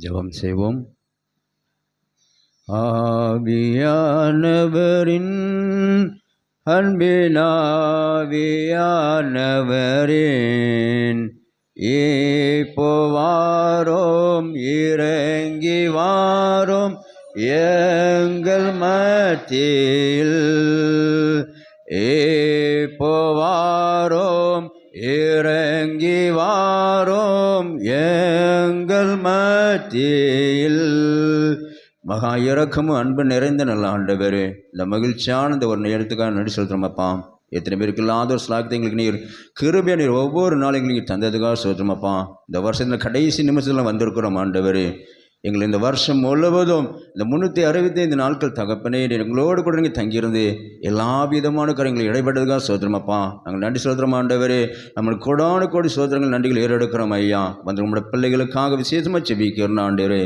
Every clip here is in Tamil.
ஜெபம் செய்வோம். ஆவியானவரின் அன்பினாவியானவரின் இப்போ வாரோம் இறங்கி வாரோம் எங்கள் மத்தியில். இப்போ வாரோம் இறங்கி வாரோம் எங்கள் மத்தியில். மகா இரக்கமும் அன்பு நிறைந்த நல்ல ஆண்டவரே, இந்த மகிழ்ச்சியான இந்த ஒரு நேரத்துக்காக நன்றி செலுத்துறோமப்பா. எத்தனை பேருக்கு இல்லாத ஒரு ஸ்லாகத்தை எங்களுக்கு நீர் கிருபையா நீர் ஒவ்வொரு நாளும் எங்களுக்கு தந்ததுக்காக சொல்கிறோமப்பா. இந்த வருஷத்தில் கடைசி நிமிஷத்தில் வந்திருக்கிறோம் ஆண்டவரே. எங்களை இந்த வருஷம் முழுவதும் இந்த 365 நாட்கள் தகப்பனே எங்களோடு கூட நீங்கள் தங்கியிருந்து எல்லா விதமான காரியங்களை இடைப்பட்டதுக்காக சோதரமாப்பா. நாங்கள் நன்றி சோதரம் ஆண்டவரே. நம்மளுக்கு கோடானு கோடி சோதரங்கள் நன்றிகள் ஏறெடுக்கிறோம் ஐயா. வந்து நம்மளோட பிள்ளைகளுக்காக விசேஷமாக செபிக்கிறோம் ஆண்டவரே.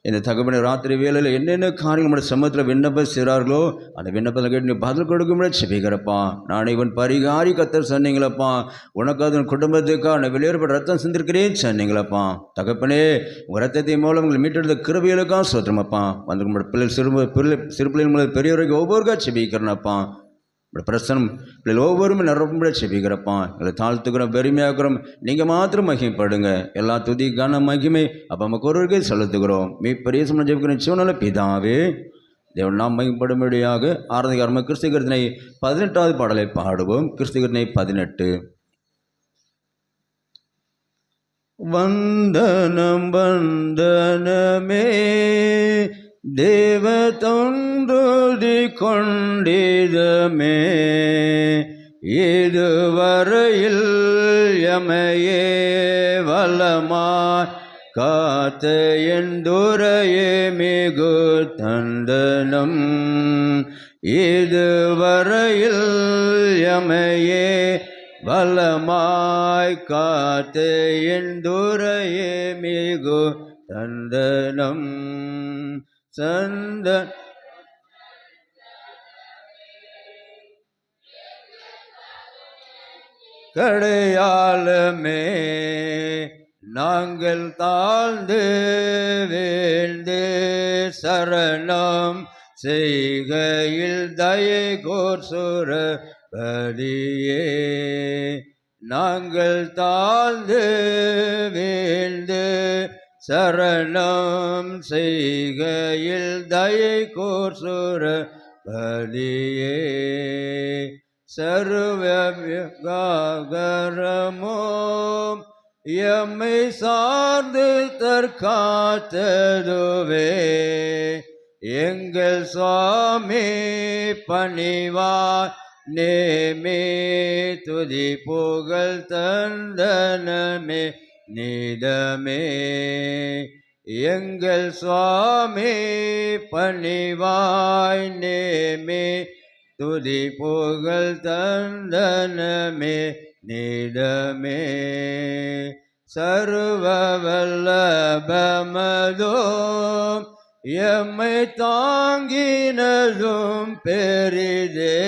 இந்த தகப்பனை ராத்திரி வேளையில் என்னென்ன காரியங்கள் நம்மளோட சமூகத்தில் விண்ணப்பம் செய்கிறார்களோ அந்த விண்ணப்பத்தை கேட்டு நீ பதில் கொடுக்கும்போது செபிக்கிறப்பா. நான் இவன் பரிகாரி கத்தர் சொன்னீங்களப்பா. உனக்கு அதன் குடும்பத்துக்காக வெளியேறப்பட்ட ரத்தம் சிந்திருக்கிறேன் சொன்னீங்களப்பா. தகப்பனே உங்கள் ரத்தத்தை மூலம் உங்களை மீட்டெடுத்த கிருபைகளுக்காக சோத்திரமப்பா. வந்து நம்மளோட சிறு பிள்ளைகள் மூலம் பெரியவரைக்கும் ஒவ்வொருக்கா செபிக்கிறனப்பா. பிரசனம் பிள்ளைகள் ஒவ்வொருமே நிரம்ப செபிக்கிறப்பா. எங்களை தாழ்த்துக்கிறோம், பெருமையாக்குறோம். நீங்கள் மாத்திரம் மகிமைப்படுங்க. எல்லா துதி கன மகிமை அப்போ நமக்கு ஒருவருக்கே செலுத்துகிறோம். பெரிய சமணம் ஜெபிக்கிற சிவனால பிதாவே தேவன் நாம் மகிமைப்படும்படியாக ஆராதனை கிறிஸ்துவ 18வது பாடலை பாடுவோம். கிறிஸ்துவ 18. வந்தனம் வந்தனமே தேவ தொன்றுதி கொண்டிதமே இதுவரையில் எமையே வலமாய் காத்த எந்துரையே மிகு தந்தனம் இதுவரையில் எமையே வலமாய் காத்து எந்துரையே மிகு தந்தனம் சந்த கடையாளமே நாங்கள் தாழ்ந்து வேண்டு சரணம் செய்கையில் தயை கோர் சுரபதியே. நாங்கள் தாழ்ந்து வேண்டு சரணம் செய்கையில் தயை கோர் சுரபதியே. சர்வகாகரமோம் எம்மை சார்ந்து தற்காத்ததுவே எங்கள் சுவாமி பணிவார் நேமே துதி புகழ் தந்தனமே நீதமே. எங்கள் சுவாமி பணிவாய் நேமே துதி புகழ் தந்தனமே நீதமே. சர்வ வல்லபமதோம் எம்மை தாங்கினதும் பெரிதே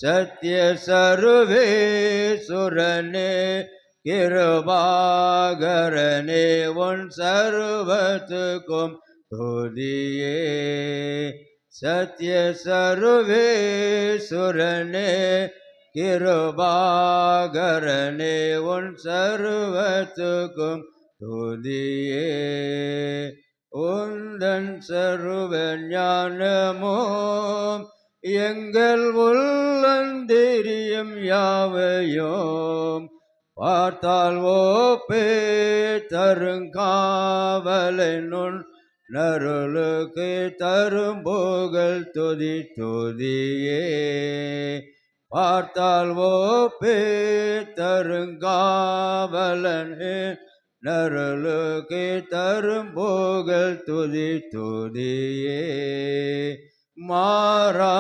சத்திய சர்வேசுரனே கிருபாகரனே உன் சர்வத்துக்கும் துதியே. சத்திய சர்வேசுரனே கிருபாகரனே உன் சர்வத்துக்கும் துதியே. உந்தன் சர்வ ஞானமோம் எங்கள் உள்ளந்திரியம் யாவையோம் பார்த்தால் ஓப்பே தருங்காவலை நுண் நருளுக்கு தரும்புகழ் துதி துதியே. பார்த்தால் ஓப்பே தருங்காவலனே நருளுக்கு தரும்புகழ் துதி துதியே. மாறா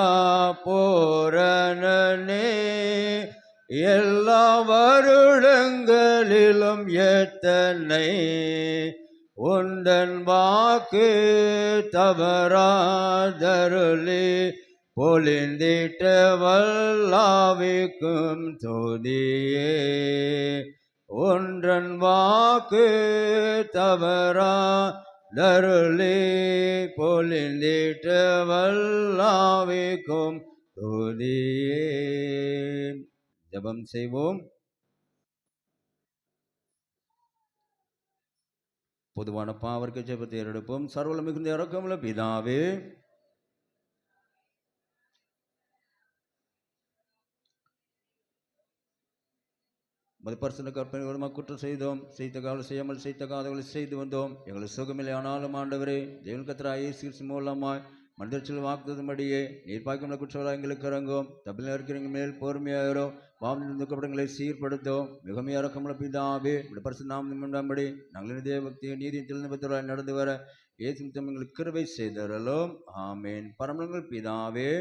போரணனே எல்லா வருடங்களிலும் எத்தனை உந்தன் வாக்கு தவறாதருளி பொலிந்திட்ட வல்லாவிக்கும் துதியே. ஒன்றன் வாக்கு தவறா தருளே பொலிந்திட்ட வல்லாவிக்கும் துதியே. ஜெபம் செய்வோம். பொதுவான பாவர்க்க ஜெபத்தை எடுப்போம். சர்வல மிகுந்த இரக்கமுள்ள பிதாவே, மதிப்பரசன கற்பனை வருமா குற்றம் செய்தோம், செய்த காவல் செய்யாமல் செய்த காதவர்களை செய்து வந்தோம். எங்களுக்கு சுகமில்லை ஆனாலும் ஆண்டவரே, தேவன் கர்த்தராகிய இயேசு கிறிஸ்து மூலமாய் மனிதர்கள் வாக்குத்தபடியே நீர் பாக்கியமுள்ள குற்றவாளிகள் எங்களுக்கு இறங்கும். தப்பில் இருக்கிறவங்க மேல் பொறுமையாயிரும். பாவம் துக்கப்படங்களை சீர்படுத்தும். மிகவும் இரக்கமுள்ள பிதாவே, பரிசு நாம் நிமிடம்படி நாங்கள் தேவபக்தியை நீதியின் தெளிந்தபத்தராய் நடந்து வர இயேசு நிமித்தம் எங்களுக்கு கிருபை செய்தரலும். ஆமேன். பரமங்கள் பிதாவே,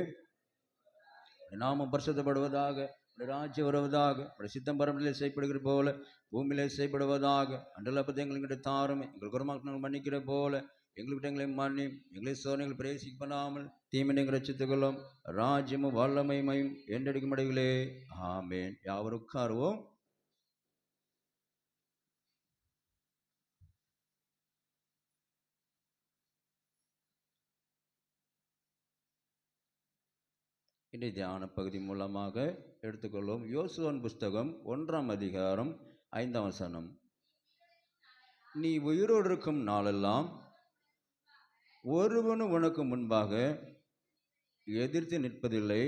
நாமம் பரிசுத்தப்படுவதாக, ராஜ்யம் வருவதாக, சித்தம் பரமநிலை செய்யப்படுகிற போல பூமியிலே செய்யப்படுவதாக. அன்றலப்பத்தை எங்களுக்கு தாரும். எங்கள் குருமாக்கள் மன்னிக்கிற போல எங்களுக்கு எங்களை மன்னி எங்களை சோதனைகள் பிரவேசிக்க பண்ணாமல் தீமினை ரட்சித்துக்கொள்ளும். ராஜ்யமும் வல்லமையும் என்றடிக்கும் அடைகளே. ஆமேன். யாவரும் உட்காருவோம். இன்றைய தியான பகுதி மூலமாக எடுத்துக்கொள்வோம். யோசுவாவின் புஸ்தகம் 1ஆம் அதிகாரம் 5ஆம் வசனம். நீ உயிரோடு இருக்கும் நாளெல்லாம் ஒருவனும் உனக்கு முன்பாக எதிர்த்து நிற்பதில்லை.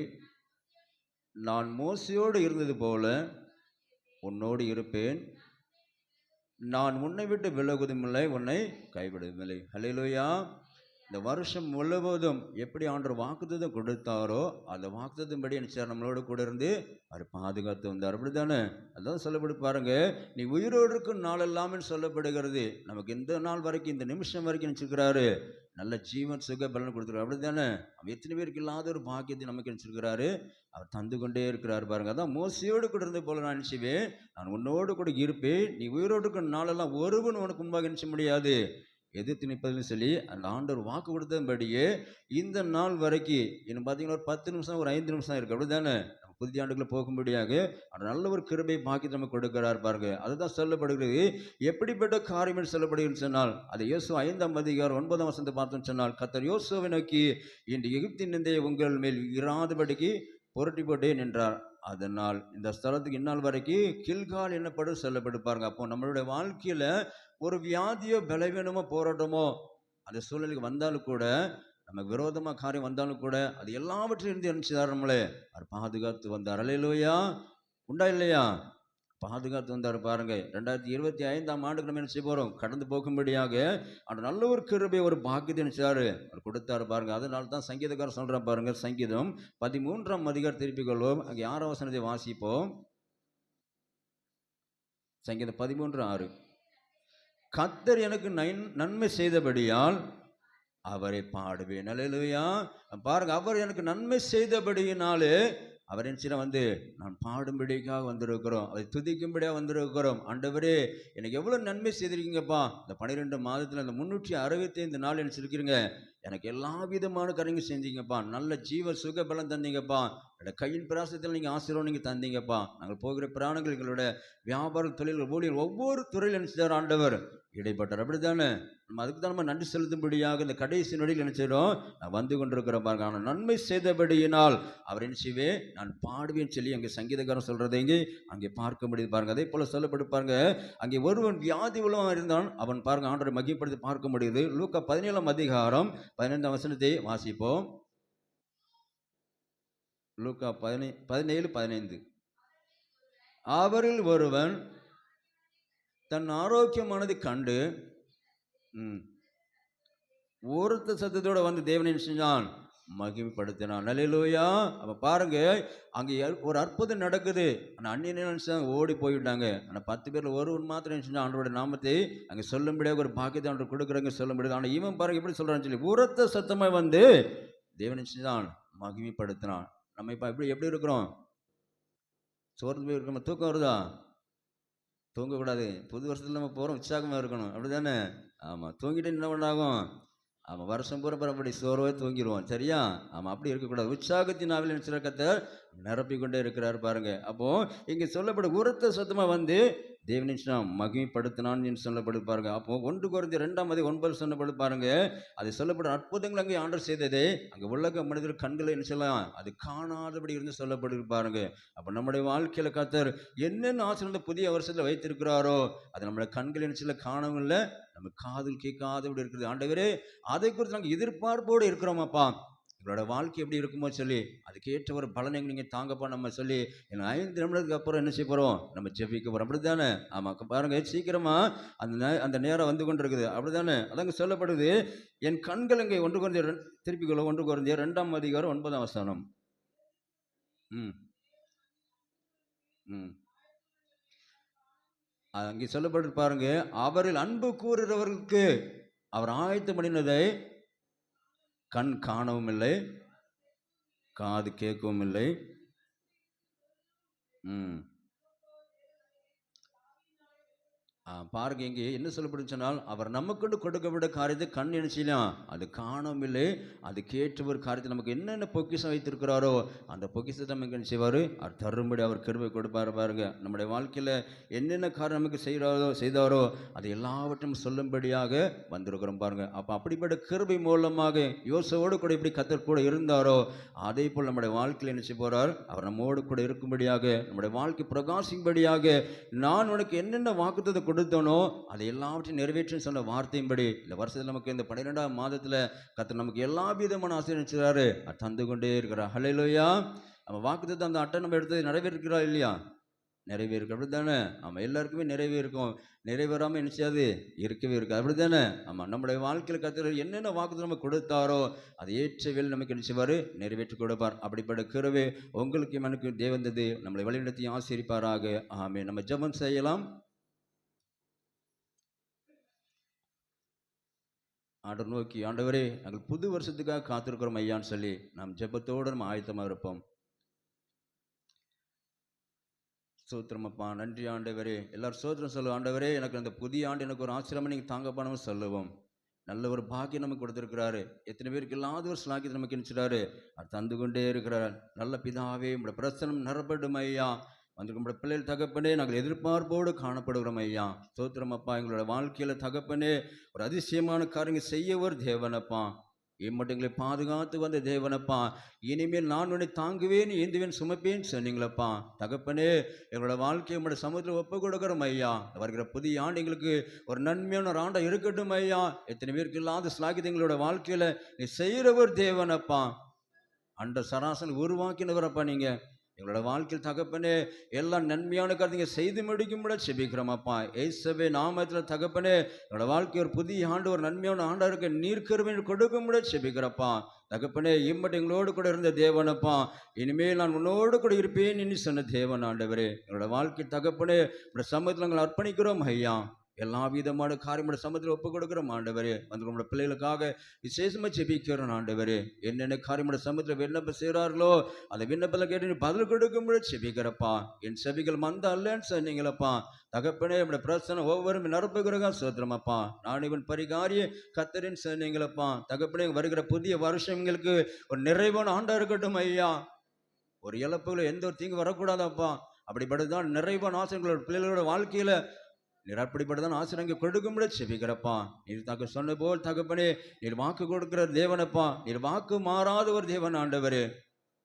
நான் மோசையோடு இருந்தது போல உன்னோடு இருப்பேன். நான் உன்னை விட்டு விலகுவதும் இல்லை, உன்னை கைவிடுவதில்லை. ஹல்லேலூயா. இந்த வருஷம் முழுவதும் எப்படி ஆண்டவர் வாக்குத்தத்தம் கொடுத்தாரோ அந்த வாக்குத்தத்தின்படி என்ன நம்மளோட கூட இருந்து அவர் பாதுகாத்து வந்தார். அப்படித்தானே? அதான் சொல்லப்படு பாருங்க, நீ உயிரோடு இருக்கும் நாள் எல்லாமே சொல்லப்படுகிறது. நமக்கு இந்த நாள் வரைக்கும், இந்த நிமிஷம் வரைக்கும் நினச்சிருக்கிறாரு. நல்ல ஜீவன் சுக பலன் கொடுத்துருக்காரு. அப்படித்தானே? அவர் எத்தனை பேருக்கு இல்லாத ஒரு பாக்கியத்தை நமக்கு நினச்சிருக்கிறாரு. அவர் தந்து கொண்டே இருக்கிறார் பாருங்க. அதான் மோசையோடு கூட இருந்தது போல நான் நினச்சிவேன், நான் உன்னோடு கூட இருப்பேன். நீ உயிரோடு இருக்கும் நாளெல்லாம் ஒருவன் உனக்கு முன்பாக நினச்ச முடியாது எதிர்த்து நிற்பதுன்னு சொல்லி அந்த ஆண்டவர் வாக்கு கொடுத்தபடியே இந்த நாள் வரைக்கும் இன்னும் பார்த்தீங்கன்னா ஒரு 10 நிமிஷம் ஒரு 5 நிமிஷம் இருக்குது. அப்படி தானே? நம்ம புதிய ஆண்டுக்குள்ளே போகும்படியாக அவர் நல்ல ஒரு கிருபை பாக்கி நமக்கு கொடுக்கிறார் பாருங்க. அதுதான் சொல்லப்படுகிறது. எப்படிப்பட்ட காரியம் சொல்லப்படுகிறது சொன்னால், அது யோசு 5ஆம் அதிகாரம் 9ஆம் வசனத்தை பார்த்தோம்னு சொன்னால், கர்த்தர் யோசுவை நோக்கி, இன்று எகிப்தின் நிந்தையை உங்கள் மேல் இராதபடிக்கு புரட்டி போட்டேன் என்றார். அதனால் இந்த ஸ்தலத்துக்கு இந்நாள் வரைக்கும் கில்கால் என்னப்படும் சொல்லப்படுப்பாருங்க. அப்போ நம்மளுடைய வாழ்க்கையில ஒரு வியாதியோ பலவீனமோ போராட்டமோ அந்த சூழ்நிலைக்கு வந்தாலும் கூட, நமக்கு விரோதமாக காரியம் வந்தாலும் கூட, அது எல்லாவற்றிலும் இருந்து நினைச்சுதார் நம்மளே அவர் பாதுகாத்து வந்தார். அல்லேலூயா. உண்டா இல்லையா? பாதுகாத்து வந்தார் பாருங்க. 2025ஆம் ஆண்டுக்கு நம்ம என்ன செய்ய போறோம்? கடந்து போகும்படியாக அந்த நல்ல ஒரு கிருபை ஒரு பாக்கியத்தை நினைச்சாரு அவர் கொடுத்தாரு பாருங்க. அதனால தான் சங்கீதக்காரர் சொல்றான் பாருங்க. சங்கீதம் 13ஆம் அதிகாரம் திருப்பிக் கொள்வோம். அங்கே 6ஆம் வசனத்தை வாசிப்போம். சங்கீதம் 13:6. கர்த்தர் எனக்கு நன்மை செய்தபடியால் அவரை பாடுவேன். அல்லேலூயா. பாருங்க, அவர் எனக்கு நன்மை செய்தபடியினாலே அவர் என்ன நான் பாடும்படிக்காக வந்திருக்கிறோம், அதை துதிக்கும்படியாக வந்திருக்கிறோம். ஆண்டவரே, எனக்கு எவ்வளோ நன்மை செய்திருக்கீங்கப்பா. இந்த 12 மாதத்தில் இந்த 365 நாள் என்ன சொல்லிக்கிறீங்க, எனக்கு எல்லா விதமான காரியங்கள் செஞ்சீங்கப்பா. நல்ல ஜீவ சுக பலம் தந்தீங்கப்பா. என்னோட கையின் பிராசத்தில் நீங்கள் ஆசீர்வாதம் நீங்கள் தந்தீங்கப்பா. நாங்கள் போகிற பிராணங்கள், எங்களோட வியாபார தொழில்கள், ஊழியர், ஒவ்வொரு துறையில் நினைச்சார் ஆண்டவர் இடைப்பட்டார். அப்படி தானே? நம்ம அதுக்கு தான் நம்ம நன்றி செலுத்தும்படியாக இந்த கடைசி நொடியில் நினைச்சிடும் நான் வந்து கொண்டிருக்கிறோம் பாருங்க. ஆனால் நன்மை செய்தபடியினால் அவர் என்ன செய்வேன், நான் பாடுவேன்னு சொல்லி அங்கே சங்கீதக்காரன் சொல்றதை இங்கே அங்கே பார்க்க முடியுது பாருங்க. அதே போல சொல்லப்பட்டு பாருங்க, அங்கே ஒருவன் வியாதி உள்ளவன் இருந்தான், அவன் பாருங்க ஆண்டவரை மகிமைப்படுத்தி பார்க்க முடியுது. லூக்கா 17ஆம் அதிகாரம் 15ஆம் வசனத்தை வாசிப்போம். லூக்கா 17:15. அவரில் ஒருவன் தன் ஆரோக்கியமானதை கண்டு ஒருத்த சத்தத்தோட வந்து தேவனை செஞ்சான், மகிமைப்படுத்தினான். அல்லேலூயா. அப்ப பாருங்க, அங்கே ஒரு அற்புதம் நடக்குது. ஆனால் அந்நிய நினைச்சாங்க ஓடி போய்விட்டாங்க. ஆனால் 10 பேர்ல ஒருவன் மாத்திரம் நினைச்சா ஆண்டோட நாமத்தை அங்கே சொல்லும்படியாக ஒரு பாக்கியத்தை ஆண்டு கொடுக்குறாங்க சொல்ல முடியாது. ஆனால் இவன் பாருங்க எப்படி சொல்றான்னு சொல்லி உரத்த சத்தமாய் வந்து தேவனை செஞ்சான், மகிமைப்படுத்தினான். நம்ம இப்போ எப்படி இருக்கிறோம்? சோர்ந்து போய் இருக்கோம். தூக்கம் வருதா? தூங்கக்கூடாது. புது வருஷத்தில் நம்ம போகிறோம், உற்சாகமாக இருக்கணும். அப்படி தானே? ஆமாம். தூங்கிட்டு என்ன பண்ணாகும்? ஆமாம், வருஷம் பூரா அப்படி சோர்வே தூங்கிடுவோம். சரியா? ஆமாம், அப்படி இருக்கக்கூடாது. உற்சாகத்தின் ஆவியில் நினைச்சிருக்கத்தை நிரப்பி கொண்டே இருக்கிறார் பாருங்க. அப்போ இங்கே சொல்லப்பட உரத்த சத்தமாக வந்து தேவனை மகிமைப்படுத்தினான்னு சொல்லப்படு பாருங்க. அப்போ 1 கொரிந்தியர் 2:9 சொல்லப்படு பாருங்க. அது சொல்லப்படும் அற்புதங்கள் அங்கே ஆண்டவர் செய்ததே அங்கே உலக மனிதர் கண்களை என்ன சொல்லலாம் அது காணாதபடி இருந்து சொல்லப்படு பாருங்க. அப்போ நம்முடைய வாழ்க்கையில கர்த்தர் என்னென்ன ஆசீர்வாதம் புதிய வருஷத்துல வைத்திருக்கிறாரோ அது நம்மளுடைய கண்கள் என்ன சொல்ல காணவும் இல்லை, நம்ம காதில் கேட்காதபடி இருக்குது. ஆண்டவரே அதை குறித்து நாங்கள் எதிர்பார்ப்போடு இருக்கிறோமாப்பா, எங்களோட வாழ்க்கை எப்படி இருக்குமோ சொல்லி அதுக்கேற்ற ஒரு பலனை நீங்கள் தாங்கப்பா நம்ம சொல்லி 5 நிமிடத்துக்கு அப்புறம் என்ன செய்ய போகிறோம், நம்ம ஜெபிக்க போகிறோம். அப்படி தானே? ஆமாம் பாருங்க, சீக்கிரமா அந்த நேரம் வந்து கொண்டு இருக்குது. அப்படி தானே? அதாங்க சொல்லப்படுது, என் கண்கள் இங்கே 1 கொரிந்தியர் திருப்பிக்கொள்ள 1 கொரிந்தியர் 2:9 ம் ம் அங்கே சொல்லப்பட்டு பாருங்க, அவரில் அன்பு கூறுகிறவர்களுக்கு அவர் ஆயத்தம் பண்ணினதை கண் காணவும் இல்லை, காது கேட்கவும் இல்லை. பாருங்க, இங்கே என்ன சொல்லப்படும் சொன்னால், அவர் நமக்கு கொடுக்கப்பட்ட காரியத்தை கண் நினைச்சலாம் அது காணவும் இல்லை, அது கேட்ட ஒரு காரியத்தை நமக்கு என்னென்ன பொக்கிஷம் வைத்திருக்கிறாரோ அந்த பொக்கிஷத்தை நமக்கு என்ன செய்வார், அவர் தரும்படி அவர் கிருபை கொடுப்பார். பாருங்க, நம்முடைய வாழ்க்கையில் என்னென்ன காரியம் நமக்கு செய்தாரோ அது எல்லாவற்றையும் சொல்லும்படியாக வந்திருக்கிறோம் பாருங்க. அப்போ அப்படிப்பட்ட கிருபை மூலமாக யோசோடு கூட இப்படி கர்த்தர் கூட இருந்தாரோ அதே போல் நம்முடைய வாழ்க்கையில் என்ன செய்ய போறார், அவர் நம்மோடு கூட இருக்கும்படியாக, நம்முடைய வாழ்க்கை பிரகாசிக்கும்படியாக, நான் உனக்கு என்னென்ன வாக்குத்தத்தை கொடுத்தனோ அதை எல்லாவற்றையும் நிறைவேற்றும் சொன்ன வார்த்தையின்படி இந்த வருஷத்தில் நமக்கு இந்த 12ஆம் மாதத்தில் கர்த்தர் நமக்கு எல்லா விதமான ஆசீர்வதிச்சாரு, தந்து கொண்டே இருக்கிறார். ஹல்லேலூயா. நம்ம வாக்குத்தத்தை அந்த அட்டை நம்ம எடுத்து நிறைவேறுகிறா இல்லையா? நிறைவேறுக்கு. அப்படி தானே? ஆமாம், எல்லாருக்குமே நிறைவேறுக்கும், நிறைவேறாமல் என்ன செய்யாது இருக்கவே இருக்கு. அப்படி தானே? ஆமாம், நம்முடைய வாழ்க்கையில் கர்த்தர் என்னென்ன வாக்குத்தத்தை நம்ம கொடுத்தாரோ அதை ஏற்ற வேலை நமக்கு என்ன செய்வார், நிறைவேற்றி கொடுப்பார். அப்படிப்பட்ட கிருபை உங்களுக்கு எனக்கு தேவந்தது நம்மளை வழிநடத்தி ஆசீர்வதிப்பாராக. ஆமென். நம்ம ஜெபம் செய்யலாம். ஆண்டவர் நோக்கி, ஆண்டவரே நாங்கள் புது வருஷத்துக்காக காத்திருக்கிறோம் ஐயான்னு சொல்லி நாம் ஜெபத்தோடு நம்ம ஆயத்தமாக இருப்போம். சோத்திரமப்பா, நன்றி ஆண்டவரே. எல்லாரும் சோத்திரம் சொல்லுவோம். ஆண்டவரே எனக்கு அந்த புதிய ஆண்டு எனக்கு ஒரு ஆசிரமம் நீங்கள் தாங்கப்பானு சொல்லுவோம். நல்ல ஒரு பாக்கியம் நமக்கு கொடுத்துருக்கிறாரு. எத்தனை பேருக்கு இல்லாத ஒரு ஸ்லாக்கியத்தை நமக்கு நினைச்சிடாரு, அது தந்து கொண்டே இருக்கிறார். நல்ல பிதாவே உங்களுடைய பிரசனம் நிரப்படும் ஐயா. வந்து நம்முடைய பிள்ளைகள் தகப்பனே நாங்கள் எதிர்பார்ப்போடு காணப்படுகிறோம் ஐயா. ஸ்தோத்திரம் அப்பா. எங்களோட வாழ்க்கையில் தகப்பனே ஒரு அதிசயமான காரியங்கள் செய்ய ஒரு தேவனப்பா, இம்மட்டும் எங்களை பாதுகாத்து வந்த தேவனப்பா. இனிமேல் நான் உன்னை தாங்குவேன், ஏந்துவேன், சுமப்பேன் சொன்னீங்களப்பா. தகப்பனே எங்களோட வாழ்க்கையை உங்களோட சமூகத்தில் ஒப்பு கொடுக்குறோம் ஐயா. வருகிற புதிய ஆண்டு எங்களுக்கு ஒரு நன்மையான ஒரு ஆண்டை இருக்கட்டும் ஐயா. எத்தனை பேருக்கு இல்லாத ஸ்லாகியத்தை எங்களோட வாழ்க்கையில் நீ செய்கிறவர் தேவனப்பா. அண்ட சராசரி உருவாக்கினவரப்பா. நீங்கள் எங்களோட வாழ்க்கையில் தகப்பனே எல்லா நன்மையான காரியத்தை செய்து முடிக்கும்பட செபிக்கிறோமப்பா. இயேசுவே நாமத்தில் தகப்பனே எங்களோட வாழ்க்கை ஒரு புதிய ஆண்டு ஒரு நன்மையான ஆண்டா இருக்க நீர் கிருபை கொடுக்கும்பட செபிக்கிறப்பா. தகப்பனே இம்மட்டும் எங்களோடு கூட இருந்த தேவனப்பா, இனிமேல் நான் உன்னோடு கூட இருப்பேன் என்று சொன்ன தேவன் ஆண்டவரே. எங்களோட வாழ்க்கை தகப்பனே உங்களோட சமூகத்தில் நாங்கள் அர்ப்பணிக்கிறோம் ஐயா. எல்லா விதமான காரியங்களோட சமத்தில் ஒப்புக் கொடுக்குறோம் ஆண்டவரே. வந்து நம்மளோட பிள்ளைகளுக்காக விசேஷமாக ஜெபிக்கிறோம் ஆண்டவரே. என்னென்ன காரியங்களோட சமத்தில் விண்ணப்பம் செய்கிறார்களோ அந்த விண்ணப்பத்தில் கேட்டு பதில் கொடுக்கும்போது செபிக்கிறப்பா. என் செபிகள் மந்த அல்லன்னு சொன்னீங்களப்பா. தகப்பனே நம்முடைய பிரச்சனை ஒவ்வொரு நிரப்புகிறதா சோத்திரமப்பா. நான் இவன் பரிகாரிய கத்தரின்னு சொன்னீங்களப்பா. தகப்பனே வருகிற புதிய வருஷம் எங்களுக்கு ஒரு நிறைவான ஆண்டா இருக்கட்டும் ஐயா. ஒரு இழப்புகளை எந்த ஒரு தீங்கு வரக்கூடாதப்பா. அப்படிப்பட்டதான் நிறைவான ஆசைகளோட பிள்ளைகளோட வாழ்க்கையில் நீர் அப்படிப்பட்டதான் ஆசிரியங்க கொடுக்கும்பட செபிக்கிறப்பா. நீர் தக்க சொன்ன போல் தகப்பனே நீர் வாக்கு கொடுக்கிற தேவனப்பா. நீர் வாக்கு மாறாத ஒரு தேவன் ஆண்டவரே.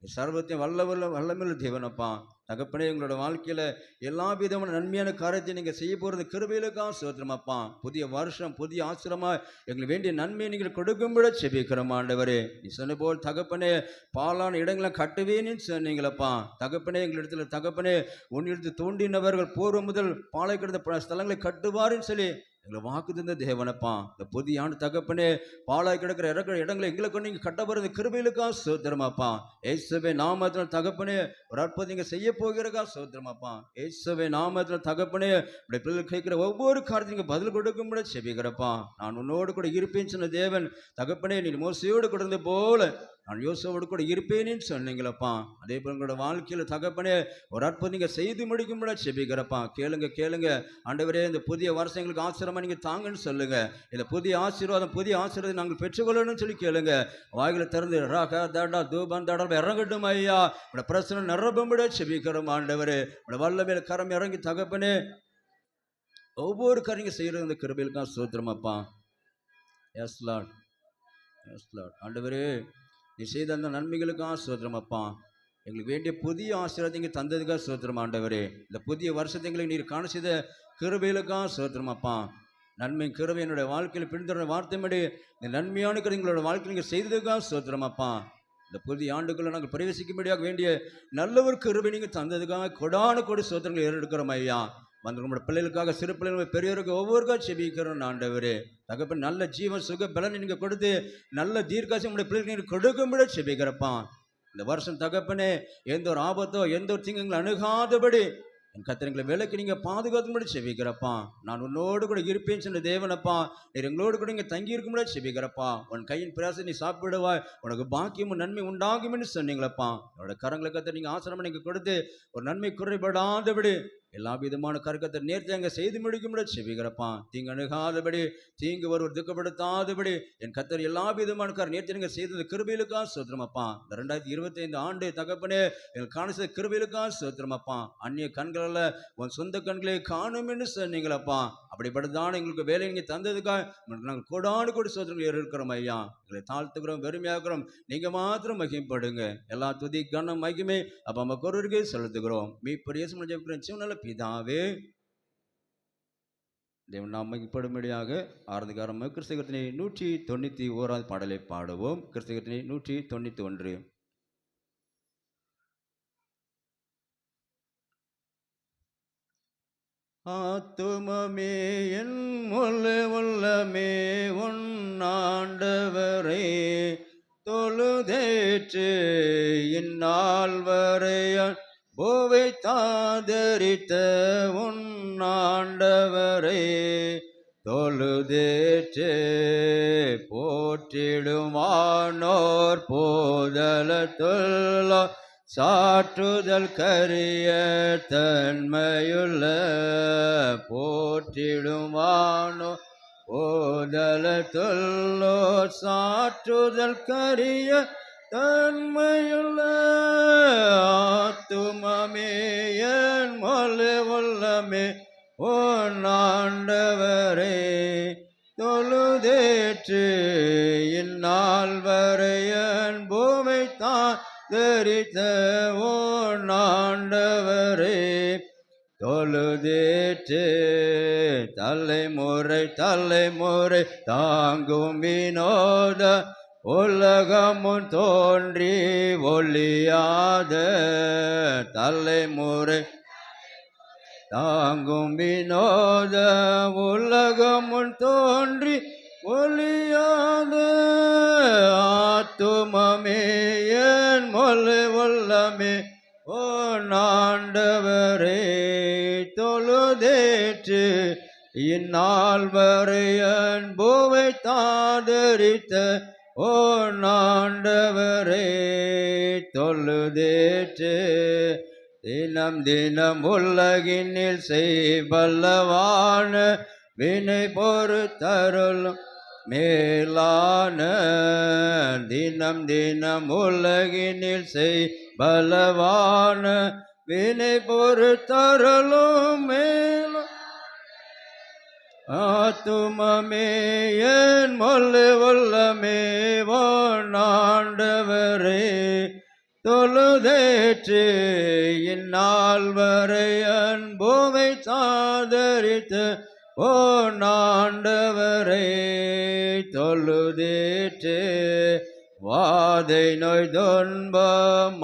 சர்வத்தையும் வல்லமுள்ள தேவனப்பா. தகப்பனே எங்களோட வாழ்க்கையில் எல்லா விதமான நன்மையான காரியத்தை நீங்கள் செய்ய போகிறது கிருபையிலுக்காக சோத்திரமாப்பா. புதிய வருஷம் புதிய ஆசிரமாக எங்களுக்கு வேண்டிய நன்மையை நீங்கள் கொடுக்கும்பட செபிக்கிறோம் ஆண்டவரே. நீ சொன்ன போல் தகப்பனே பாலான இடங்களை கட்டுவேன்னு சொன்னீங்களப்பா. தகப்பனே எங்களிடத்தில் தகப்பனே உன்னிடத்து தோண்டினவர்கள் பூர்வ முதல் பாலை கிடந்த ஸ்தலங்களை கட்டுவாருன்னு சொல்லி எங்களை வாக்கு தந்த தேவனப்பா. இந்த புதிய ஆண்டு தகப்பனே பாலாய் கிடக்கிற இறக்கிற இடங்களை எங்களை கொண்டு நீங்கள் கட்ட போகிறது கிருபையிலுக்காக சோத்திரமாப்பா. இயேசுவே நாமத்தில் தகப்பனே ஒரு அற்புதம் நீங்கள் செய்ய போகிறக்கா சோத்திரமாப்பா. இயேசுவே நாமத்தில் தகப்பனே இப்படி பிள்ளைகள் கேட்கிற ஒவ்வொரு காரியத்தையும் பதில் கொடுக்கும்பட செபிக்கிறப்பா. நான் உன்னோடு கூட இருப்பேன்னு சொன்ன தேவன் தகப்பனே நீ மோசையோடு கொடுத்த போல நான் யோசோவோடு கூட இருப்பேன்னு சொன்னீங்களப்பா. அதே போல உங்களோட வாழ்க்கையில் தகப்பனே ஒரு அற்புதம் நீங்கள் செய்து முடிக்கும்பட செபிக்கிறப்பா. கேளுங்க ஆண்டவரே இந்த புதிய வருஷம் எங்களுக்கு ஆசிரமா நீங்கள் தாங்கன்னு சொல்லுங்க. இந்த புதிய ஆசீர்வாதம் நாங்கள் பெற்றுக்கொள்ளணும்னு சொல்லி கேளுங்க. வாயில திறந்து ராக தாடா தூபம் தாடா இறங்கட்டும் ஐயா. பிரச்சனை நிரப்பும்பட செபிக்கிறோம் ஆண்டவரே. வல்லமையில கரம் இறங்கி தகப்பனே ஒவ்வொரு காரியம் செய்கிற இந்த கிருபையிலுக்காக ஸ்தோத்திரமப்பா. Yes Lord, yes Lord. ஆண்டவரே, நீ செய்த அந்த நன்மைகளுக்காக ஸ்தோத்திரமப்பா. எங்களுக்கு வேண்டிய புதிய ஆசீர்வாதத்தை இங்கே தந்ததுக்காக ஸ்தோத்திரம் ஆண்டவரே. இந்த புதிய வருஷத்தை எங்களுக்கு நீர் காண செய்த கிருபையிலுக்காக ஸ்தோத்திரமப்பா. நன்மை கிருபை என்னுடைய வாழ்க்கையில் பின்தொடர வார்த்தைப்படி இந்த நன்மையான எங்களோட வாழ்க்கையில் நீங்கள் செய்ததுக்காக ஸ்தோத்திரமப்பா. இந்த புதிய ஆண்டுக்குள்ளே நாங்கள் பிரவேசிக்கும்படியாக வேண்டிய நல்ல ஒரு கிருபை நீங்கள் தந்ததுக்காக கொடான கொடி ஸ்தோத்திரங்கள் ஏறெடுக்கிறோம் ஐயா. வந்து நம்மளோட பிள்ளைகளுக்காக, சிறு பிள்ளைகள், பெரியவருக்கு ஒவ்வொருக்கா செபிக்கிறோம் ஆண்டவரே. தகப்பன் நல்ல ஜீவன் சுக பலனை நீங்கள் கொடுத்து நல்ல தீர்க்காசி உங்களுடைய பிள்ளைகளுக்கு நீங்கள் கொடுக்கும்படி செபிக்கிறப்பா. இந்த வருஷம் தகப்பனே எந்த ஒரு ஆபத்தோ எந்த ஒரு தீங்குங்களை அணுகாதபடி என் கத்திரங்களை விலைக்கு நீங்கள் பாதுகாக்கும்படி செபிக்கிறப்பா. நான் உன்னோடு கூட இருப்பேன்னு சொன்ன தேவனப்பா, நீர் எங்களோடு கூட இங்கே தங்கி இருக்கும்படி செபிக்கிறப்பா. உன் கையின் பிரயாசை நீ சாப்பிடுவாய், உனக்கு பாக்கியமும் நன்மை உண்டாகும்னு சொன்னீங்களப்பா. என்னோட கரங்களை கத்த நீங்கள் ஆசிரமம் நீங்கள் கொடுத்து ஒரு நன்மை குறைபடாதபடி எல்லா விதமான கருக்கத்தை நேர்த்தி அங்கே செய்து முடிக்கும்படி செபிக்கிறப்பா. தீங்கு அணுகாதபடி, தீங்கு ஒருவர் துக்கப்படுத்தாதபடி என் கத்தர் எல்லா விதமான நேர்த்தி நீங்கள் செய்தது கிருபையிலுக்காக ஸ்தோத்திரமப்பா. இந்த 2025 ஆண்டு தகப்பனே எங்கள் காண செய்த கிருபையிலுக்காக ஸ்தோத்திரமப்பா. அந்நிய கண்களில் உன் சொந்த கண்களை காணும் என்று சொன்னீங்களப்பா. அப்படிப்பட்டதான எங்களுக்கு வேலை நீங்கள் தந்ததுக்காக நாங்கள் கொடாடு கொடி ஸ்தோத்திரங்கள் இருக்கிறோம் ஐயா. எங்களை தாழ்த்துக்கிறோம், வெறுமையாக்குறோம். நீங்கள் மாத்திரம் மகிமைப்படுங்க. எல்லா துதி கனம் மகிமை அப்போ நம்ம ஒருவருக்கே செலுத்துகிறோம். மீட்பர் இயேசு மூலம் ஜெபிக்கிறோம் சிவனல்ல பிதாவே. தேவன் நாம் மகிமைப்படும்படியாக ஆரம்பிக்காரம் கிறிஸ்தகத்தினை 191 பாடலை பாடுவோம். கிறிஸ்தகத்தினை 191. ஆத்துமமே என் உள்ளமே உன்னாண்டவரே தொழுதேற்று இந்நாள் வரையான் போவை தாதரித்த உன்னாண்டவரே தொழுதேற்று போற்றிடுவானோர் போதலத்துள்ள சாற்றுதல் கரிய தன்மையுள்ள போற்றிடுவானோ போதலத்துள்ளோ சாற்றுதல் கரிய தன்மையுள்ள ஆத்துமமே என் உள்ளமே ஓநாண்டவரே தொழுதேற்று இந்நாள் வரையன் பூமை தான் தரித்த ஓநாண்டவரே தொழுதேற்று தலைமுறை தலைமுறை தாங்கும் வினோத உலகமுன் தோன்றி ஒளியாத தலைமுறை தாங்கும் வினோத உலகமுன் தோன்றி ஒளியாத ஆத்துமமே என் உள்ளமே ஓ நாண்டவரே தொழுதேற்று இந்நாள் வரையன் பூவை தாதரித்த ஓ நாண்டவரே தொழுதேற்று தினம் தினம் உலகினில் செய்வல்லவான வினை பொறுத்தருளும் மேலான தினம் தினம் உலகினில் செய்வல்லவான வினை பொறுத்தருளும் மேல ஆத்துமமே என் உள்ளமே ஆண்டவரே தொழுதேற்று இந்நாள் வரை அன்புவை சாதரித்து ஓ ஆண்டவரே தொழுதேற்று வாதை நோய் துன்ப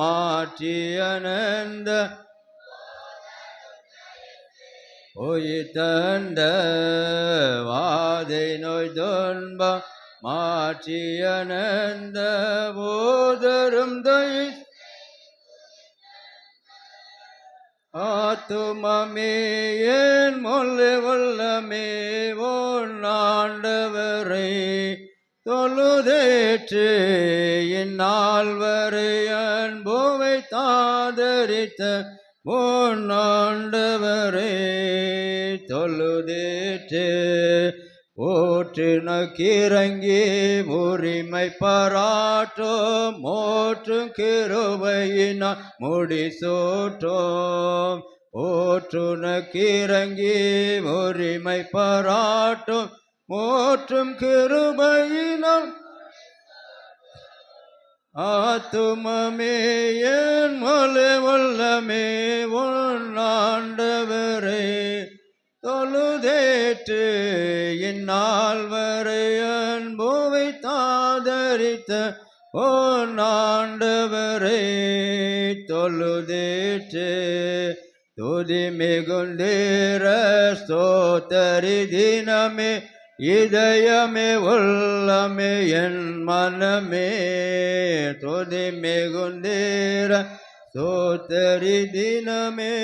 மாற்றி அனந்த உயிர் தந்த வாதை நோய் துன்ப மாற்றி அனந்த போதரும் தயை ஆத்துமமே என் உள்ளமே ஓ ஆண்டவரே தொழுதேற்று இந்நாள் வரை அன்புவை தாதரித்த ஓ ஆண்டவரே தொழுதேற்று ஓற்று நக்கிறங்கி உரிமை பாராட்டோம் மோற்றும் கிருபையினால் முடி சூட்டோம் ஓற்றுனக்கிறங்கி உரிமை பாராட்டும் மோற்றும் கிருபையினால் ஆத்துமமே என் மலை வல்லமே ஆண்டவரே தொழுதேற்று இந்நாள் வரை அன்புவை தாதரித்த ஆண்டவரே தொழுதேற்று துதி மிகுந்தேர ஸ்தோத்தரி தினமே இதயமே உள்ளமே என் மனமே துதி மிகுந்தேர ஸ்தோத்தரி தினமே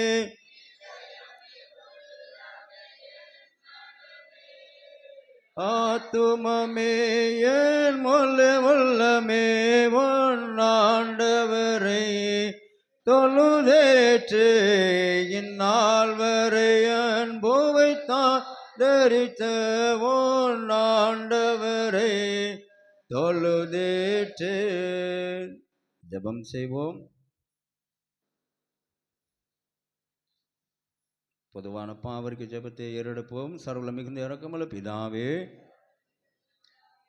ஆத்துமமே என் மொழி வல்லமே ஆண்டவரை தொழுதேற்று இந்நாள் வரை அன்புவை தரித்த ஆண்டவரை தொழுதேற்று. ஜெபம் செய்வோம். பொதுவான பாவருக்கு ஜெபத்தை ஏறெடுப்போம். சர்வல மிகுந்த இறக்கமுள்ள பிதாவே,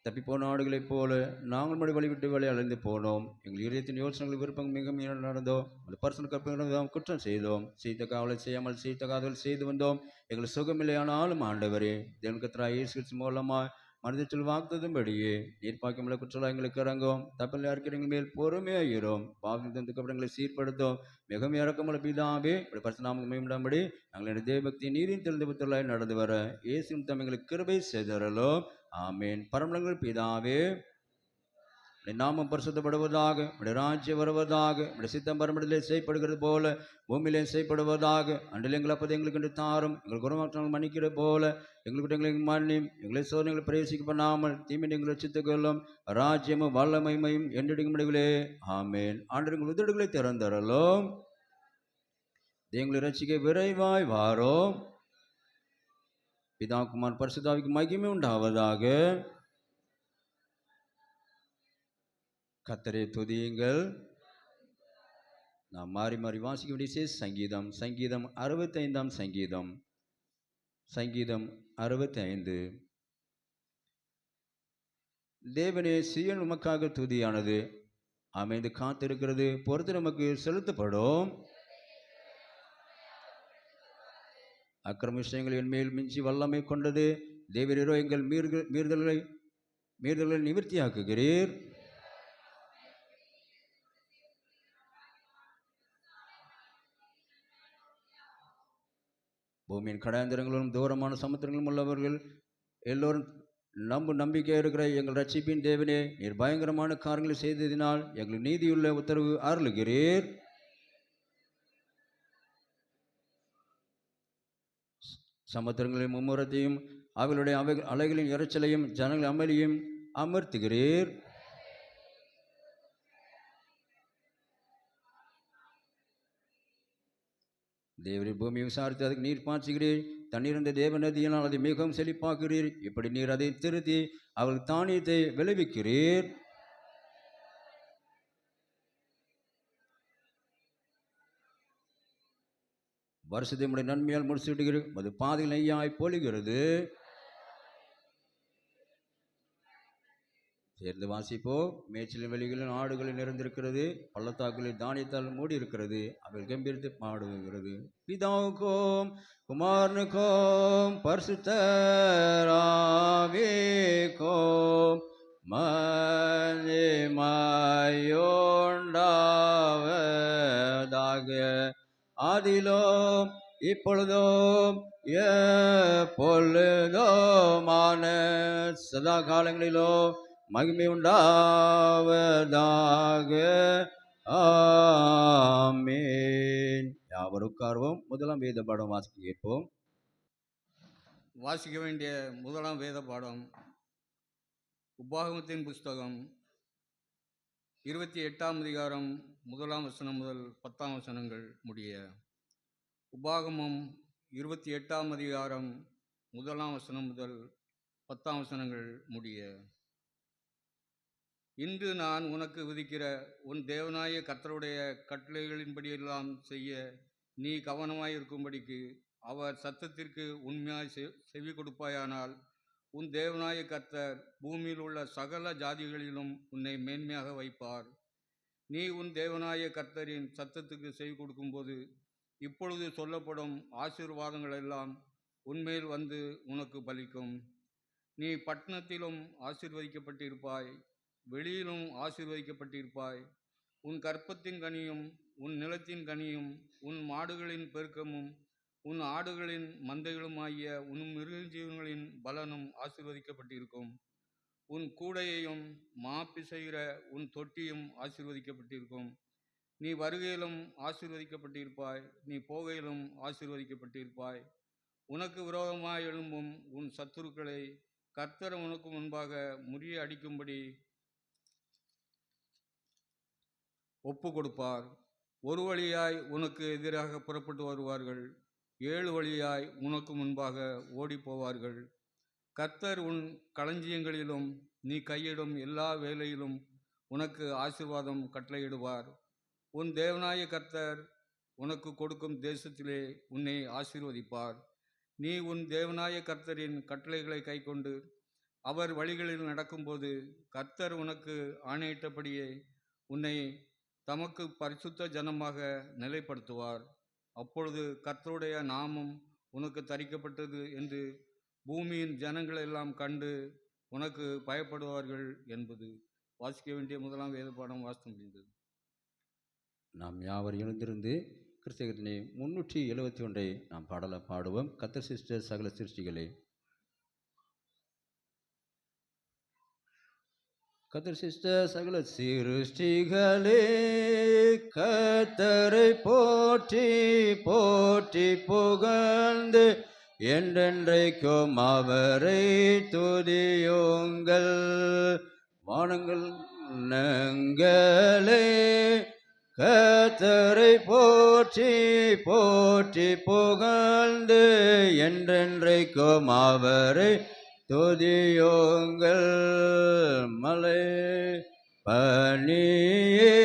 தப்பி போன ஆடுகளைப் போல நாங்கள் மறுபடி வழிவிட்டு வழி அலைந்து போனோம். எங்கள் இதயத்தின் யோசனைகள் விருப்பம் மிக நடந்தோம். அந்த பர்சனல் கற்பனை குற்றம் செய்தோம். சீத்த காவலை செய்யாமல் சீத்த காதல் செய்து வந்தோம். எங்கள் சுகமில்லையானாலும் ஆண்டவரே, தேவனுக்கு இயேசு மூலமாக மனதில் வாக்குதும்படியே நீர்ப்பாக்கமுள்ள குற்றலாம் எங்களுக்கு இறங்கும். தப்பில் இருக்கிற எங்கள் மேல் பொறுமையாகிறோம். பாவம் தந்து கபடங்களை சீர்படுத்தும். மிகவும் இறக்கமுள்ள பிதாவே, இப்படி பரிசுநாமம் மேம்படும்படி நாங்கள் தேவபக்தி நீரின் தெரிந்து நடந்து வர இயேசுவின் தம் எங்களுக்கு கிருபை செய்தரலும். ஆமேன். பரமண்டலங்கள் பிதாவே, நாமம் பரிசுத்தப்படுவதாக, உடைய ராஜ்யம் வருவதாக, உடைய சித்தம் பரமண்டலே செய்யப்படுகிறது போல பூமியிலே செய்யப்படுவதாக. அன்றில் எங்கள் அப்பதை எங்களுக்கு என்று தாரும். எங்கள் குணமாற்றங்கள் மன்னிக்கிற போல எங்களுக்கு எங்களுக்கு மன்னியும். எங்களை சோதனைகளை பிரவேசிக்க பண்ணாமல் தீமை எங்களை ரட்சித்துக் கொள்ளும். ராஜ்யமும் வல்லமையும் என்றிடும் முடிவுகளே. ஆமேன். ஆண்டு எங்கள் உதடுகளை திறந்தரலும். எங்களை ரட்சிக்க விரைவாய் வாரோம். பிதா குமார் பரிசுத்தாவிக்கு மகிமை உண்டாவதாக. கர்த்தரை துதியுங்கள். நாம் மாறி மாறி வாசிக்க வேண்டிய சங்கீதம் 65 சங்கீதம் 65. தேவனே, சீயோன் உமக்காக துதியானது அமைந்து காத்திருக்கிறது. பொறுத்து நமக்கு செலுத்தப்படும். அக்கிரம விஷயங்கள் என் மேல் மிஞ்சி வல்லமை கொண்டது. தேவரீரோ எங்கள் மீறுதல்களை நிவர்த்தியாக்குகிறீர். பூமியின் கடாந்திரங்களும் தூரமான சமுத்திரங்களும் உள்ளவர்கள் எல்லோரும் நம்பிக்கை இருக்கிற எங்கள் ரட்சிப்பின் தேவனே, நீர் பயங்கரமான காரியங்களை செய்ததினால் எங்கள் நீதியுள்ள உத்தரவு அருளுகிறீர். சமுத்திரங்களின் மும்முரத்தையும் அவர்களுடைய அலைகளின் இறைச்சலையும் ஜனங்கள் அமளியும் அமர்த்துகிறீர். தேவரின் பூமியை விசாரித்து அதுக்கு நீர் பாய்ச்சுகிறீர். தண்ணீர் இருந்த தேவ நதியினால் அதை மிகவும் செழிப்பாக்குகிறீர். இப்படி நீர் அதை திருத்தி அவர்கள் தானியத்தை விளைவிக்கிறீர். வருஷத்தை முறை நன்மையால் முடிச்சு விடுகிறீர். அது பாதையில் நெய்யாய் பொழிகிறது. சேர்ந்து வாசிப்போ. மேய்ச்சலின் வெளிகளில் ஆடுகளில் நிறைந்திருக்கிறது. பள்ளத்தாக்குகளில் தானியத்தால் மூடி இருக்கிறது. அவள் கம்பீரத்தை பாடுகிறது. பிதாவுக்கும் குமாரனுக்கும் பரிசுத்த ஆவிக்கும் மகிமையுண்டாவதாக. ஆதியிலும் இப்பொழுதும் எப்பொழுதுமான சதா காலங்களிலோ மகிமை உண்டாவதாக. ஆமென். யாவர் உட்கார்வோம். முதலாம் வேத பாடம் வாசிக்க கேட்போம். வாசிக்க வேண்டிய முதலாம் வேத பாடம் உபாகமத்தின் புஸ்தகம் 28ஆம் அதிகாரம் 1ஆம் வசனம் முதல் 10ஆம் வசனங்கள் முடிய. உபாகமம் 28ஆம் அதிகாரம் 1ஆம் வசனம் முதல் 10ஆம் வசனங்கள் முடிய. இன்று நான் உனக்கு விதிக்கிற உன் தேவனாய கர்த்தருடைய கட்டளைகளின்படியெல்லாம் செய்ய நீ கவனமாயிருக்கும்படிக்கு அவர் சத்தத்திற்கு உண்மையாய் செவி கொடுப்பாயானால் உன் தேவனாய கர்த்தர் பூமியில் உள்ள சகல ஜாதிகளிலும் உன்னை மேன்மையாக வைப்பார். நீ உன் தேவனாய கர்த்தரின் சத்தத்துக்கு செவி கொடுக்கும்போது இப்பொழுது சொல்லப்படும் ஆசீர்வாதங்கள் எல்லாம் உன்மேல் வந்து உனக்கு பலிக்கும். நீ பட்டணத்திலும் ஆசீர்வதிக்கப்பட்டிருப்பாய், வெளியிலும் ஆசீர்வதிக்கப்பட்டிருப்பாய். உன் கற்பத்தின் கனியும் உன் நிலத்தின் கனியும் உன் மாடுகளின் பெருக்கமும் உன் ஆடுகளின் மந்தைகளுமாகிய உன் மிருகஜீவன்களின் பலனும் ஆசீர்வதிக்கப்பட்டிருக்கும். உன் கூடையையும் மாப்பிசைகிற உன் தொட்டியும் ஆசீர்வதிக்கப்பட்டிருக்கும். நீ வருகையிலும் ஆசீர்வதிக்கப்பட்டிருப்பாய், நீ போகையிலும் ஆசீர்வதிக்கப்பட்டிருப்பாய். உனக்கு விரோதமாய் எழும்பும் உன் சத்துருக்களை கர்த்தர் உனக்கு முன்பாக முறியடிக்கும்படி ஒப்பு கொடுப்பார். ஒரு வழியாய் உனக்கு எதிராக புறப்பட்டு வருவார்கள், 7 வழியாய் உனக்கு முன்பாக ஓடி போவார்கள். கர்த்தர் உன் களஞ்சியங்களிலும் நீ கையிடும் எல்லா வேலையிலும் உனக்கு ஆசீர்வாதம் கட்டளையிடுவார். உன் தேவனாய கர்த்தர் உனக்கு கொடுக்கும் தேசத்திலே உன்னை ஆசீர்வதிப்பார். நீ உன் தேவனாய கர்த்தரின் கட்டளைகளை கைக்கொண்டு அவர் வழிகளில் நடக்கும்போது கர்த்தர் உனக்கு ஆணையிட்டபடியே உன்னை தமக்கு பரிசுத்த ஜனமாக நிலைப்படுத்துவார். அப்பொழுது கர்த்தருடைய நாமம் உனக்கு தரிக்கப்பட்டது என்று பூமியின் ஜனங்கள் எல்லாம் கண்டு உனக்கு பயப்படுவார்கள் என்பது. வாசிக்க வேண்டிய முதலாம் வேத பாடம் வாசித்து முடிந்தது. நாம் யாவர் எழுந்திருந்து கிறிஸ்தகத்தினை 371 நாம் பாடுவோம். கர்த்தர் சிஸ்டர் சகல சிருஷ்டிகளே. கர்த்தர் சிஸ்டர் சகல சிருஷ்டிகளே, கர்த்தரை போற்றி போற்றி புகழ்ந்து என்றென்றைக்கும் அவரை துதியுங்கள். வானங்கள் நங்களே, கர்த்தரை போற்றி போற்றி புகழ்ந்து என்றென்றைக்கும் அவரை துதியுங்கள். மலை பனியே,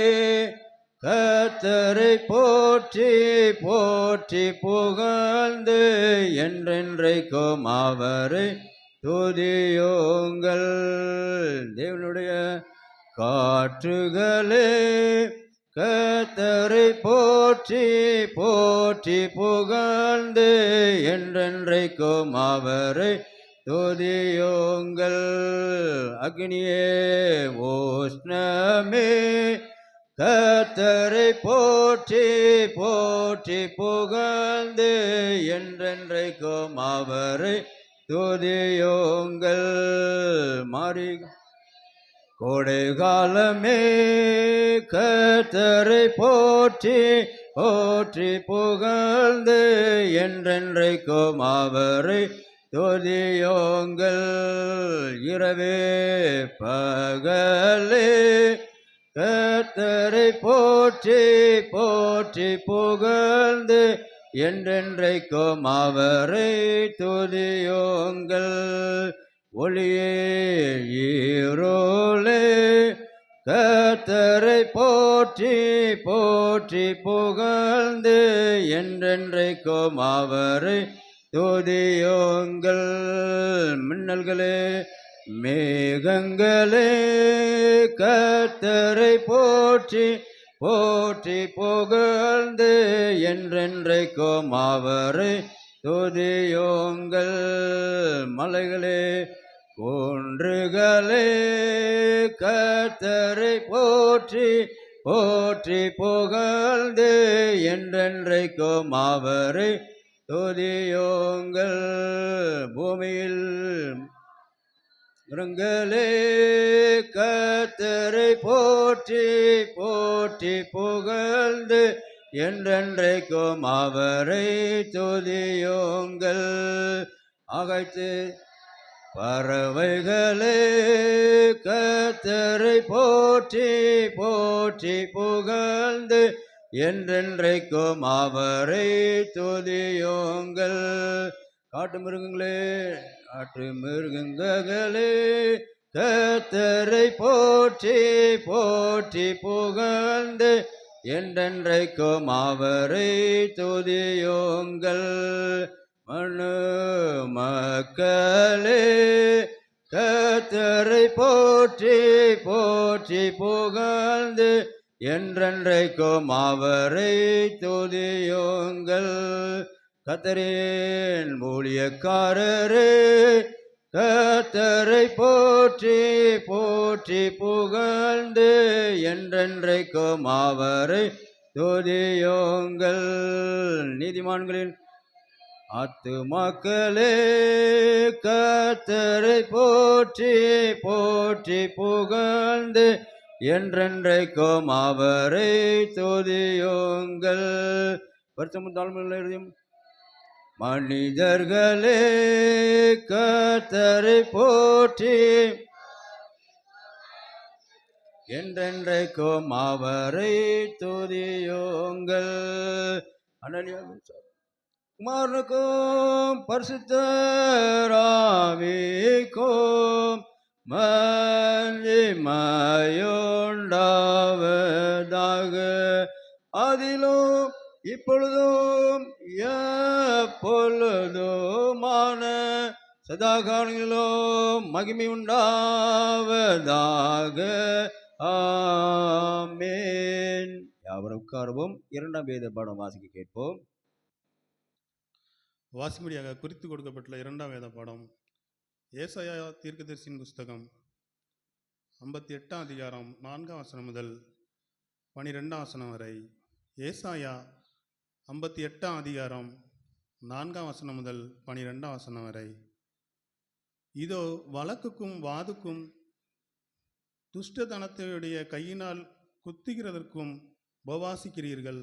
கர்த்தரை போற்றி போற்றி புகழ்ந்து என்றென்றைக்கும் அவரை துதியுங்கள். தேவனுடைய காற்றுகளே, கர்த்தரை போற்றி போற்றி புகழ்ந்து என்றென்றைக்கும் அவரை துதியுங்கள். அக்னியே ஓஷ்ணமே, கர்த்தரை போற்றி போற்றி புகழ்ந்து என்றென்றைக்கும் அவரை துதியுங்கள். மாறி கோடைகாலமே, கர்த்தரை போற்றி போற்றி புகழ்ந்து என்றென்றைக்கும் அவரை துதியுங்கள். இரவே பகலே, கர்த்தரை போற்றி போற்றி புகழ்ந்து என்றென்றைக்கும் அவரை துதியுங்கள். ஒளியே இருளே, கர்த்தரை போற்றி போற்றி புகழ்ந்து என்றென்றைக்கும் அவரை துதியுங்கள். மின்னல்களே மேகங்களே, கர்த்தரை போற்றி போற்றி புகழ்ந்து என்றென்றைக்கும் அவரை துதியுங்கள். மலைகளே குன்றுகளே, கர்த்தரை போற்றி போற்றி புகழ்ந்து என்றென்றைக்கும் அவரை துதியுங்கள். பூமியில் மிருகங்களே, கர்த்தரை போற்றி போற்றி புகழ்ந்து என்றென்றைக்கும் அவரை துதியுங்கள். ஆகாயத்து பறவைகளே, கர்த்தரை போற்றி போற்றி புகழ்ந்து என்றென்றைக்கும் அவரை துதியுங்கள். காட்டு மிருகங்களே காட்டு மிருகங்களே, கர்த்தரை போற்றி போற்றி புகழ்ந்து என்றென்றைக்கும் அவரை துதியுங்கள். மனு மக்களே கர்த்தரை போற்றி போற்றி புகழ்ந்து என்றென்றைக்கும் அவரை துதியுங்கள். கர்த்தரின் ஊழியக்காரரே கர்த்தரை போற்றி போற்றி புகழ்ந்து என்றென்றைக்கும் அவரை துதியுங்கள். நீதிமான்களின் ஆத்துமாக்களே கர்த்தரை போற்றி போற்றி புகழ்ந்து என்றென்றைக்கும் அவரை துதியுங்கள். வருஷமும் தாழ்மையுள்ள இருதயம் மனிதர்களே கர்த்தரை போற்றி என்றென்றைக்கும் அவரை துதியுங்கள். குமாரனுக்கும் பரிசுத்தராவிக்கும் மகிமையுண்டாவதாக. அதிலும் இப்பொழுதும் எப்பொழுதுமான சதா காலங்களிலும் மகிமை உண்டாவதாக. ஆமென். யாவரும் உட்காரவும். இரண்டாம் வேத பாடம் வாசிக்க கேட்போம். வாசிப்படியாக குறித்து கொடுக்கப்பட்டுள்ள இரண்டாம் வேத பாடம் ஏசாயா தீர்க்கதரிசியின் புஸ்தகம் 58ஆம் அதிகாரம் 4ஆம் வசனம் முதல் 12ஆம் வசனம் வரை. ஏசாயா 58ஆம் அதிகாரம் 4ஆம் வசனம் முதல் 12ஆம் வசனம் வரை. இதோ வழக்குக்கும் வாதுக்கும் துஷ்டதனத்தையுடைய கையினால் குத்துகிறதற்கும் உபவாசிக்கிறீர்கள்.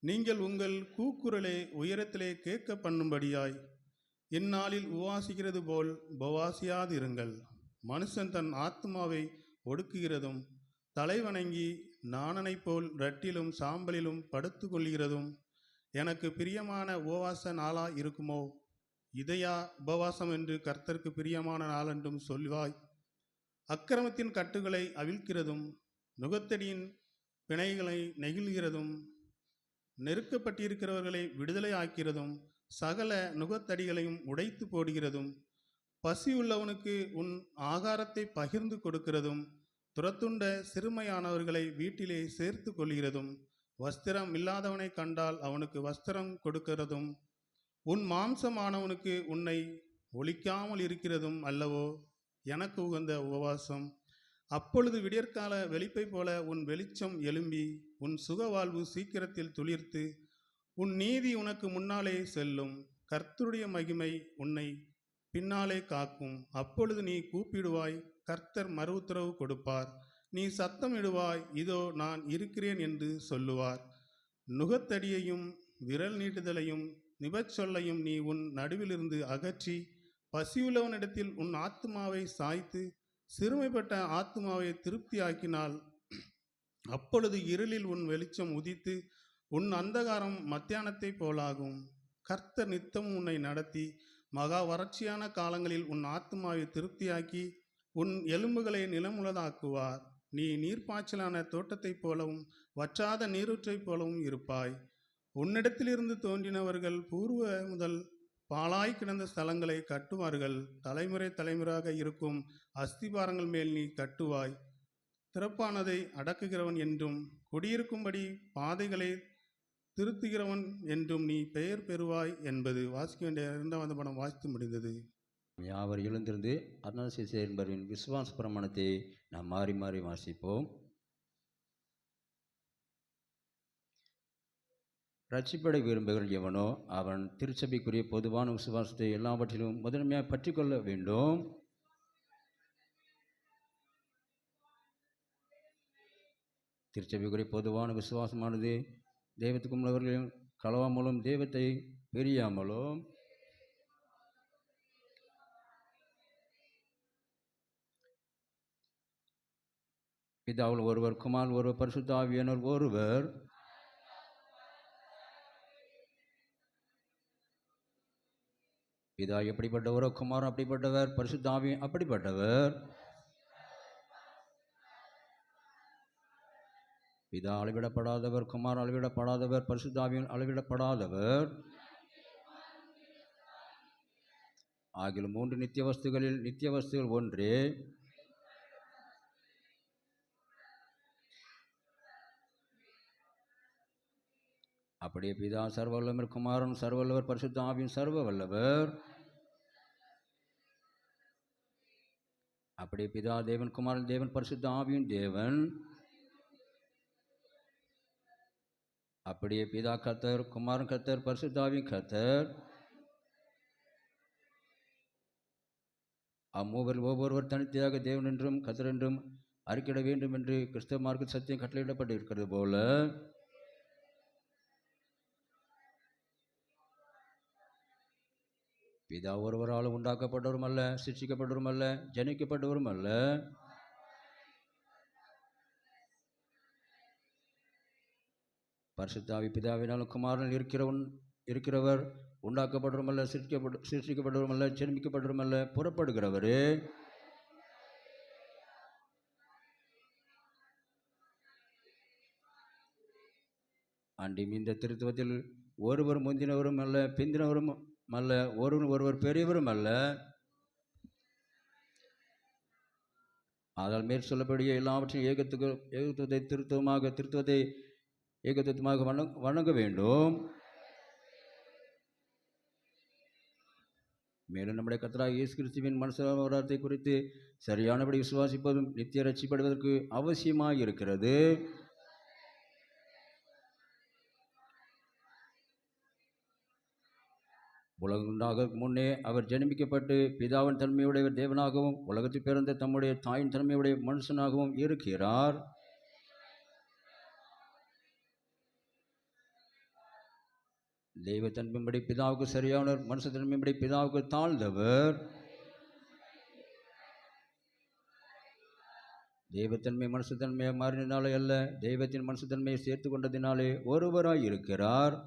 நீங்கள் உங்கள் கூக்குரலை உயரத்திலே கேட்க பண்ணும்படியாய் இந்நாளில் உபவாசிக்கிறது போல் உபவாசியாதிருங்கள். மனுஷன் தன் ஆத்மாவை ஒடுக்குகிறதும் தலைவணங்கி நாணனை போல் ரட்டிலும் சாம்பலிலும் படுத்து கொள்கிறதும் எனக்கு பிரியமான உபவாச நாளா இருக்குமோ? இதையா உபவாசம் என்று கர்த்தருக்கு பிரியமான நாளென்றும் சொல்வாய்? அக்கிரமத்தின் கட்டுகளை அவிழ்க்கிறதும் நுகத்தடியின் பிணைகளை நெகிழ்கிறதும் நெருக்கப்பட்டிருக்கிறவர்களை விடுதலை ஆக்கிறதும் சகல நுகத்தடிகளையும் உடைத்து போடுகிறதும் பசியுள்ளவனுக்கு உன் ஆகாரத்தை பகிர்ந்து கொடுக்கிறதும் துரத்துண்ட சிறுமையானவர்களை வீட்டிலே சேர்த்து கொள்கிறதும் வஸ்திரம் இல்லாதவனை கண்டால் அவனுக்கு வஸ்திரம் கொடுக்கிறதும் உன் மாம்சமானவனுக்கு உன்னை ஒழிக்காமல் இருக்கிறதும் அல்லவோ எனக்கு உகந்த உபவாசம். அப்பொழுது விடியற்கால வெளிப்பை போல உன் வெளிச்சம் எழும்பி உன் சுகவாழ்வு சீக்கிரத்தில் துளிர்த்து உன் நீதி உனக்கு முன்னாலே செல்லும். கர்த்தருடைய மகிமை உன்னை பின்னாலே காக்கும். அப்பொழுது நீ கூப்பிடுவாய், கர்த்தர் மறு உத்தரவு கொடுப்பார். நீ சத்தமிடுவாய், இதோ நான் இருக்கிறேன் என்று சொல்லுவார். நுகத்தடியையும் விரல் நீட்டுதலையும் நிபச்சொல்லையும் நீ உன் நடுவிலிருந்து அகற்றி பசியுள்ளவனிடத்தில் உன் ஆத்மாவை சாய்த்து சிறுமைப்பட்ட ஆத்மாவை திருப்தியாக்கினால் அப்பொழுது இருளில் உன் வெளிச்சம் உதித்து உன் அந்தகாரம் மத்தியானத்தை போலாகும். கர்த்தர் நித்தமும் உன்னை நடத்தி மகா வறட்சியான காலங்களில் உன் ஆத்மாவை திருப்தியாக்கி உன் எலும்புகளை நிலமுள்ளதாக்குவார். நீ நீர்ப்பாய்ச்சலான தோட்டத்தைப் போலவும் வற்றாத நீரூற்றைப் போலவும் இருப்பாய். உன்னிடத்திலிருந்து தோன்றினவர்கள் பூர்வ முதல் பாழாய் கிடந்த ஸ்தலங்களை கட்டுவார்கள். தலைமுறை தலைமுறையாக இருக்கும் அஸ்திபாரங்கள் மேல் நீ கட்டுவாய். திறப்பானதை அடக்குகிறவன் என்றும் குடியிருக்கும்படி பாதைகளை திருத்துகிறவன் என்றும் நீ பெயர் பெறுவாய் என்பது. வாசிக்க வேண்டிய இரண்டாவது படம் வாசித்து முடிந்தது. யாவர் எழுந்திருந்து அருணாசிசே என்பவரின் விசுவாச பிரமாணத்தை நாம் மாறி மாறி வாசிப்போம். ரட்சிப்படை விரும்புகிற எவனோ அவன் திருச்சபைக்குரிய பொதுவான விசுவாசத்தை எல்லாவற்றிலும் முதன்மையாக பற்றி கொள்ள வேண்டும். திருச்சபைக்குரிய பொதுவான விசுவாசமானது தெய்வத்துக்கும் உள்ளவர்களையும் கலவாமலும் தெய்வத்தை பெரியாமலும் பிதாவில் ஒருவர், குமாரன் ஒருவர், பரிசுத்த ஆவியானவர் ஒருவர். பிதா எப்படிப்பட்டவரோ குமாரன் அப்படிப்பட்டவர், பரிசுத்த ஆவி அப்படிப்பட்டவர். பிதா அளவிடப்படாதவர், குமாரன் அளவிடப்படாதவர், பரிசுத்தாவியின் அளவிடப்படாதவர் ஆகிய மூன்று நித்திய வஸ்துகளில் நித்திய வஸ்துகள் ஒன்றே. அப்படியே பிதா சர்வவல்லவர், குமாரன் சர்வவல்லவர், பரிசுத்த ஆவியும் சர்வ வல்லவர். அப்படியே பிதா தேவன், குமாரன் தேவன், பரிசுத்த ஆவியும் தேவன். அப்படியே பிதா கர்த்தர், குமாரன் கர்த்தர், பரிசுத்த ஆவியும் கர்த்தர். அம்மூவரில் ஒவ்வொருவர் தனித்தையாக தேவன் என்றும் கர்த்தர் என்றும் அறிக்கையிட வேண்டும் என்று கிறிஸ்தவ மார்க்க சத்தியம் கட்டளையிடப்பட்டு இருக்கிறது போல பிதா ஒருவரால் உண்டாக்கப்பட்டவரும் அல்ல, சிருஷ்டிக்கப்பட்டவரும் அல்ல, ஜனிக்கப்பட்டவரும் அல்ல. பரிசுத்த ஆவி பிதாவினாலும் குமாரனில் இருக்கிறவர் உண்டாக்கப்பட்டவரும் அல்ல, சிருஷ்டிக்கப்பட்டவரும் அல்ல, ஜென்மிக்கப்பட்டவரும் அல்ல, புறப்படுகிறவரே. அன்றும் இந்த திருத்துவத்தில் ஒருவர் முந்தினவரும் அல்ல, பிந்தினவரும் அல்ல, ஒருவர் பெரியவரும் அல்ல. ஆதலால் மேற் சொல்லப்படிய எல்லாவற்றையும் திருத்துவத்தை ஏகத்துவமாக வணங்க வேண்டும். மேலும் நம்முடைய கர்த்தராகிய இயேசு கிறிஸ்துவின் மனுஷாவதாரத்தை குறித்து சரியானபடி விசுவாசிப்பதும் நித்திய ரட்சிப்படுவதற்கு அவசியமாக இருக்கிறது. உலகம் உண்டாக முன்னே அவர் ஜெனிமிக்கப்பட்டு பிதாவின் தன்மையுடைய தேவனாகவும் உலகத்தில் பிறந்த தம்முடைய தாயின் தன்மையுடைய மனுஷனாகவும் இருக்கிறார். தெய்வ தன்மைப்படி பிதாவுக்கு சரியானவர், மனுஷ தன்மைப்படி பிதாவுக்கு தாழ்ந்தவர். தெய்வத்தன்மை மனுஷத்தன்மையை மாறினாலே அல்ல, தெய்வத்தின் மனுஷத்தன்மையை சேர்த்து கொண்டதினாலே ஒருவராய் இருக்கிறார்.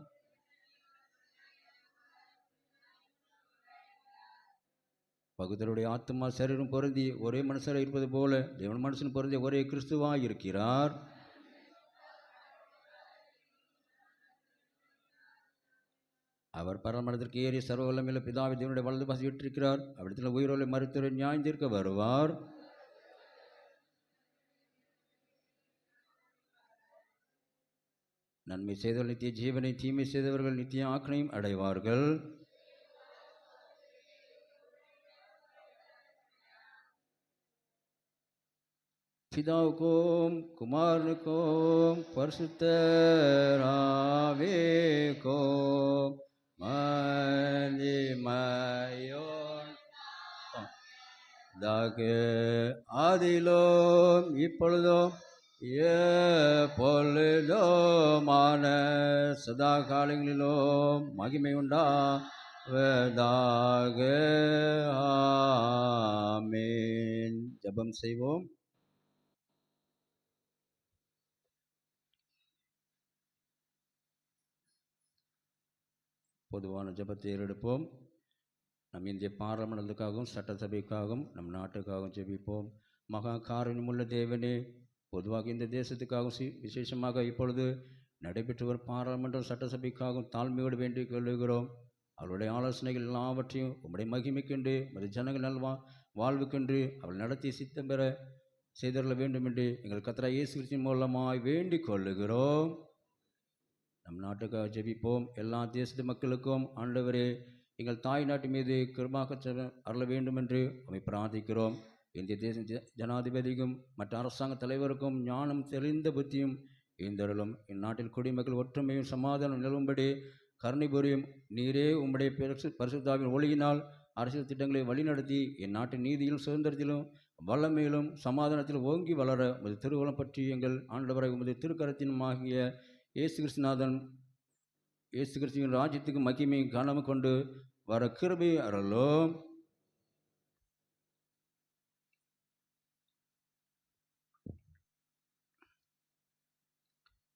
பகுதருடைய ஆத்மா சரீரம் பொருந்தி ஒரே மனுஷராக இருப்பது போல தேவன் மனுஷன் பொருந்தி ஒரே கிறிஸ்துவாய் இருக்கிறார். அவர் பரமண்டலத்திற்கு ஏறி சர்வ வல்லமையுள்ள பிதாவை தேவனுடைய வலது பாசி விட்டிருக்கிறார். அவ்விடத்தில் உயிரோலை மருத்துவரை நியாயந்தீர்க்க வருவார். நன்மை செய்தவர்கள் நித்திய ஜீவனை, தீமை செய்தவர்கள் நித்திய ஆக்கனையும் அடைவார்கள். பிதாவுக்கும் குமாரனுக்கும் பரிசுத்த ஆவிக்கும் மகிமையோன் ஆதியிலும் இப்பொழுதும் எப்பொழுதுமான சதா காலங்களிலும் மகிமை உண்டாவதாக. ஆமென். ஜெபம் செய்வோம். பொதுவான ஜெபத்தை ஏறெடுப்போம். நம் இந்திய பாராளுமன்றத்துக்காகவும் சட்டசபைக்காகவும் நம் நாட்டுக்காகவும் ஜெபிப்போம். மகா காருண்யமுள்ள தேவனே, பொதுவாக இந்த தேசத்துக்காகவும் விசேஷமாக இப்பொழுது நடைபெற்று வரும் பாராளுமன்றம் சட்டசபைக்காகவும் தாழ்மையோடு வேண்டிக் கொள்ளுகிறோம். அவருடைய ஆலோசனைகள் எல்லாவற்றையும் உம்முடைய மகிமைக்கென்று மது ஜனங்கள் வாழ்வுக்கென்று அவள் நடத்தி சித்தம் பெற செய்தருள வேண்டும் என்று எங்கள் கர்த்தராகிய இயேசு கிறிஸ்துவின் மூலமாய் வேண்டிக் கொள்ளுகிறோம். நம் நாட்டுக்காக ஜெபிப்போம். எல்லா தேசத்து மக்களுக்கும் ஆண்டவரே எங்கள் தாய் நாட்டு மீது கிருபாக அருள வேண்டும் என்று அவை பிரார்த்திக்கிறோம். இந்திய தேச ஜனாதிபதிக்கும் மற்ற அரசாங்க தலைவருக்கும் ஞானம் தெளிந்த புத்தியும் இந்தருளும். இந்நாட்டில் குடிமக்கள் ஒற்றுமையும் சமாதானம் நிலவும்படி கருணை புரியும். நீரே உம்முடைய பரிசுத்தாவின் ஒளியினால் அரசியல் திட்டங்களை வழிநடத்தி நாட்டின் நீதியிலும் சுதந்திரத்திலும் வல்லமையிலும் சமாதானத்திலும் ஓங்கி வளர உமது திருவுளம் பற்றி எங்கள் ஆண்டவரை உமது திருக்கரத்தினுமாகிய இயேசு கிறிஸ்துவின் ராஜ்யத்துக்கு மகிமை கனமும் கொண்டு வர கிருபை அருளும்.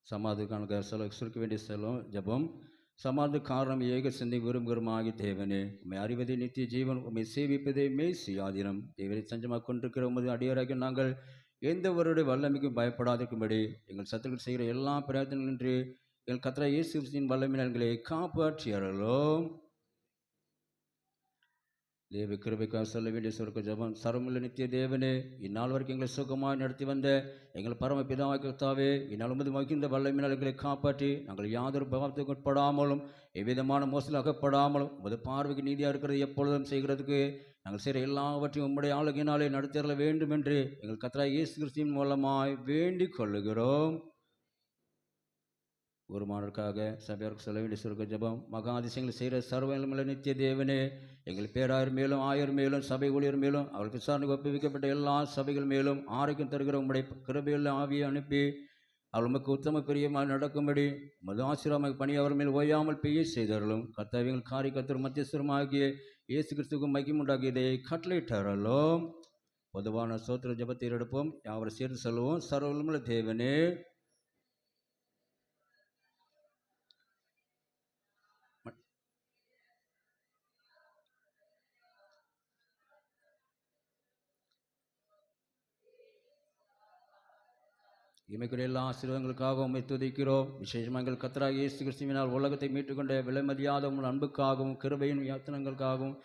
சமாதிக்கான சுருக்க வேண்டிய செல்வம் ஜபம். சமாதி காரணம் ஏக சிந்தை விரும்புகிறமாகி தேவனே, உம்மை அறிவதே நித்திய ஜீவன், உம்மை சேவிப்பதே மெய் சுயாதீனம். தேவனை சஞ்சமாக கொண்டிருக்கிற உமது அடியாராக நாங்கள் எந்தவருடைய வல்லமைக்கும் பயப்படாதிருக்கும்படி எங்கள் சத்துக்கள் செய்கிற எல்லா பிரயத்தனங்களின்றி எங்கள் கர்த்தராகிய இயேசு கிறிஸ்துவின் வல்லமையினால் எங்களை காப்பாற்றி அருளும். தேவ கிருபைக்காக சொல்ல வேண்டிய சொற்க ஜெபம். சர்வமுள்ள நித்திய தேவனே, இந்நாள் வரைக்கும் எங்களை சுகமாக நடத்தி வந்த எங்கள் பரம பிதாவாகிய கர்த்தாவே, இந்நாள் உமது மகிழ்ந்த வல்லமையினால் எங்களை காப்பாற்றி நாங்கள் யாதொரு பாவத்துக்கு உட்படாமலும் எவ்விதமான மோசத்தில் அகப்படாமலும் உமது பார்வைக்கு நீதியாக இருக்கிறது எப்பொழுதும் செய்கிறதுக்கு நாங்கள் செய்கிற எல்லாவற்றையும் உம்முடைய ஆளுகையினாலே நடத்திட வேண்டும் என்று எங்கள் கர்த்தராகிய இயேசு கிறிஸ்துவின் மூலமாய் வேண்டிக் கொள்ளுகிறோம். ஒரு மாணவருக்காக சபையாருக்கு சொல்ல வேண்டிய சொற்க ஜெபம். மகா அதிசயங்களை செய்கிற சர்வ நித்திய தேவனே, எங்கள் பேராயர் மேலும் ஆயர் மேலும் சபை ஊழியர் மேலும் அவர்களுக்கு விசாரணைக்கு ஒப்புவிக்கப்பட்ட எல்லா சபைகள் மேலும் ஆரோக்கியம் தருகிற உம்முடைய கிருபையுள்ள ஆவியை அனுப்பி அவள் உமக்கு உத்தம பிரியமாக நடக்கும்படி மது ஆசீர்வாதமாக பணி அவர் மேல் ஓயாமல் பெய்ய செய்தார்களும். கர்த்தாவிகள் காரிக்கத்தர் மத்தியஸ்தரமாகிய இயேசு கிறிஸ்துவுக்கும் மகிமை உண்டாகியதை கட்டளையிட்டாரலும். பொதுவான சோத்திர ஜெபத்தை எடுப்போம். யாவரை சேர்ந்து சொல்லுவோம். சர்வமுள்ள தேவனே, இமைக்குரிய எல்லா ஆசீர்வாதங்களுக்காக உம்மை துதிக்கிறோம். விசேஷமாக எங்கள் கர்த்தராகிய இயேசு கிறிஸ்துவினால் உலகத்தை மீட்டுக்கொண்ட விலைமதியாத உங்கள் அன்புக்காகவும் கிருபையின் யாத்தனங்களுக்காகவும்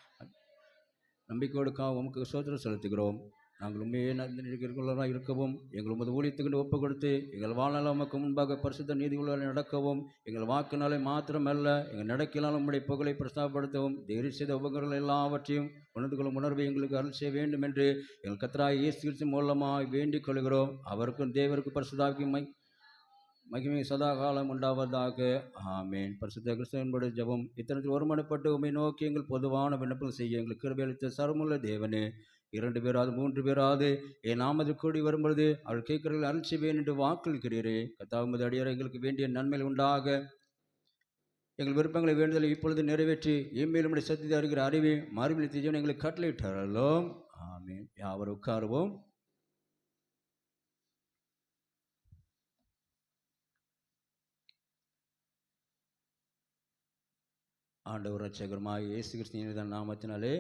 நம்பிக்கையோடுக்காக உமக்கு ஸ்தோத்திரம் செலுத்துகிறோம். நாங்கள் உண்மையே நன்றியுள்ளவராக இருக்கவும் எங்கள் உமது ஊழியத்துக்கு ஒப்பு கொடுத்து எங்கள் வாழ்நாள் உமக்கு முன்பாக பரிசுத்த நீதியுள்ளவரை நடக்கவும் எங்கள் வாக்குனாலே மாத்திரமல்ல எங்கள் நடக்கினால் உம்முடைய புகழை பிரஸ்தாபப்படுத்தவும் தேறி செய்த உபகரணங்கள் எல்லாவற்றையும் உணர்ந்து கொள்ளும் உணர்வை எங்களுக்கு அருள் செய்ய வேண்டும் என்று எங்கள் கர்த்தராகிய இயேசு கிறிஸ்து மூலமாக வேண்டிக் கொள்கிறோம். அவருக்கும் தேவருக்கும் பரிசுத்தாவிக்கும் மகிமை சதா காலம் உண்டாவதாக. ஆமேன். பரிசுத்த கிறிஸ்துவனுடைய ஜெபம். இத்தனத்தில் ஒருமனப்பட்டு உம்மை நோக்கி எங்கள் பொதுவான விண்ணப்பம் செய்ய எங்களுக்கு கிருபை அளித்த சர்வமுள்ள தேவனே, 2 பேராது 3 பேராது என் நாமத்தில் கூடி வரும்பொழுது அவள் கேட்கிறவர்கள் அருள் செய்வேன் என்று வாக்களிக்கிறீரே. கர்த்தாவுமது அடியார் எங்களுக்கு வேண்டிய நன்மைகள் உண்டாக எங்கள் விருப்பங்களை வேண்டுதலை இப்பொழுது நிறைவேற்றி எம்மேலும் சத்தியத்தை அறிகிற அறிவை மாறுபடி தீஜன் எங்களுக்கு கட்டளையிட்டாரலும். ஆமேன். யாவர் உட்காருவோம். ஆண்டவர் ரட்சகருமாய் இயேசு கிறிஸ்துவின் நாமத்தினாலே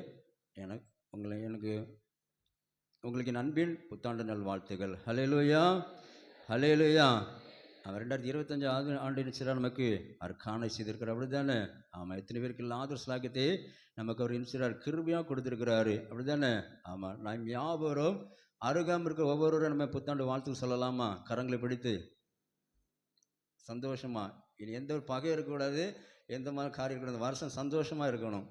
உங்களுக்கு அன்பின் புத்தாண்டு நல்வாழ்த்துகள். ஹல்லேலூயா, ஹல்லேலூயா. அவர் 2025 ஆண்டு நிச்சயம் நமக்கு அவர் காண செய்திருக்கிறார். அப்படி தானே? ஆமாம். எத்தனை பேருக்கு இல்லாத ஸ்லாக்கியத்தை நமக்கு அவர் இன்சிறார் கிருபையாக கொடுத்துருக்கிறாரு. அப்படி தானே? ஆமாம். நாம் யாவரும் அருகாமல் இருக்கிற ஒவ்வொருவரும் நம்ம புத்தாண்டு வாழ்த்துக்கு சொல்லலாமா? கரங்களை பிடித்து சந்தோஷமா. இனி எந்த ஒரு பகை இருக்கக்கூடாது, எந்த மாதிரி காரியம் இருக்கக்கூடாது. வருஷம் சந்தோஷமாக இருக்கணும்.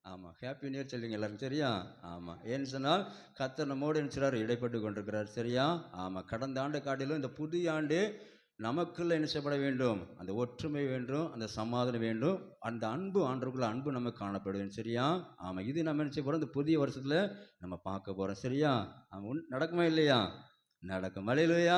ஆமாம். ஹாப்பி நியூ இயர் சொல்லுங்க எல்லாரும். சரியா? ஆமாம். ஏன்னு சொன்னால் கர்த்தர் நம்மோடு நினைச்சார் இடைப்பட்டு கொண்டிருக்கிறார். சரியா? ஆமாம். கடந்த ஆண்டு காட்டிலும் இந்த புதிய ஆண்டு நமக்குள்ள நினைச்சப்பட வேண்டும். அந்த ஒற்றுமை வேண்டும், அந்த சமாதானம் வேண்டும், அந்த அன்பு ஆண்டவருக்குள்ள அன்பு நமக்கு காணப்படும். சரியா? ஆமாம். இது நம்ம நினைச்ச போகிறோம். இந்த புதிய வருஷத்தில் நம்ம பார்க்க போகிறோம். சரியா? ஆமாம். நடக்குமா இல்லையா? நடக்கும். ஹல்லேலூயா.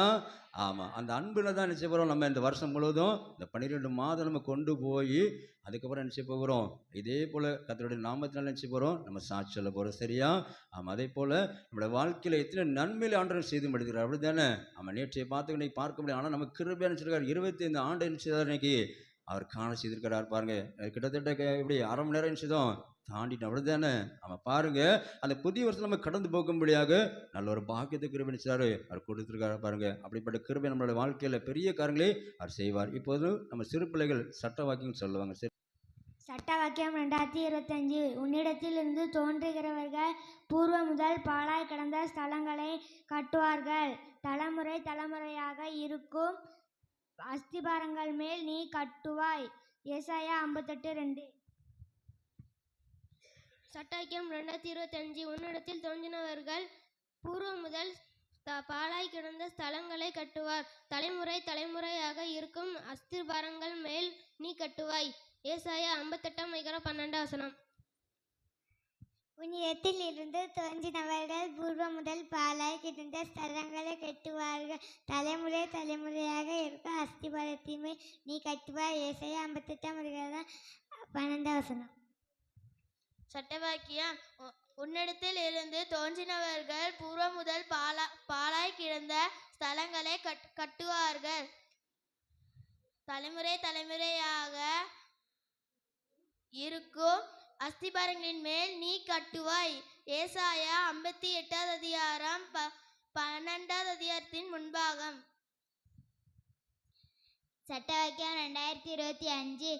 ஆமாம். அந்த அன்பில் தான் நினச்ச போகிறோம். நம்ம இந்த வருஷம் முழுவதும் இந்த 12 மாதம் நம்ம கொண்டு போய் அதுக்கப்புறம் நினச்ச போகிறோம். இதே போல் கர்த்தருடைய நாமத்தினால் நினச்ச போகிறோம். நம்ம சாட்சி சொல்ல போகிறோம். சரியா? ஆமாம். அதே போல் நம்மளோட வாழ்க்கையில் எத்தனை நன்மையில் ஆண்டவர் செய்து முடிக்கிறார். அப்படி தானே? ஆமாம். நேற்றைய பார்த்து இன்னைக்கு பார்க்க முடியும். ஆனால் நம்ம கிருபையாக நினச்சிருக்காரு. 25 ஆண்டு நினச்சதார் இன்னைக்கு அவர் காண செய்திருக்கிறார். பாருங்க, கிட்டத்தட்ட எப்படி அரை மணி நேரம் நினச்சதும் தாண்டிட்டோம். அப்படி தானே? ஆமாம். பாருங்க, அந்த புதிய வருஷம் நம்ம கடந்து போகும்படியாக நல்ல ஒரு பாக்கியத்தை கிருபை நினைச்சாரு அவர் கொடுத்துருக்காரு. பாருங்க, அப்படிப்பட்ட கிருபை நம்மளோட வாழ்க்கையில் பெரிய காரியங்களை அவர் செய்வார். இப்போது நம்ம சிறு பிள்ளைகள் சட்ட வாக்கியம் சொல்லுவாங்க. சரி, சட்ட வாக்கியம் 2025. உன்னிடத்திலிருந்து தோன்றுகிறவர்கள் பூர்வ முதல் பாழாய் கிடந்த ஸ்தலங்களை கட்டுவார்கள். தலைமுறை தலைமுறையாக இருக்கும் அஸ்திபாரங்கள் மேல் நீ கட்டுவாய். ஏசாயா 58:2. சட்டாக்கியம் 2025. உன்னிடத்தில் தோன்றினவர்கள் பூர்வ முதல் பாழாய் கிடந்த ஸ்தலங்களை கட்டுவார். தலைமுறை தலைமுறையாக இருக்கும் அஸ்திபாரங்கள் மேல் நீ கட்டுவாய். ஏசாயா 58:12. உன்னிடத்தில் இருந்து தோன்றினவர்கள் பூர்வ முதல் பாழாய் கிடந்த ஸ்தலங்களை கட்டுவார்கள். தலைமுறை தலைமுறையாக இருக்கும் அஸ்திபாரத்தின் மேல் நீ கட்டுவாய். ஏசாயா 58:12. சட்டவாக்கியம் உன்னிடத்தில் இருந்து தோன்றினவர்கள் பூர்வ முதல் பாழாய் கிடந்த ஸ்தலங்களை கட்டுவார்கள். தலைமுறை தலைமுறையாக இருக்கும் அஸ்திபாரங்களின் மேல் நீ கட்டுவாய். ஏசாயா 58வது அதிகாரம் 12வது அதிகாரத்தின் முன்பாகம். சட்டவாக்கியம் 2025.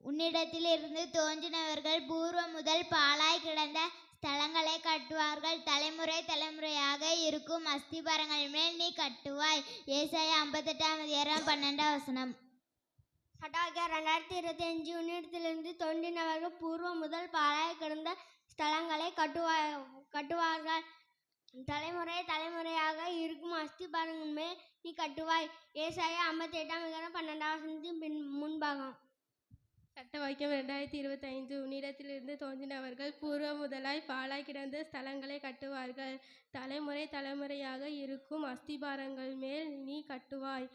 உன்னிடத்திலிருந்து தோன்றினவர்கள் பூர்வம் முதல் பாழாய் கிடந்த ஸ்தலங்களை கட்டுவார்கள். தலைமுறை தலைமுறையாக இருக்கும் அஸ்திபாரங்கள் மேல் நீ கட்டுவாய். ஏசாயா 58ஆம் அதிகாரம் 12ஆம் வசனம். சட்டவாக்கியம் 2025. உன்னிடத்திலிருந்து தோன்றினவர்கள் பூர்வம் முதல் பாழாய் கிடந்த ஸ்தலங்களை கட்டுவார்கள். தலைமுறை தலைமுறையாக இருக்கும் அஸ்திபாரங்கள் மேல் நீ கட்டுவாய். ஏசாயா 58ஆம் அதிகாரம் 12ஆம் வசனத்தின் முன்பாகம். சட்டவாக்கியம் 2025. உன்னிடத்திலிருந்து தோன்றினவர்கள் பூர்வம் முதலாய் பாழாய் கிடந்த ஸ்தலங்களை கட்டுவார்கள். தலைமுறை தலைமுறையாக இருக்கும் அஸ்திபாரங்கள் மேல் நீ கட்டுவாய்.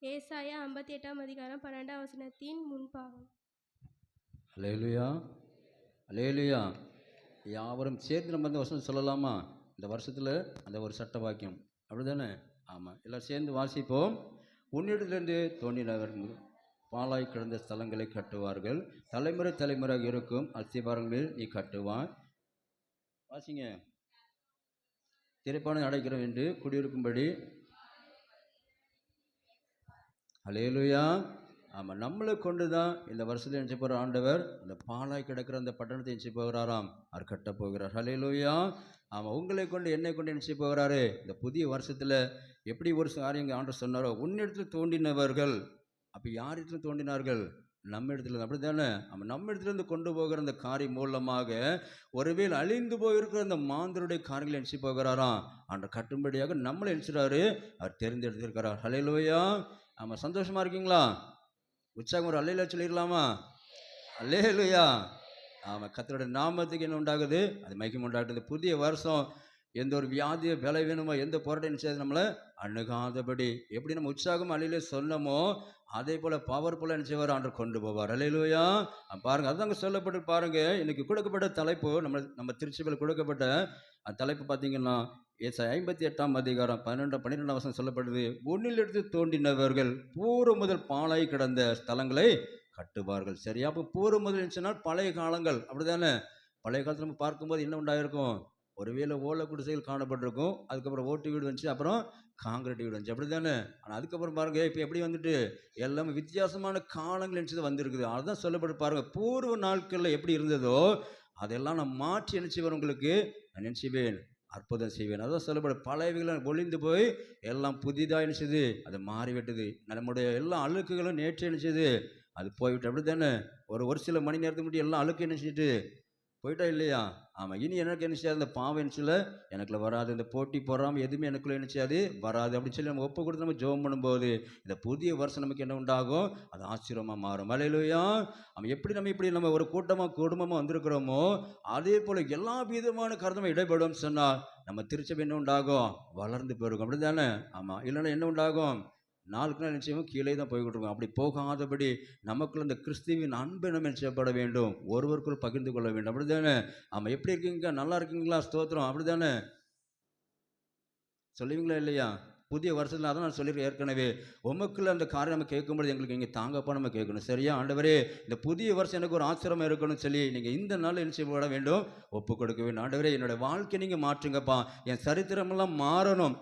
ஏசாயா 58ஆம் அதிகாரம் 12ஆம் வசனத்தின் முன்பாகம். அல்லேலூயா, அல்லேலூயா. யாவரும் சேர்ந்து நம்ம இந்த வசனம் சொல்லலாமா? இந்த வருஷத்தில் அந்த ஒரு சட்ட வாக்கியம் அப்படி தானே? ஆமாம், எல்லோரும் சேர்ந்து வாசிப்போம். உன்னிடத்திலிருந்து தோன்றினவர்கள் பாழாய் கிடந்த ஸ்தலங்களை கட்டுவார்கள். தலைமுறை தலைமுறையாக இருக்கும் அஸ்திபாரங்கள் நீ கட்டுவாய். வாசிங்க. திரைப்பானை அடைக்கிறோம் என்று குடியிருக்கும்படி. அல்லேலூயா. ஆமாம், நம்மளை கொண்டு தான் இந்த வருஷத்தில் நினச்சி போகிற ஆண்டவர் அந்த பாழாய் கிடக்கிற அந்த பட்டணத்தை நினச்சி போகிறாராம், அவர் கட்ட போகிறார். அல்லேலூயா. ஆமாம், உங்களை கொண்டு என்னை கொண்டு நினச்சி போகிறாரு. இந்த புதிய வருஷத்தில் எப்படி ஒரு காரியம் ஆண்டவர் சொன்னாரோ, உன்னிடத்தில் தோன்றினவர்கள். அப்போ யார் இடத்துல தோன்றினார்கள்? நம்ம இடத்துல. அப்படி தானே? நம்ம இடத்துலேருந்து கொண்டு போகிற அந்த காரியம் மூலமாக ஒருவேளை அழிந்து போயிருக்கிற அந்த மாந்தருடைய காரியங்களை நினச்சி போகிறாராம். ஆண்டவர் கட்டும்படியாக நம்மளை நினச்சிடாரு, அவர் தெரிந்தெடுத்திருக்கிறார். அல்லேலூயா. ஆமாம், சந்தோஷமாக இருக்கீங்களா? உற்சாகம் ஒரு அல்லேலூயா சொல்லிடலாமா? அல்லேலூயா. ஆமாம், கர்த்தருடைய நாமத்துக்கு என்ன உண்டாகுது? அது மகிமை உண்டாகுது. இந்த புதிய வருஷம் எந்த ஒரு வியாதியோ பலவீனமோ எந்த போராட்டம் செய்யாது நம்மளை அணுகாதபடி எப்படி நம்ம உற்சாகம் அலையிலே சொன்னமோ அதே போல் பவர்ஃபுல்லாக நினச்சவர் ஆண்டவர் கொண்டு போவார். அல்லேலூயா. பாருங்கள், அதுதாங்க சொல்லப்பட்டு பாருங்கள். இன்னைக்கு கொடுக்கப்பட்ட தலைப்பு நம்ம திருச்சியில் கொடுக்கப்பட்ட அந்த தலைப்பு பார்த்தீங்கன்னா ஏசாயா 58ஆம் அதிகாரம் 12ஆம் வசனம் சொல்லப்படுது. ஒன்னிலிருந்து தோன்றினவர்கள் பூர்வ முதல் பாழாய் கிடந்த ஸ்தலங்களை கட்டுவார்கள். சரியா? அப்போ பூர்வ முதல் சொன்னால் பழைய காலங்கள். அப்படி தானே? பழைய காலத்தில் நம்ம பார்க்கும்போது என்ன உண்டாயிருக்கும்? ஒருவேளை ஓலை குடிசைகள் காணப்பட்டிருக்கும். அதுக்கப்புறம் ஓட்டு வீடு வந்துச்சு, அப்புறம் காங்கிரீட் வீடு வந்துச்சு. அப்படி தானே? ஆனால் அதுக்கப்புறம் பாருங்கள், இப்போ எப்படி வந்துட்டு எல்லாமே வித்தியாசமான காலங்கள் நினச்சது வந்திருக்குது. அதுதான் சொல்லப்பட்டு பாருங்கள், பூர்வ நாட்களில் எப்படி இருந்ததோ அதெல்லாம் நான் மாற்றி நினச்சிவேன், உங்களுக்கு நான் நினச்சிவேன், அற்புதம் செய்வேன். அதான் சொல்லப்படும். பழையவைகளை ஒளிந்து போய் எல்லாம் புதிதாக நினச்சது, அது மாறிவிட்டது. நம்முடைய எல்லா அழுக்குகளும் நேற்று நினச்சது, அது போய்விட்டு. அப்படி தானே? ஒரு சில மணி நேரத்துக்கு முன்னாடி எல்லாம் அழுக்கு நினச்சிட்டு போயிட்டா இல்லையா? ஆமாம், இனி எனக்கு என்ன செய்யாது? அந்த பாவம் என்னச்சில் எனக்குள்ள வராது, இந்த போட்டி போடாமல் எதுவுமே எனக்குள்ள என்ன செய்யாது? வராது. அப்படின்னு சொல்லி நம்ம ஒப்பு கொடுத்து நம்ம ஜெபம் பண்ணும்போது இந்த புதிய வருஷம் நமக்கு என்ன உண்டாகும்? அது ஆச்சரியமாக மாறும். அல்லேலூயா. நம்ம எப்படி நம்ம ஒரு கூட்டமாக குடும்பமாக வந்திருக்கிறோமோ அதே போல் எல்லா விதமான கருத்தும் இடைப்படும் சொன்னால் நம்ம திருச்சபை என்ன உண்டாகும்? வளர்ந்து போயிருக்கும். அப்படி தானே? ஆமாம், இல்லைன்னா என்ன உண்டாகும்? நாளுக்கு நாள் நிச்சயமும் கீழே தான் போய்கிட்டு இருக்கோம். அப்படி போகாதபடி நமக்குள்ள இந்த கிறிஸ்துவின் அன்பை நம்ம நிச்சயப்பட வேண்டும், ஒருவருக்குள் பகிர்ந்து கொள்ள வேண்டும். அப்படி தானே? ஆமாம், எப்படி இருக்கீங்க? நல்லா இருக்கீங்களா? ஸ்தோத்திரம். அப்படி தானே சொல்லுவீங்களா இல்லையா? புதிய வருஷத்தில் அதான் நான் சொல்லியிருக்கேன் ஏற்கனவே. உமக்குள்ள அந்த காரியம் நம்ம கேட்கும்போது எங்களுக்கு இங்கே தாங்கப்பா நம்ம கேட்கணும். சரியா? ஆண்டவரே, இந்த புதிய வருஷம் எனக்கு ஒரு ஆச்சரியமாக இருக்கணும்னு சொல்லி நீங்கள் இந்த நாள் என்ன செய்யப்பட வேண்டும்? ஒப்பு கொடுக்க வேண்டும். ஆண்டவரே, என்னோட வாழ்க்கையை நீங்கள் மாற்றுங்கப்பா, என் சரித்திரமெல்லாம் மாறணும்.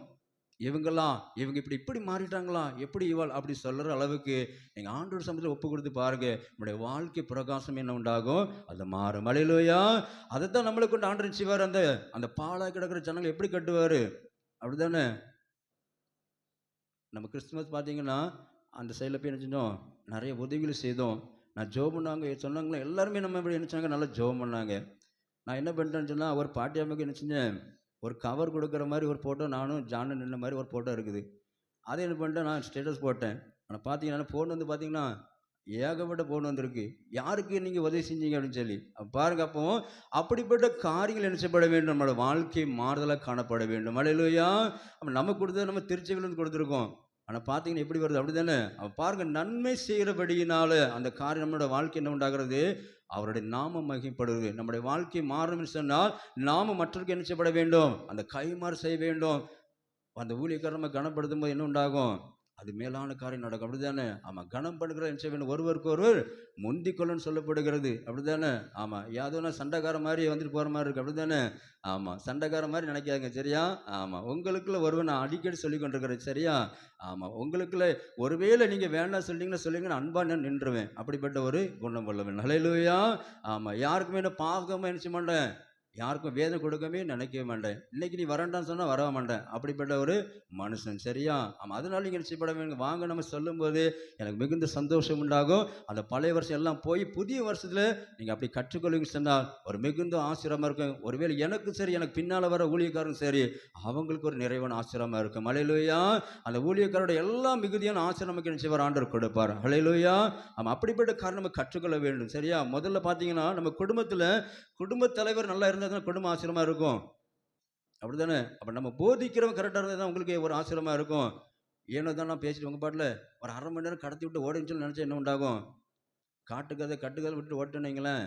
இவங்க இப்படி மாறிட்டாங்களா, எப்படி இவாள் அப்படி சொல்கிற அளவுக்கு நீங்கள் ஆண்டோட சமயத்தில் ஒப்பு கொடுத்து பாருங்கள், நம்முடைய வாழ்க்கை பிரகாசம் என்ன உண்டாகும்? அது மாறும். அல்லேலூயா. அதை தான் நம்மளை கொண்டு ஆண்டவர் செய்வார். அந்த பாழாய் கிடக்கிற ஜனங்கள் எப்படி கட்டுவார்? அப்படி தானே? நம்ம கிறிஸ்துமஸ் பார்த்தீங்கன்னா அந்த சைடில் போய் என்ன செஞ்சோம்? நிறைய உதவிகள் செய்தோம். நான் ஜோம் பண்ணாங்க சொன்னாங்களே, எல்லாருமே நம்ம இப்படி என்ன செஞ்சாங்க? நல்லா ஜோம் பண்ணாங்க. நான் என்ன பண்ணிட்டேன்னு சொன்னால், ஒரு பாட்டியாமைக்கு என்ன செஞ்சேன்? ஒரு கவர் கொடுக்குற மாதிரி ஒரு ஃபோட்டோ, நானும் ஜானும் நின்ன மாதிரி ஒரு ஃபோட்டோ இருக்குது. அதை என்ன பண்ணிட்டேன்? நான் ஸ்டேட்டஸ் போட்டேன். ஆனால் பார்த்தீங்கன்னா ஃபோன் வந்து பார்த்தீங்கன்னா ஏகப்பட்ட ஃபோன் வந்திருக்கு. யாருக்கு நீங்கள் உதவி செஞ்சீங்க அப்படின்னு சொல்லி பாருங்கள். அப்போ அப்படிப்பட்ட காரியங்கள் நினைச்சப்பட வேண்டும். நம்மளோட வாழ்க்கை மாறுதலாக காணப்பட வேண்டும். அல்லேலூயா. நம்ம கொடுத்தது நம்ம திருச்சியிலேருந்து கொடுத்துருக்கோம். ஆனால் பார்த்தீங்கன்னா எப்படி வருது? அப்படி தானே? அவன் பாருங்கள், நன்மை செய்கிறபடியினால அந்த காரியம் நம்மளோட வாழ்க்கை என்ன உண்டாகிறது? அவருடைய நாமம் மகிமைப்படுவது. நம்முடைய வாழ்க்கை மாறணும்னு சொன்னால் நாம மற்றவருக்கு என்ன செய்யப்பட வேண்டும்? அந்த கைமாறு செய்ய வேண்டும். அந்த ஊழியக்காரர் நம்ம கனப்படுத்தும் போது என்ன உண்டாகும்? அது மேலான காரியம் நடக்கும். அப்படிதானே? ஆமாம். கனம் பண்ணுகிற என்ன செய்ய வேண்டும்? ஒருவருக்கு ஒருவர் முந்திக்கொள்ளுன்னு சொல்லப்படுகிறது. அப்படிதானே? ஆமாம். யாதோனா சண்டைக்கார மாதிரி வந்துட்டு போகிற மாதிரி இருக்குது. அப்படிதானே? ஆமாம். சண்டைக்கார மாதிரி நினைக்காதுங்க. சரியா? ஆமாம். உங்களுக்குள்ள ஒருவன் நான் அடிக்கடி சொல்லி கொண்டிருக்கிறேன். சரியா? ஆமாம். உங்களுக்குள்ள ஒருவேளை நீங்கள் வேண்டாம் சொல்லிங்கன்னா நான் அன்பா நான் நின்றுவேன். அப்படிப்பட்ட ஒரு குணம் உள்ளவன். ஹல்லேலூயா. ஆமாம். யாருக்குமே என்ன பாகமாக என்ன செய்ய மாட்டேன், யாருக்கும் வேதனை கொடுக்கவே நினைக்கவே மாட்டேன். இன்னைக்கு நீ வரண்டான்னு சொன்னால் வர மாட்டேன். அப்படிப்பட்ட ஒரு மனுஷன். சரியா? ஆமாம். அதனால நீங்கள் நிச்சயப்பட வேண்டும். வாங்க நம்ம சொல்லும்போது எனக்கு மிகுந்த சந்தோஷம் உண்டாகும். அந்த பழைய வருஷம் எல்லாம் போய் புதிய வருஷத்தில் நீங்கள் அப்படி கற்றுக்கொள்ளுங்க சொன்னால் ஒரு மிகுந்த ஆசீர்வாதமாக இருக்கும். ஒருவேளை எனக்கும் சரி, எனக்கு பின்னால் வர ஊழியக்காரரும் சரி, அவங்களுக்கு ஒரு நிறைவான ஆசீர்வாதமாக இருக்கும். ஹல்லேலூயா. அந்த ஊழியக்காரோட எல்லா மிகுதியான ஆசீர்வாதம் நமக்கு நிச்சயம் ஆண்டவர் கொடுப்பார். ஹல்லேலூயா. ஆமாம். அப்படிப்பட்ட காரணம் நம்ம கற்றுக்கொள்ள வேண்டும். சரியா? முதல்ல பார்த்தீங்கன்னா நம்ம குடும்பத் தலைவர் நல்லா இருந்தால் தான் குடும்ப ஆசிரமாக இருக்கும். அப்படிதானே? அப்போ நம்ம போதிக்கிறவங்க கரெக்டாக இருந்தால் தான் உங்களுக்கு ஒரு ஆசிரமாக இருக்கும். ஏனோ தான் நான் பேசிட்டு உங்கள் பாட்டில் ஒரு அரை மணி நேரம் கடத்தி விட்டு ஓடின்னு சொல்லி நினச்சா என்ன உண்டாகும்? கட்டுக்கதை விட்டு ஓட்டுனீங்களேன்,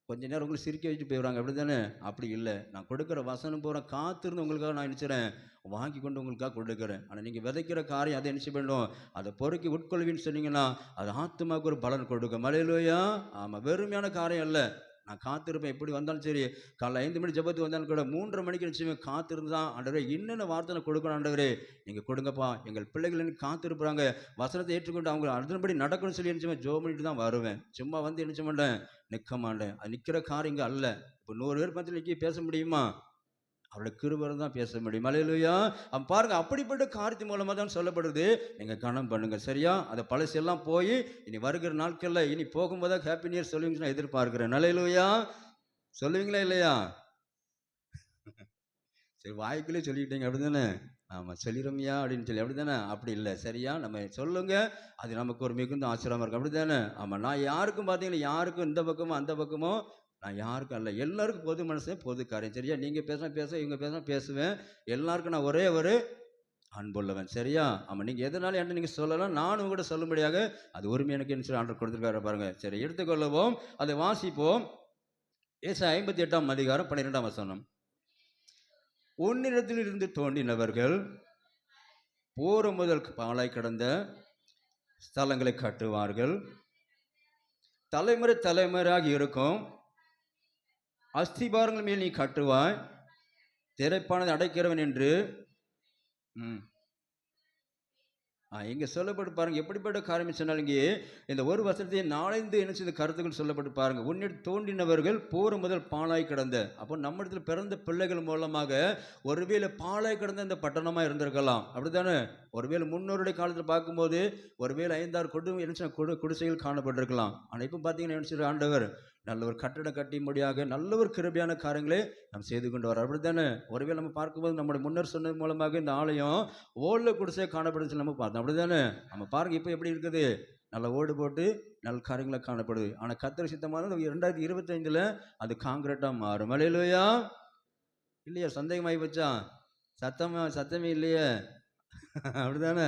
கொஞ்ச நேரம் உங்களுக்கு சிரிக்க வச்சுட்டு போயிடுவாங்க. அப்படி தானே? அப்படி இல்லை. நான் கொடுக்குற வசனம் பூரா காத்திருந்து உங்களுக்காக நான் நினச்சிறேன் வாங்கி கொண்டு உங்களுக்காக கொடுக்குறேன். ஆனால் நீங்கள் விதைக்கிற காரியம் அதை நினச்சி வேண்டும், அதை பொறுக்கி உட்கொள்வின்னு சொன்னீங்கன்னா அது ஆத்துமாவுக்கு ஒரு பலன் கொடுக்கும். ஹல்லேலூயா. ஆமாம். வெறுமையான காரியம் இல்லை. நான் காத்திருப்பேன். எப்படி வந்தாலும் சரி, காலைல 5 மணி ஜெபத்துக்கு வந்தாலும் கூட 3:30 மணிக்கு நிச்சயமே காத்திருந்து தான் ஆண்டவரே என்னென்ன வார்த்தை கொடுக்கணும் ஆண்டவரே நீங்கள் கொடுங்கப்பா, எங்கள் பிள்ளைகள் காத்திருப்பாங்க, வசனத்தை ஏற்றுக்கொண்டு அவங்க அதன்படி நடக்கணும்னு சொல்லி நினச்சமே ஜோ பண்ணிட்டு தான் வருவேன். சும்மா வந்து நினச்ச மாட்டேன், நிற்க மாட்டேன். அது நிற்கிற காரியம் இங்கே அல்ல. இப்போ 100 பேர் பற்றி நிற்க பேச முடியுமா? அவளை கிருபையில் தான் பேச முடியும். ஹல்லேலூயா. பாருங்க, அப்படிப்பட்ட காரியத்தின் மூலமாக தான் சொல்லப்படுது, நீங்கள் கனம் பண்ணுங்க. சரியா? அதை பழசெல்லாம் போய் இனி வருகிற நாட்களில் இனி போகும்போது ஹாப்பி நியூ இயர் சொல்லுவீங்கன்னு நான் எதிர்பார்க்கிறேன். ஹல்லேலூயா. சொல்லுவீங்களா இல்லையா? சரி, வாய்க்குள்ளே சொல்லிக்கிட்டீங்க. அப்படி தானே? ஆமாம். சொல்லிடும்யா அப்படின்னு சொல்லி. அப்படி தானே? அப்படி இல்லை. சரியா? நம்ம சொல்லுங்க, அது நமக்கு ஒரு மிகுந்த ஆச்சரியமாக இருக்கும். அப்படி தானே? ஆமாம். நான் யாருக்கும் பார்த்தீங்கன்னா யாருக்கும் இந்த பக்கமோ அந்த பக்கமோ நான் யாருக்கும் அல்ல. எல்லாருக்கும் பொது மனசே பொது காரியம். சரியா? நீங்கள் பேச இவங்க பேசுவேன். எல்லாருக்கும் நான் ஒரே ஒரு அன்புள்ளவன். சரியா? ஆமாம். நீங்கள் எதனாலும் என்கிட்ட நீங்கள் சொல்லலாம், நானும் கூட சொல்லும்படியாக அது உரிமை எனக்கு என்ன சொல்லி ஆண்டவர் கொடுத்துருக்காரு பாருங்க. சரி, எடுத்துக்கொள்ளவும், அதை வாசிப்போம். ஏசாயா 58ஆம் அதிகாரம் 12ஆம் வசனம். உன்னிடத்தில் இருந்து தோன்றினவர்கள் பூர்வம் முதல் பாழாய் கிடந்த ஸ்தலங்களை கட்டுவார்கள், தலைமுறை தலைமுறையாக இருக்கும் அஸ்திபாரங்கள் மேல் நீ கட்டுவாய், திரைப்பானதை அடைக்கிறவன் என்று இங்கே சொல்லப்பட்டு பாருங்க. எப்படிப்பட்ட காரியம் சொன்னால் இங்கே இந்த ஒரு வசனத்தை 4 என்ன செய்த கருத்துக்கள் சொல்லப்பட்டு பாருங்க. உன்னிடத்தில் தோன்றினவர்கள் பூர்வம் முதல் பாழாய் கிடந்த. அப்போ நம்ம இடத்துல பிறந்த பிள்ளைகள் மூலமாக ஒருவேளை பாழாய் கிடந்த இந்த பட்டணமாக இருந்திருக்கலாம். அப்படித்தானே? ஒருவேளை முன்னோருடைய காலத்தில் பார்க்கும்போது ஒருவேளை 5-6 குடிசைகள் காணப்பட்டிருக்கலாம். ஆனால் இப்போ பார்த்தீங்கன்னா என்ன செய்ய ஆண்டவர் நல்ல ஒரு கட்டடம் கட்டியும்படியாக நல்ல ஒரு கிருபையான காரியங்களே நம்ம செய்து கொண்டு வரோம். அப்படித்தானே? ஒருவேளை நம்ம பார்க்கும்போது நம்முடைய முன்னர் சொன்னது மூலமாக இந்த ஆலயம் ஓல்ல குடிசை காணப்படும் சொல்லி நம்ம பார்த்தோம். அப்படித்தானே? நம்ம பாருங்க இப்போ எப்படி இருக்குது, நல்ல ஓடு போட்டு நல்ல காரியங்களாக காணப்படுது. ஆனால் கர்த்தர் சித்தமான 2025 அது காங்கிரீட்டாக மாறும். ஹல்லேலூயா. இல்லையா? சந்தேகமாகி வச்சா சத்தமே இல்லையே. அப்படிதானே?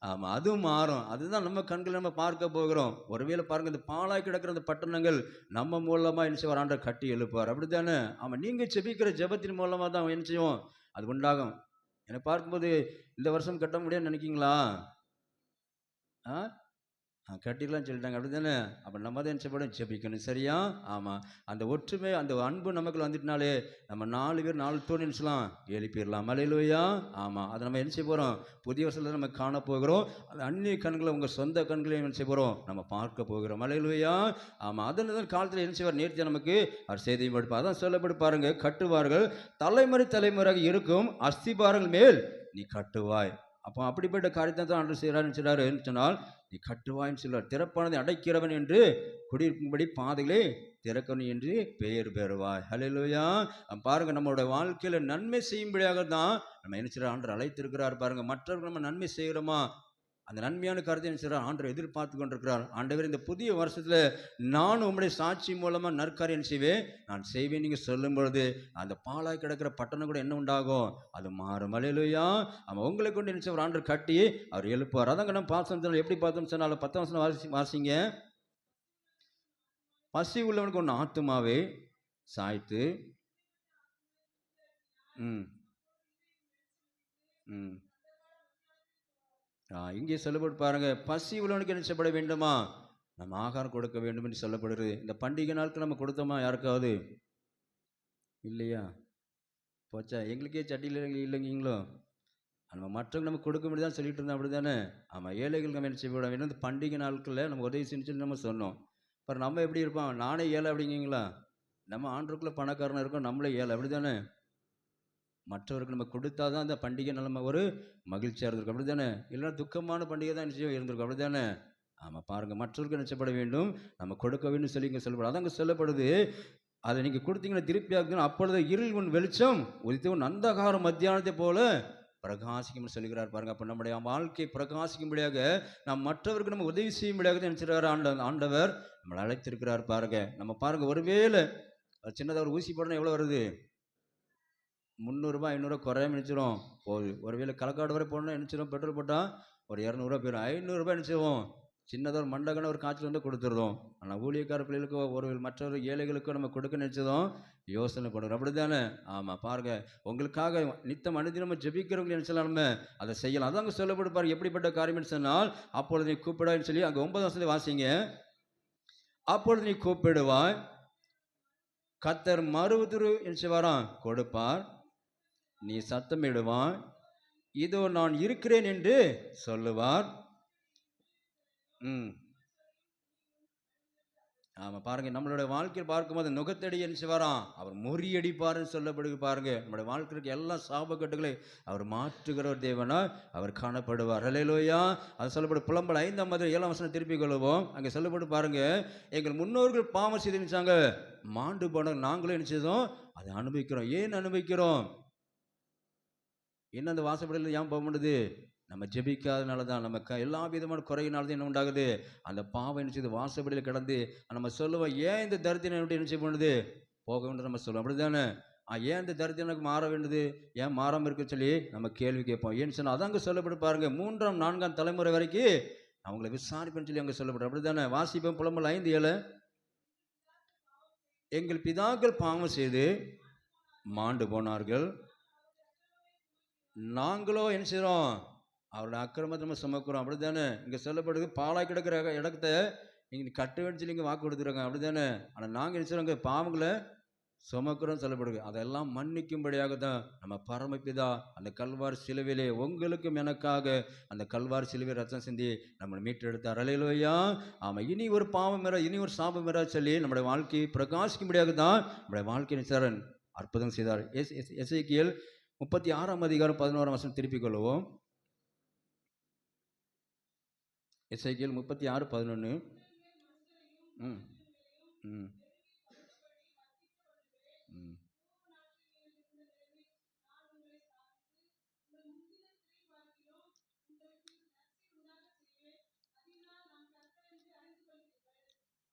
ஆமாம். அதுவும் மாறும். அதுதான் நம்ம கண்களை நம்ம பார்க்க போகிறோம். ஒருவேளை பாருங்க, இந்த பாழாய் கிடக்கிற அந்த பட்டணங்கள் நம்ம மூலமாக என்ன செய்வார்? ஆண்டவர் கட்டி எழுப்பார். அப்படித்தானே? ஆமாம். நீங்கள் செபிக்கிற ஜெபத்தின் மூலமாக தான் என்ன செய்வோம், அது உண்டாகும். என்னை பார்க்கும்போது இந்த வருஷம் கட்ட முடியாதுன்னு நினைக்கிங்களா? கட்டிடலாம் சொல்லிட்டாங்க. அப்படி தானே? அப்போ நம்ம தான் என்ன ஜெபிக்கணும். சரியா? ஆமாம். அந்த ஒற்றுமை, அந்த அன்பு நமக்குள்ள வந்துட்டுனாலே நம்ம 4 பேர் 4 தூண் நினச்சலாம் எழுப்பிடலாம். ஹல்லேலூயா. ஆமாம். அதை நம்ம என்ன செய்ய போகிறோம்? புதிய வருஷத்தில் நம்ம காண போகிறோம். அது அந்நிய கண்களை உங்கள் சொந்த கண்களையும் என்ன செய்ய போகிறோம்? நம்ம பார்க்க போகிறோம். ஹல்லேலூயா. ஆமாம். அதன் காலத்தில் என்ன செய்வார்? நேர்த்தியாக நமக்கு அவர் செய்தியும் எடுப்பார். அதான் சொல்லப்பட்டு பாருங்க, கட்டுவார்கள், தலைமுறை தலைமுறையாக இருக்கும் அஸ்திபாரங்கள் மேல் நீ கட்டுவாய். அப்போ அப்படிப்பட்ட காரியத்தை தான் ஆண்டவர் செய்கிறாருன்னு சொன்னால் நீ கட்டுவாயின்னு சொல்லுவார். திறப்பானதை அடைக்கிறவன் என்று குடியிருக்கும்படி பாதைகளே திறக்கணும் என்று பெயர் பெறுவாய். ஹல்லேலூயா. பாருங்க, நம்மளோட வாழ்க்கையில் நன்மை செய்யும்படியாக தான் நம்ம என்ன செய்யற ஆண்டவர் அழைத்திருக்கிறார். பாருங்க, மற்றவர்கள் நம்ம நன்மை செய்கிறோமா? அந்த நன்மையான காரியத்தை என்ன செய்யறார்? ஆண்டவர் எதிர்பார்த்து கொண்டிருக்கிறார். ஆண்டவர், இந்த புதிய வருஷத்தில் நான் உங்களுடைய சாட்சி மூலமாக நற்காரியம் செய்வேன், நான் செய்வேன் நீங்கள் சொல்லும் பொழுது அந்த பாழாய் கிடக்கிற பட்டணம் கூட என்ன உண்டாகும்? அது மாறும். ஹல்லேலூயா. அவன் உங்களை கொண்டு என்ன செய்வார்? ஆண்டவர் கட்டி அவர் எழுப்புவார். அதாங்க நம்ம பார்த்தோம். எப்படி பார்த்தோம் சொன்னாலும் 10ஆம் வசனம் வாசிங்க. பசி உள்ளவனுக்கு ஒன்று ஆத்துமாவே சாய்த்து இங்கே சொல்லப்பட்டு பாருங்க, பசி உள்ளவனுக்கு என்ன செய்யப்பட வேண்டுமா, நம்ம ஆகாரம் கொடுக்க வேண்டும் என்று சொல்லப்படுது. இந்த பண்டிகை நாட்கள் நம்ம கொடுத்தோமா யாருக்காவது? இல்லையா? போச்சா, எங்களுக்கே சட்டியில் இல்லைங்களோ. நம்ம மற்றவங்க நம்ம கொடுக்க முடியாது தான் சொல்லிட்டு இருந்தோம், அப்படி தானே? ஆமாம், ஏழைகள் நம்ம என்ன செய்ய வேண்டும், இந்த பண்டிகை நாட்களில் நம்ம உதவி செஞ்சு நம்ம சொன்னோம். அப்புறம் நம்ம எப்படி இருப்போம், நானே ஏழை அப்படிங்களா? நம்ம ஆண்டுக்குள்ளே பணக்காரனாக இருக்கோம், நம்மளே ஏழை, அப்படி தானே? மற்றவருக்கு நம்ம கொடுத்தா தான் அந்த பண்டிகை நம்ம ஒரு மகிழ்ச்சியாக இருந்திருக்கும், அப்படி தானே? இல்லைன்னா துக்கமான பண்டிகை தான் நிச்சயம் இருந்திருக்கும், அப்படி தானே? ஆமாம், பாருங்கள், மற்றவருக்கு நிச்சயப்பட வேண்டும், நம்ம கொடுக்க வேண்டும் சொல்லி இங்கே சொல்லப்படும். அதாங்க சொல்லப்படுது, அதை நீங்கள் கொடுத்தீங்கன்னா திருப்பி ஆகுதுன்னு, அப்பொழுது இருள் உன் வெளிச்சம் உதித்து உன் அந்தகாரம் மத்தியானத்தை போல பிரகாசிக்கும்னு சொல்லுகிறார் பாருங்க. அப்போ நம்முடைய வாழ்க்கை பிரகாசிக்கும்படியாக நாம் மற்றவருக்கு நம்ம உதவி செய்யும்படியாக தான் நினைச்சிருக்காரு ஆண்டவர் நம்மளை அழைத்திருக்கிறார் பாருங்க. நம்ம பாருங்க, ஒருவேளை சின்னதாக ஒரு ஊசி போடணும் எவ்வளோ வருது, 300 500 குறையாம நினைச்சிடும் போகுது. ஒருவேளை களக்காடு வரை போடணும் நினைச்சிடும், பெட்ரோல் போட்டால் ஒரு 200 போயிடும், 500 நினைச்சிடுவோம். சின்னதாக ஒரு மண்டகன ஒரு காய்ச்சல் வந்து கொடுத்துருதோம். ஆனால் ஊழியக்கார பிள்ளைகளுக்கோ ஒரு மற்றொரு ஏழைகளுக்கோ நம்ம கொடுக்க நினைச்சதும் யோசனை பண்ணுறோம், அப்படி தானே? ஆமாம், பாருங்கள், உங்களுக்காக நித்தம் அனுதினம் நம்ம ஜெபிக்கிறவங்க நினைச்சலாம், நம்ம அதை செய்யலாம். அதான் அங்கே சொல்லப்பட்டு பாருங்க, எப்படிப்பட்ட காரியம் சொன்னால், அப்பொழுது நீ கூப்பிடான்னு சொல்லி அங்கே 9 வருஷத்துல வாசிங்க. அப்பொழுது நீ கூப்பிடுவாய், கர்த்தர் மறுவுத்துரு என்ன வரான் கொடுப்பார், நீ சத்தமிடுவாய், இதோ நான் இருக்கிறேன் என்று சொல்லுவார். ஆமாம், பாருங்க, நம்மளுடைய வாழ்க்கையில் பார்க்கும்போது நுகத்தடி என்ன வரான், அவர் முறியடிப்பார்னு சொல்லப்படுது பாருங்க. நம்மளுடைய வாழ்க்கைக்கு எல்லா சாபக்கட்டுகளை அவர் மாற்றுகிற ஒரு தேவனா அவர் காணப்படுவார். அல்லேலூயா. அது சொல்லப்படும் புலம்பல் 5:7 திருப்பிக் கொள்ளுவோம். அங்கே சொல்லப்பட்டு பாருங்க, எங்கள் முன்னோர்கள் பாவம் செய்து நினைச்சாங்க, மாண்டு போன நாங்களும் என்ன செய்தோம், அதை அனுபவிக்கிறோம். ஏன் அனுபவிக்கிறோம்? என்ன அந்த வாசப்படையில் ஏன் போக முடியுது, நம்ம ஜெபிக்காதனால தான். நம்ம எல்லா விதமான குறையினால தான் என்ன உண்டாகுது, அந்த பாவம் என்ன செய்யுது, வாசப்படியில் கிடந்து நம்ம சொல்லுவோம், ஏன் இந்த தரித்திரம் என்ன செய்ய பண்ணுது, போக வேண்டியது நம்ம சொல்லுவோம், அப்படி தானே? ஏன் இந்த தரித்திரம் எனக்கு மாற வேண்டியது, ஏன் மாறாமல் இருக்குன்னு சொல்லி நம்ம கேள்வி கேட்போம். ஏன்னு சொன்னால் அதாங்க சொல்லப்பட்டு பாருங்க, 3ஆம் 4ஆம் தலைமுறை வரைக்கும் அவங்கள விசாரிப்பேன்னு சொல்லி அங்கே சொல்லப்படும், அப்படி தானே? வாசிப்போம் புலம்பல் 5:7. எங்கள் பிதாக்கள் பாவம் செய்து மாண்டு போனார்கள், நாங்களோ என்ன செய்கிறோம், அவரோட அக்கிரமத்தை நம்ம சுமக்கிறோம், அப்படி தானே? இங்கே சொல்லப்படுது, பாலாய் கிடக்கிற இடத்த இங்கே கட்ட வேண்டிய சொல்லி இங்கே வாக்கு கொடுத்துருக்காங்க, அப்படி தானே? ஆனால் நாங்கள் என்ன செய்கிறோம், பாவங்களை சுமக்கிறோம் சொல்லப்படுது. அதெல்லாம் மன்னிக்கும்படியாக தான் நம்ம பரமபிதா அந்த கல்வாரி சிலுவையிலே உங்களுக்கும் எனக்காக அந்த கல்வாரி சிலுவை ரத்தம் சிந்தி நம்மளை மீட்டெடுத்தார். அல்லேலூயா. ஆமாம், இனி ஒரு பாவம் மேரா, இனி ஒரு சாபம் மேரா சொல்லி நம்முடைய வாழ்க்கையை பிரகாசிக்கும்படியாக தான் நம்முடைய வாழ்க்கையின் சரண் அற்புதம் செய்தார். எசேக்கியேல் 36ஆம் அதிகாரம் 11ஆம் வசனம் திருப்பிக் கொள்வோம். எசேக்கியேல் 36:11. ம் ம் ம்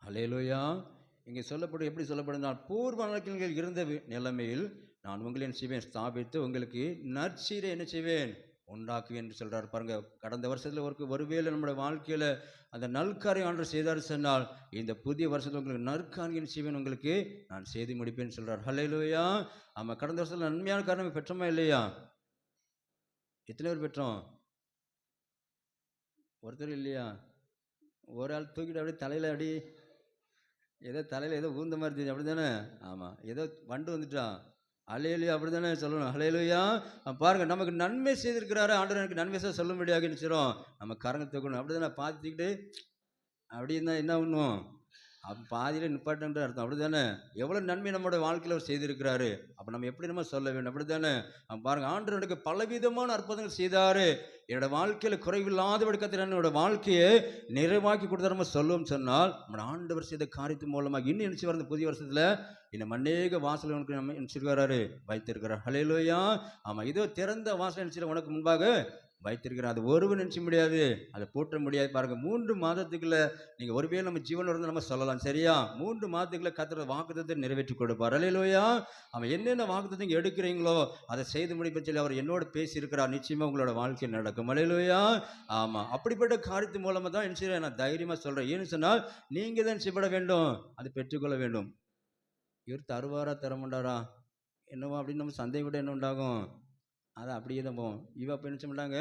அல்லேலூயா. இங்கே சொல்லப்படும், எப்படி சொல்லப்படுதுனால், பூர்வ நாட்களில் இருந்த நிலைமையில் நான் உங்களை என்ன செய்வேன், ஸ்தாபித்து உங்களுக்கு நற்சீரை என்ன செய்வேன், உண்டாக்குவேன் என்று சொல்கிறார் பாருங்க. கடந்த வருஷத்தில் ஒருவேளை நம்முடைய வாழ்க்கையில் அந்த நல்காரியம் ஆண்டவர் செய்தார் சொன்னால், இந்த புதிய வருஷத்தில் உங்களுக்கு நற்காரியம் செய்வேன், உங்களுக்கு நான் செய்து முடிப்பேன்னு சொல்கிறார். அல்லேலூயா. ஆமாம், கடந்த வருஷத்தில் நன்மையான காரணம் பெற்றோமா இல்லையா? எத்தனை பேர் பெற்றோம்? ஒருத்தர் இல்லையா? ஒரு ஆள் தூக்கிட்டு அப்படியே தலையில் அப்படி ஏதோ தலையில் ஏதோ ஊந்த மாதிரி தெரியும், அப்படி தானே? ஆமாம், ஏதோ வண்டு வந்துட்டான். அல்லேலூயா, அப்படி தானே சொல்லணும். அல்லேலூயா. பாருங்க, நமக்கு நன்மை செய்திருக்கிறாரு ஆண்டவர், எனக்கு நன்மை செய்ய சொல்லும்படியாக நினைச்சிடும், நம்ம கரங்க தூக்கணும், அப்படி தானே? பார்த்துக்கிட்டு அப்படி இருந்தால் என்ன பண்ணுவோம், அப்போ பாதியில் நிப்பாட்டுன்ற அர்த்தம், அப்படி தானே? எவ்வளோ நன்மை நம்மளோட வாழ்க்கையில் அவர் செய்திருக்கிறாரு, அப்போ நம்ம எப்படி நம்ம சொல்ல வேண்டும், அப்படி தானே? பாருங்க, ஆண்டவர் எனக்கு பலவிதமான அற்புதங்கள் செய்தார், என்னோட வாழ்க்கையில் குறைவில்லாதபடி கத்திர என்னோட வாழ்க்கையை நிறைவாக்கி கொடுத்தா நம்ம சொல்லுவோம் சொன்னால், நம்ம ஆண்டவர் செய்த காரியத்தின் மூலமாக இன்னும் நினச்சி வர புதிய வருஷத்தில் இன்னும் அநேக வாசல்களுக்கு நம்ம நினச்சிருக்கிறாரு, வைத்திருக்கிறார். அல்லேலூயா. ஆமாம், இதோ திறந்த வாசல் நினச்சி உனக்கு முன்பாக வைத்திருக்கிறார். அது ஒருவர் நினச்ச முடியாது, அதை போற்ற முடியாது. பாருங்க, 3 மாதத்துக்குள்ள நீங்கள் ஒருவேளை நம்ம ஜீவன் இருந்து நம்ம சொல்லலாம், சரியா? 3 மாதத்துக்குள்ள கர்த்தர் வாக்குத்தத்தத்தை நிறைவேற்றி கொடுப்பார். அல்லேலூயா. அவன் என்னென்ன வாக்குத்தத்தம் எடுக்கிறீங்களோ அதை செய்து முடிப்ப சொல்லி அவர் என்னோட பேசியிருக்கிறார். நிச்சயமாக உங்களோட வாழ்க்கை நடக்கும். அல்லேலூயா. ஆமாம், அப்படிப்பட்ட காரியத்தின் மூலமாக தான் என்ன நான் தைரியமாக சொல்கிறேன். ஏன்னு சொன்னால், நீங்கள் தான் செய்யப்பட வேண்டும், அதை பெற்றுக்கொள்ள வேண்டும். இவர் தருவாரா தரமாட்டாரா என்னவோ அப்படின்னு நம்ம சந்தேகம் கூட என்ன உண்டாகும், அதை அப்படியே தான் போவோம். இவ அப்போ என்ன மாட்டாங்க,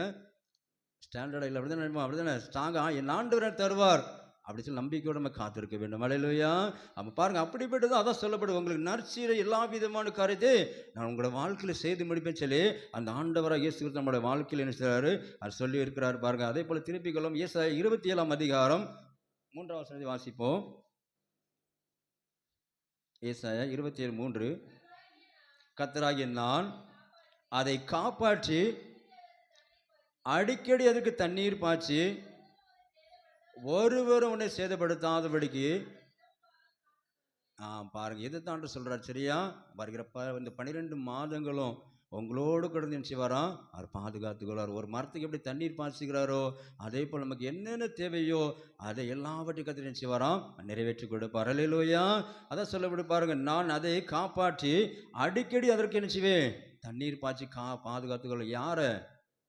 ஸ்டாண்டர்டாக இல்லை, அப்படி தானே அப்படி தானே ஸ்ட்ராங்காக என் ஆண்டவர் தருவார் அப்படி சொல்லி நம்பிக்கையோடு நம்ம காத்திருக்க வேண்டும். அல்லேலூயா. அப்போ பாருங்கள், அப்படிப்பட்டது அதான் சொல்லப்படுது, உங்களுக்கு நற்சீரை எல்லா விதமான காரியத்தை நான் உங்களோட வாழ்க்கையில் செய்து முடிப்பேன்னு சொல்லி அந்த ஆண்டவராக இயேசு கிறிஸ்து நம்மளோட வாழ்க்கையில் என்ன செய்கிறாரு, அது சொல்லி இருக்கிறார் பாருங்கள். அதே போல் திருப்பிக் கொள்ளும் ஏசாயா 27ஆம் அதிகாரம் 3ஆம் வசனத்தை வாசிப்போம். ஏசாயா 27:3. கர்த்தராகிய நான் அதை காப்பாற்றி அடிக்கடி அதுக்கு தண்ணீர் பாய்ச்சி ஒருவரும் உன்னை சேதப்படுத்தாதபடிக்கு. பாருங்க, எது தாண்டு சொல்றாரு சரியா. வருகிற இந்த 12 மாதங்களும் உங்களோடு கிடந்து என்ன செய்வாராம், அவர் பாதுகாத்துக்கிறார். ஒரு மரத்துக்கு எப்படி தண்ணீர் பாய்ச்சுகிறாரோ அதே போல் நமக்கு என்னென்ன தேவையோ அதை எல்லாவற்றையும் கற்று என்ன செய்வாராம், நிறைவேற்றி கொடுப்பார். அல்லேலூயா. அதான் சொல்லப்பட்டு பாருங்க, நான் அதை காப்பாற்றி அடிக்கடி அதற்கு என்ன செய்வேன், தண்ணீர் பாய்ச்சி பாதுகாத்துக்கொள்ள. யாரை?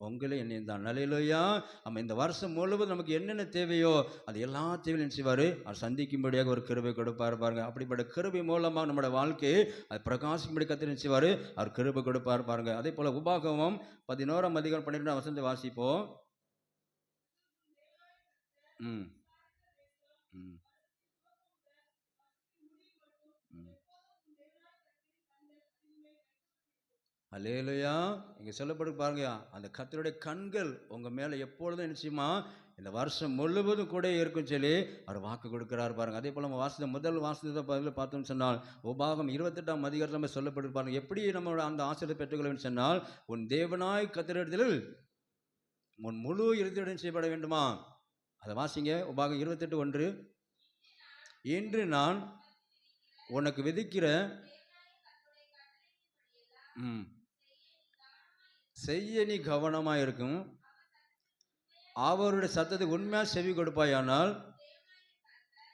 உங்களே என்னையும் தான். அல்லேலூயா. நம்ம இந்த வருஷம் முழுவதும் நமக்கு என்னென்ன தேவையோ அது எல்லா தேவையும் என்ன செய்வார், அவர் சந்திக்கும்படியாக ஒரு கிருபை கொடுப்பார் பாருங்க. அப்படிப்பட்ட கிருபை மூலமாக நம்மளோட வாழ்க்கையை அது பிரகாசிக்கும்படி கர்த்தர் என்ன செய்வார், அவர் கிருபை கொடுப்பார் பாருங்க. அதே போல் உபாகமம் 11ஆம் அதிகாரம் 12ஆம் வசனத்தை வாசிப்போம். ம் ம் அல்லேலூயா. இங்கே சொல்லப்பட்டு பாருங்க, அந்த கர்த்தருடைய கண்கள் உங்கள் மேலே எப்பொழுதும் நிச்சயமா இந்த வருஷம் முழுவதும் கூட இருக்கும் சொல்லி அவர் வாக்கு கொடுக்குறாரு பாருங்க. அதே போல் நம்ம முதல் வாசனத்தை பதில் பார்த்தோம்னு சொன்னால் உபாகம் 28ஆம் அதிகாரத்தில் நம்ம சொல்லப்பட்டு பாருங்க, எப்படி நம்மளோட அந்த ஆசீர்வாதத்தை பெற்றுக்கொள்ளுன்னு சொன்னால், உன் தேவனாய் கர்த்தரிடத்தில் உன் முழு இருதயத்துடன் செய்யப்பட வேண்டுமா. அதை வாசிங்க. உபாகம் 28:1. இன்று நான் உனக்கு விதிக்கிற செய்ய நீ கவனமாக இருக்கும், அவருடைய சத்தத்தை உண்மையாக செவி கொடுப்பாயானால்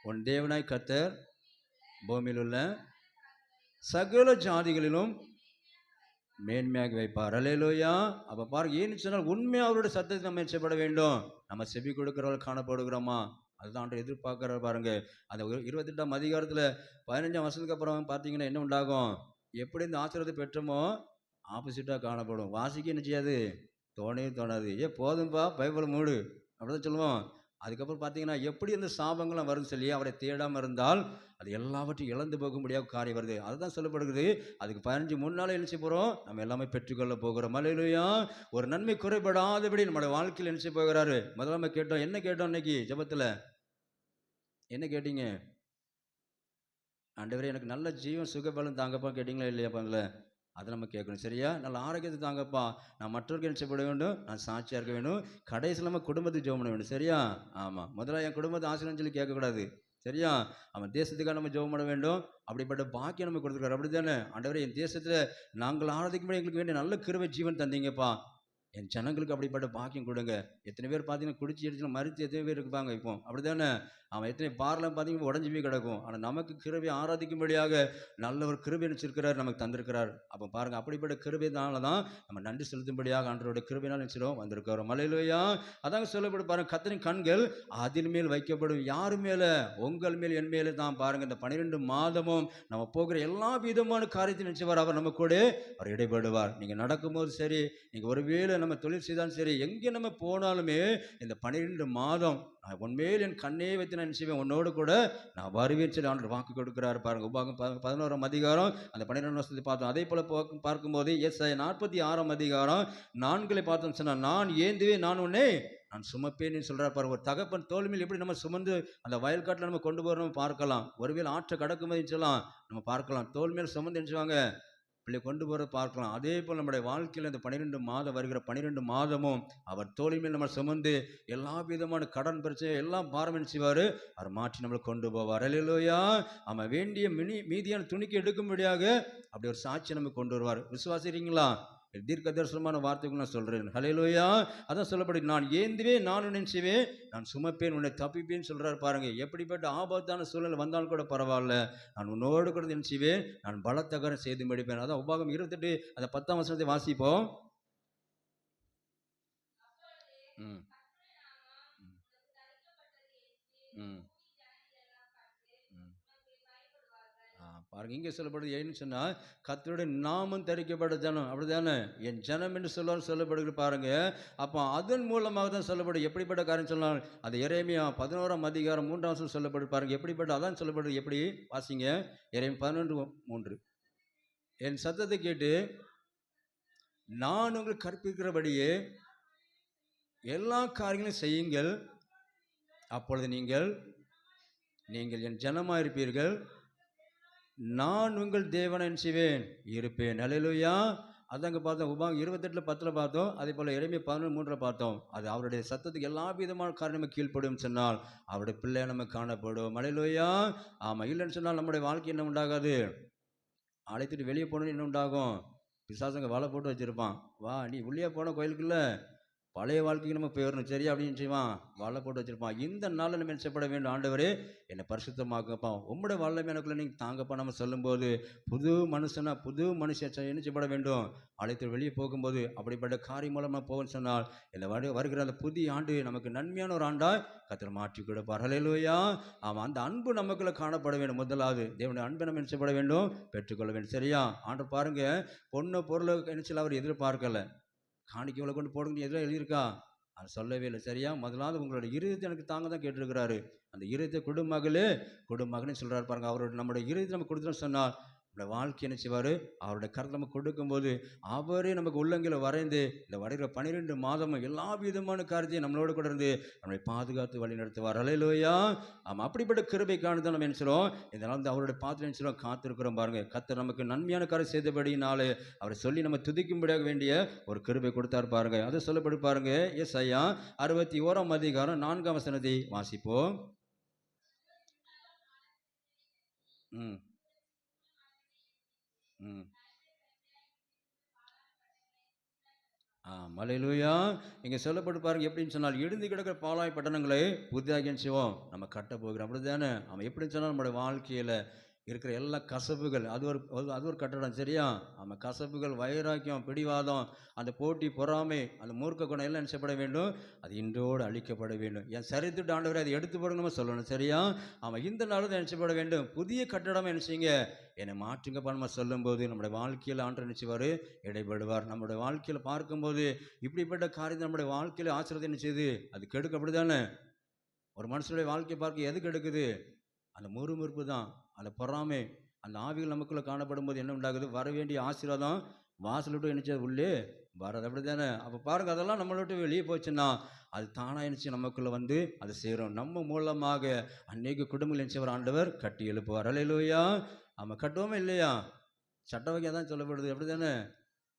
உன் தேவனாய் கர்த்தர் பூமியில் உள்ள சகல ஜாதிகளிலும் மேன்மையாக வைப்பார். அல்லேலூயா. அப்போ பாருங்க, ஏன்னு சொன்னால் உண்மையாக அவருடைய சத்தத்தை நம்ம செய்யப்பட வேண்டும். நம்ம செவி கொடுக்கிறவர்கள் காணப்படுகிறோமா, அதுதான் எதிர்பார்க்குற பாருங்க. அந்த 28ஆம் அதிகாரத்தில் 15ஆம் வசனத்துக்கு அப்புறம் பார்த்தீங்கன்னா என்ன உண்டாகும், எப்படி இந்த ஆசீர்வாதத்தை பெற்றோமோ ஆப்போசிட்டாக காணப்படும். வாசிக்க என்ன செய்யாது, தோணாது. போதும்பா பைபிள் மூடு அப்படிதான் சொல்லுவோம். அதுக்கப்புறம் பார்த்தீங்கன்னா எப்படி அந்த சாபங்கள்லாம் வரும்னு சொல்லி அவரை தேடாமல் இருந்தால் அது எல்லாவற்றையும் இழந்து போக முடியாத காரியம் வருது. அதுதான் சொல்லப்படுகிறது. அதுக்கு 15 முன்னாலே என்ன போகிறோம், நம்ம எல்லாமே பெற்றுக்கொள்ள போகிறோம். அல்லேலூயா. ஒரு நன்மை குறைபடாதபடி நம்மளோட வாழ்க்கையில் என்ன போகிறாரு. முதல்ல நம்ம கேட்டோம், என்ன கேட்டோம் இன்னைக்கு ஜெபத்தில், என்ன கேட்டீங்க? ஆண்டவரே எனக்கு நல்ல ஜீவன் சுகபலம் தாங்கப்பா கேட்டிங்களா இல்லையாப்பா? இல்லை, அதை நம்ம கேட்கணும் சரியா. நல்ல ஆரோக்கியத்தை தாங்கப்பா, நான் மற்றவர்கள் நினைச்சப்பட வேண்டும், நான் சாட்சியாக இருக்க வேண்டும், கடைசியில் நம்ம குடும்பத்துக்கு ஜெபம் பண்ண வேண்டும் சரியா. ஆமாம், முதல்ல என் குடும்பத்தை ஆசீர்வாதம் சொல்லி கேட்கக்கூடாது சரியா. அவன் தேசத்துக்காக நம்ம ஜெபம் பண்ண வேண்டும். அப்படிப்பட்ட பாக்கியம் நம்ம கொடுத்துருக்காரு. அப்படி தானே, ஆண்டவரே என் தேசத்தில் நாங்கள் ஆராதிக்கும்போது எங்களுக்கு வேண்டிய நல்ல கிருபை ஜீவன் தந்தீங்கப்பா, என் ஜனங்களுக்கு அப்படிப்பட்ட பாக்கியம் கொடுங்க. எத்தனை பேர் பார்த்தீங்கன்னா குடிச்சு அடிச்சு மறுத்து எத்தனை பேர் இருப்பாங்க இப்போ, அப்படி தானே. அவன் எத்தனை பார்லாம் பார்த்தீங்கன்னா உடஞ்சி போய் கிடக்கும். ஆனால் நமக்கு கிருபை ஆராதிக்கும்படியாக நல்ல ஒரு கிருபை நினச்சிருக்கிறார், நமக்கு தந்திருக்கிறார். அப்போ பாருங்கள், அப்படிப்பட்ட கிருபைனால தான் நம்ம நன்றி செலுத்தும்படியாக ஆண்டவருடைய கிருபைனால் நினச்சிடும் வந்திருக்கிறோம். அல்லேலூயா. அதாங்க சொல்லப்படும் பாருங்கள், கர்த்தரின் கண்கள் அதில் மேல் வைக்கப்படும். யார் மேலே? உங்கள் மேல், என் மேலே தான். பாருங்கள், இந்த 12 மாதமும் நம்ம போகிற எல்லா விதமான காரியத்தையும் நினச்சிவார் அவர் நம்ம கூட அவர் இடைபடுவார். நீங்கள் நடக்கும்போது சரி, நீங்கள் ஒருவேளை நம்ம தொழில் செய்தாலும் சரி, எங்கே நம்ம போனாலுமே இந்த 12 மாதம் நான் உன்மேல் என் கண்ணே வைத்து நான் செய்வேன், உன்னோடு கூட நான் வருவேன் சொல்லி ஆண்டவர் வாக்கு கொடுக்கிறார் பாருங்க. உபாகம் 11ஆம் அதிகாரம் அந்த 12ஆம் வசனத்தை பார்த்தோம். அதே போல பார்க்கும்போது ஏசாயா 46ஆம் அதிகாரம் 4 பார்த்தோம் சொன்னால், நான் ஏந்துவே நான் உன்னை நான் சுமப்பேன்னு சொல்கிறார் பாருங்க. ஒரு தகப்பன் தோல் மேல் எப்படி நம்ம சுமந்து அந்த வயல்காட்டில் நம்ம கொண்டு போகிறோம் பார்க்கலாம். ஒருவேளை ஆற்றை கடக்கும்போது சொல்லலாம் நம்ம பார்க்கலாம், தோல் மேல் சுமந்து நினச்சுவாங்க பிள்ளை கொண்டு போகிறத பார்க்கலாம். அதே போல் நம்முடைய வாழ்க்கையில் இந்த 12 மாதம் வருகிற 12 மாதமும் அவர் தோளின் மேல் நம்ம சுமந்து எல்லா விதமான கடன் பிரச்சனை எல்லாம் பாரம் செய்வார், அவர் மாற்றி நம்மளை கொண்டு போவார். அல்லேலூயா. அவன் வேண்டிய மீதியான துணிக்கு எடுக்கும்படியாக அப்படி ஒரு சாட்சி நம்ம கொண்டு வருவார். விசுவாசிக்கிறீங்களா? தீர்க்க தரிசனமான வார்த்தைகள் நான் சொல்கிறேன். ஹல்லேலூயா. அதான் சொல்லப்படுது, நான் ஏந்துவே நான் நினைச்சுவேன், நான் சுமப்பேன், உன்னை தப்பிப்பேன்னு சொல்கிறார் பாருங்க. எப்படிப்பட்ட ஆபத்தான சூழ்நிலை வந்தாலும் கூட பரவாயில்ல, நான் உன்னோடு கூட நினைச்சுவேன், நான் பலத்தகரம் செய்து முடிப்பேன். அதான் உபாகம் 28 அந்த 10ஆம் வசனத்தை வாசிப்போம். ம் ம் பாருங்க, இங்கே சொல்லப்படுது ஏன்னு சொன்னால் கர்த்தருடைய நாமம் தரிக்கப்பட்ட ஜனம், அப்படிதானே? என் ஜனம் என்று சொல்லப்படுகிறது பாருங்க. அப்போ அதன் மூலமாக தான் சொல்லப்படும். எப்படிப்பட்ட காரியம் சொன்னால் அது எரேமியா 11ஆம் அதிகாரம் 3ஆம் வசனம் சொல்லப்படுது பாருங்க. எப்படிப்பட்ட அதான் சொல்லப்படுது. எப்படி வாசிங்க? எரேமியா 11:3. என் சத்தத்தை கேட்டு நான் உங்களுக்கு கற்பிக்கிறபடியே எல்லா காரியங்களும் செய்யுங்கள், அப்பொழுது நீங்கள் என் ஜனமாக இருப்பீர்கள், நான் உங்கள் தேவனை செய்வேன் இருப்பேன். அல்லேலூயா. அதாங்க பார்த்தோம். உபாகம் 28:10 பார்த்தோம். அதே போல் எரேமியா 11:3 பார்த்தோம். அது அவருடைய சத்தத்துக்கு எல்லா விதமான காரணமும் கீழ்ப்படும் சொன்னால் அவருடைய பிள்ளை நம்ம காணப்படும். அல்லேலூயா. ஆமாம். இல்லைன்னு சொன்னால் நம்முடைய வாழ்க்கை என்ன உண்டாகாது. அழைத்துட்டு வெளியே போகணுன்னு என்ன உண்டாகும்? பிசாசங்க வலை போட்டு வச்சுருப்பான். வா நீ உள்ளே போன கோயிலுக்குள்ள பழைய வாழ்க்கைக்கு நம்ம போயிடணும், சரியா அப்படின்னு செய்வான். வலை போட்டு வச்சுருப்பான். இந்த நாளில் நம்ம செய்யப்பட வேண்டும். ஆண்டவரே என்னை பரிசுத்தமாக்கப்பா, உம்முடைய வல்லமை எனக்குள்ள நீங்கள் தாங்கப்பா நம்ம சொல்லும்போது புது மனுஷனா புது மனுஷன் என்ன செய்யப்பட வேண்டும். அழைத்து வெளியே போகும்போது அப்படிப்பட்ட காரியம் மூலமாக போகணும்னு சொன்னால் இந்த வருகிற அந்த புதிய ஆண்டு நமக்கு நன்மையான ஒரு ஆண்டாய் கர்த்தர் மாற்றி கொடுப்பார். ஹல்லேலூயா. ஆமாம். அந்த அன்பு நமக்குள்ள காணப்பட வேண்டும். முதலாவது தேவனுடைய அன்பை நம்ம என்ன செய்யப்பட வேண்டும், பெற்றுக்கொள்ள வேண்டும். சரியா? ஆண்டவர் பாருங்க, பொண்ணு பொருளை என்ன அவர் எதிர்பார்க்கல. காணிக்கை இவ்வளோ கொண்டு போடுங்க எதிராக எழுதியிருக்கா? அது சொல்லவே இல்லை. சரியா? முதலாவது உங்களோட இருதயத்தை எனக்கு தாங்க தான் கேட்டிருக்கிறாரு. அந்த இருதயத்தை குடும்பமகனே சொல்கிறாரு பாருங்க. அவரோட நம்மளோட இருதயத்தை நம்ம கொடுத்துன்னு சொன்னால் நம்மளோட வாழ்க்கை என்ன செய்வார், அவருடைய கருத்தை நம்ம கொடுக்கும்போது அவரே நமக்கு உள்ளங்களை வரைந்து இந்த வருகிற 12 மாதமும் எல்லா விதமான காரியத்தையும் நம்மளோட கூட இருந்து நம்மளை பாதுகாத்து வழி நடத்துவார். அல்லேலூயா. ஆமாம். அப்படிப்பட்ட கிருபை காணுதான் நம்ம என்ன சொல்லுவோம், இதனால் வந்து அவருடைய பாத்திரம் என்ன சொல்லுவோம், காத்திருக்கிறோம் பாருங்க. கர்த்தர் நமக்கு நன்மையான காரியம் செய்தபடினாலே அவரை சொல்லி நம்ம துதிக்கும்படியாக வேண்டிய ஒரு கிருபை கொடுத்தார் பாருங்க. அதை சொல்லப்படி பாருங்க. ஏசாயா 61ஆம் அதிகாரம் 4ஆம் வசனத்தை வாசிப்போம். ம் ம் அல்லேலூயா. இங்கே சொல்லப்பட்டு பாருங்க. எப்படின்னு சொன்னால் இடிந்து கிடக்கிற பாழாய் பட்டணங்களை புதிதாக செய்வோம் நம்ம கட்ட போகிறோம். அப்படி தானே? அவன் எப்படின்னு சொன்னால் நம்மளுடைய வாழ்க்கையில் இருக்கிற எல்லா கசப்புகள் அது ஒரு கட்டடம். சரியா? நம்ம கசப்புகள், வைராக்கியம், பிடிவாதம், அந்த போட்டி, பொறாமை, அந்த மூர்க்க குணம் எல்லாம் நினைச்சப்பட வேண்டும். அது இன்றோடு அழிக்கப்பட வேண்டும். என் சரித்திட்டு ஆண்டவரை அதை எடுத்து போட நம்ம சொல்லணும். சரியா? அவன் இந்த நாளும் நினைச்சப்பட வேண்டும். புதிய கட்டடம் என்ன செய்யுங்க, என்னை மாற்றுங்கப்பா நம்ம சொல்லும்போது நம்முடைய வாழ்க்கையில் ஆண்டவர் நினைச்சுவார், இடைபடுவார். நம்மளுடைய வாழ்க்கையில் பார்க்கும்போது இப்படிப்பட்ட காரியம் நம்முடைய வாழ்க்கையில் ஆசிரியத்தை என்ன செய்யுது, அது கெடுக்க. அப்படி தானே? ஒரு மனுஷனுடைய வாழ்க்கையை பார்க்க எது கெடுக்குது? அந்த முறுமுறுப்பு தான், அந்த பொறாமை, அந்த ஆவிகள் நமக்குள்ளே காணப்படும் போது என்ன உண்டாகுது, வர வேண்டிய ஆசீர்வாதம் வாசல் விட்டு என்னச்சது உள்ளே வராது. அப்படி தானே? அப்போ பாருங்கள், அதெல்லாம் நம்மளை விட்டு வெளியே போச்சுன்னா அது தானாக என்னச்சு நமக்குள்ளே வந்து அது சேரும். நம்ம மூலமாக அநேக குடும்பங்கள் நினச்சவர் ஆண்டவர் கட்டி எழுப்புவார். அல்லேலூயா. நம்ம கட்டுவோமே இல்லையா? சட்ட வகையாக தான் சொல்லப்படுது. அப்படி தானே?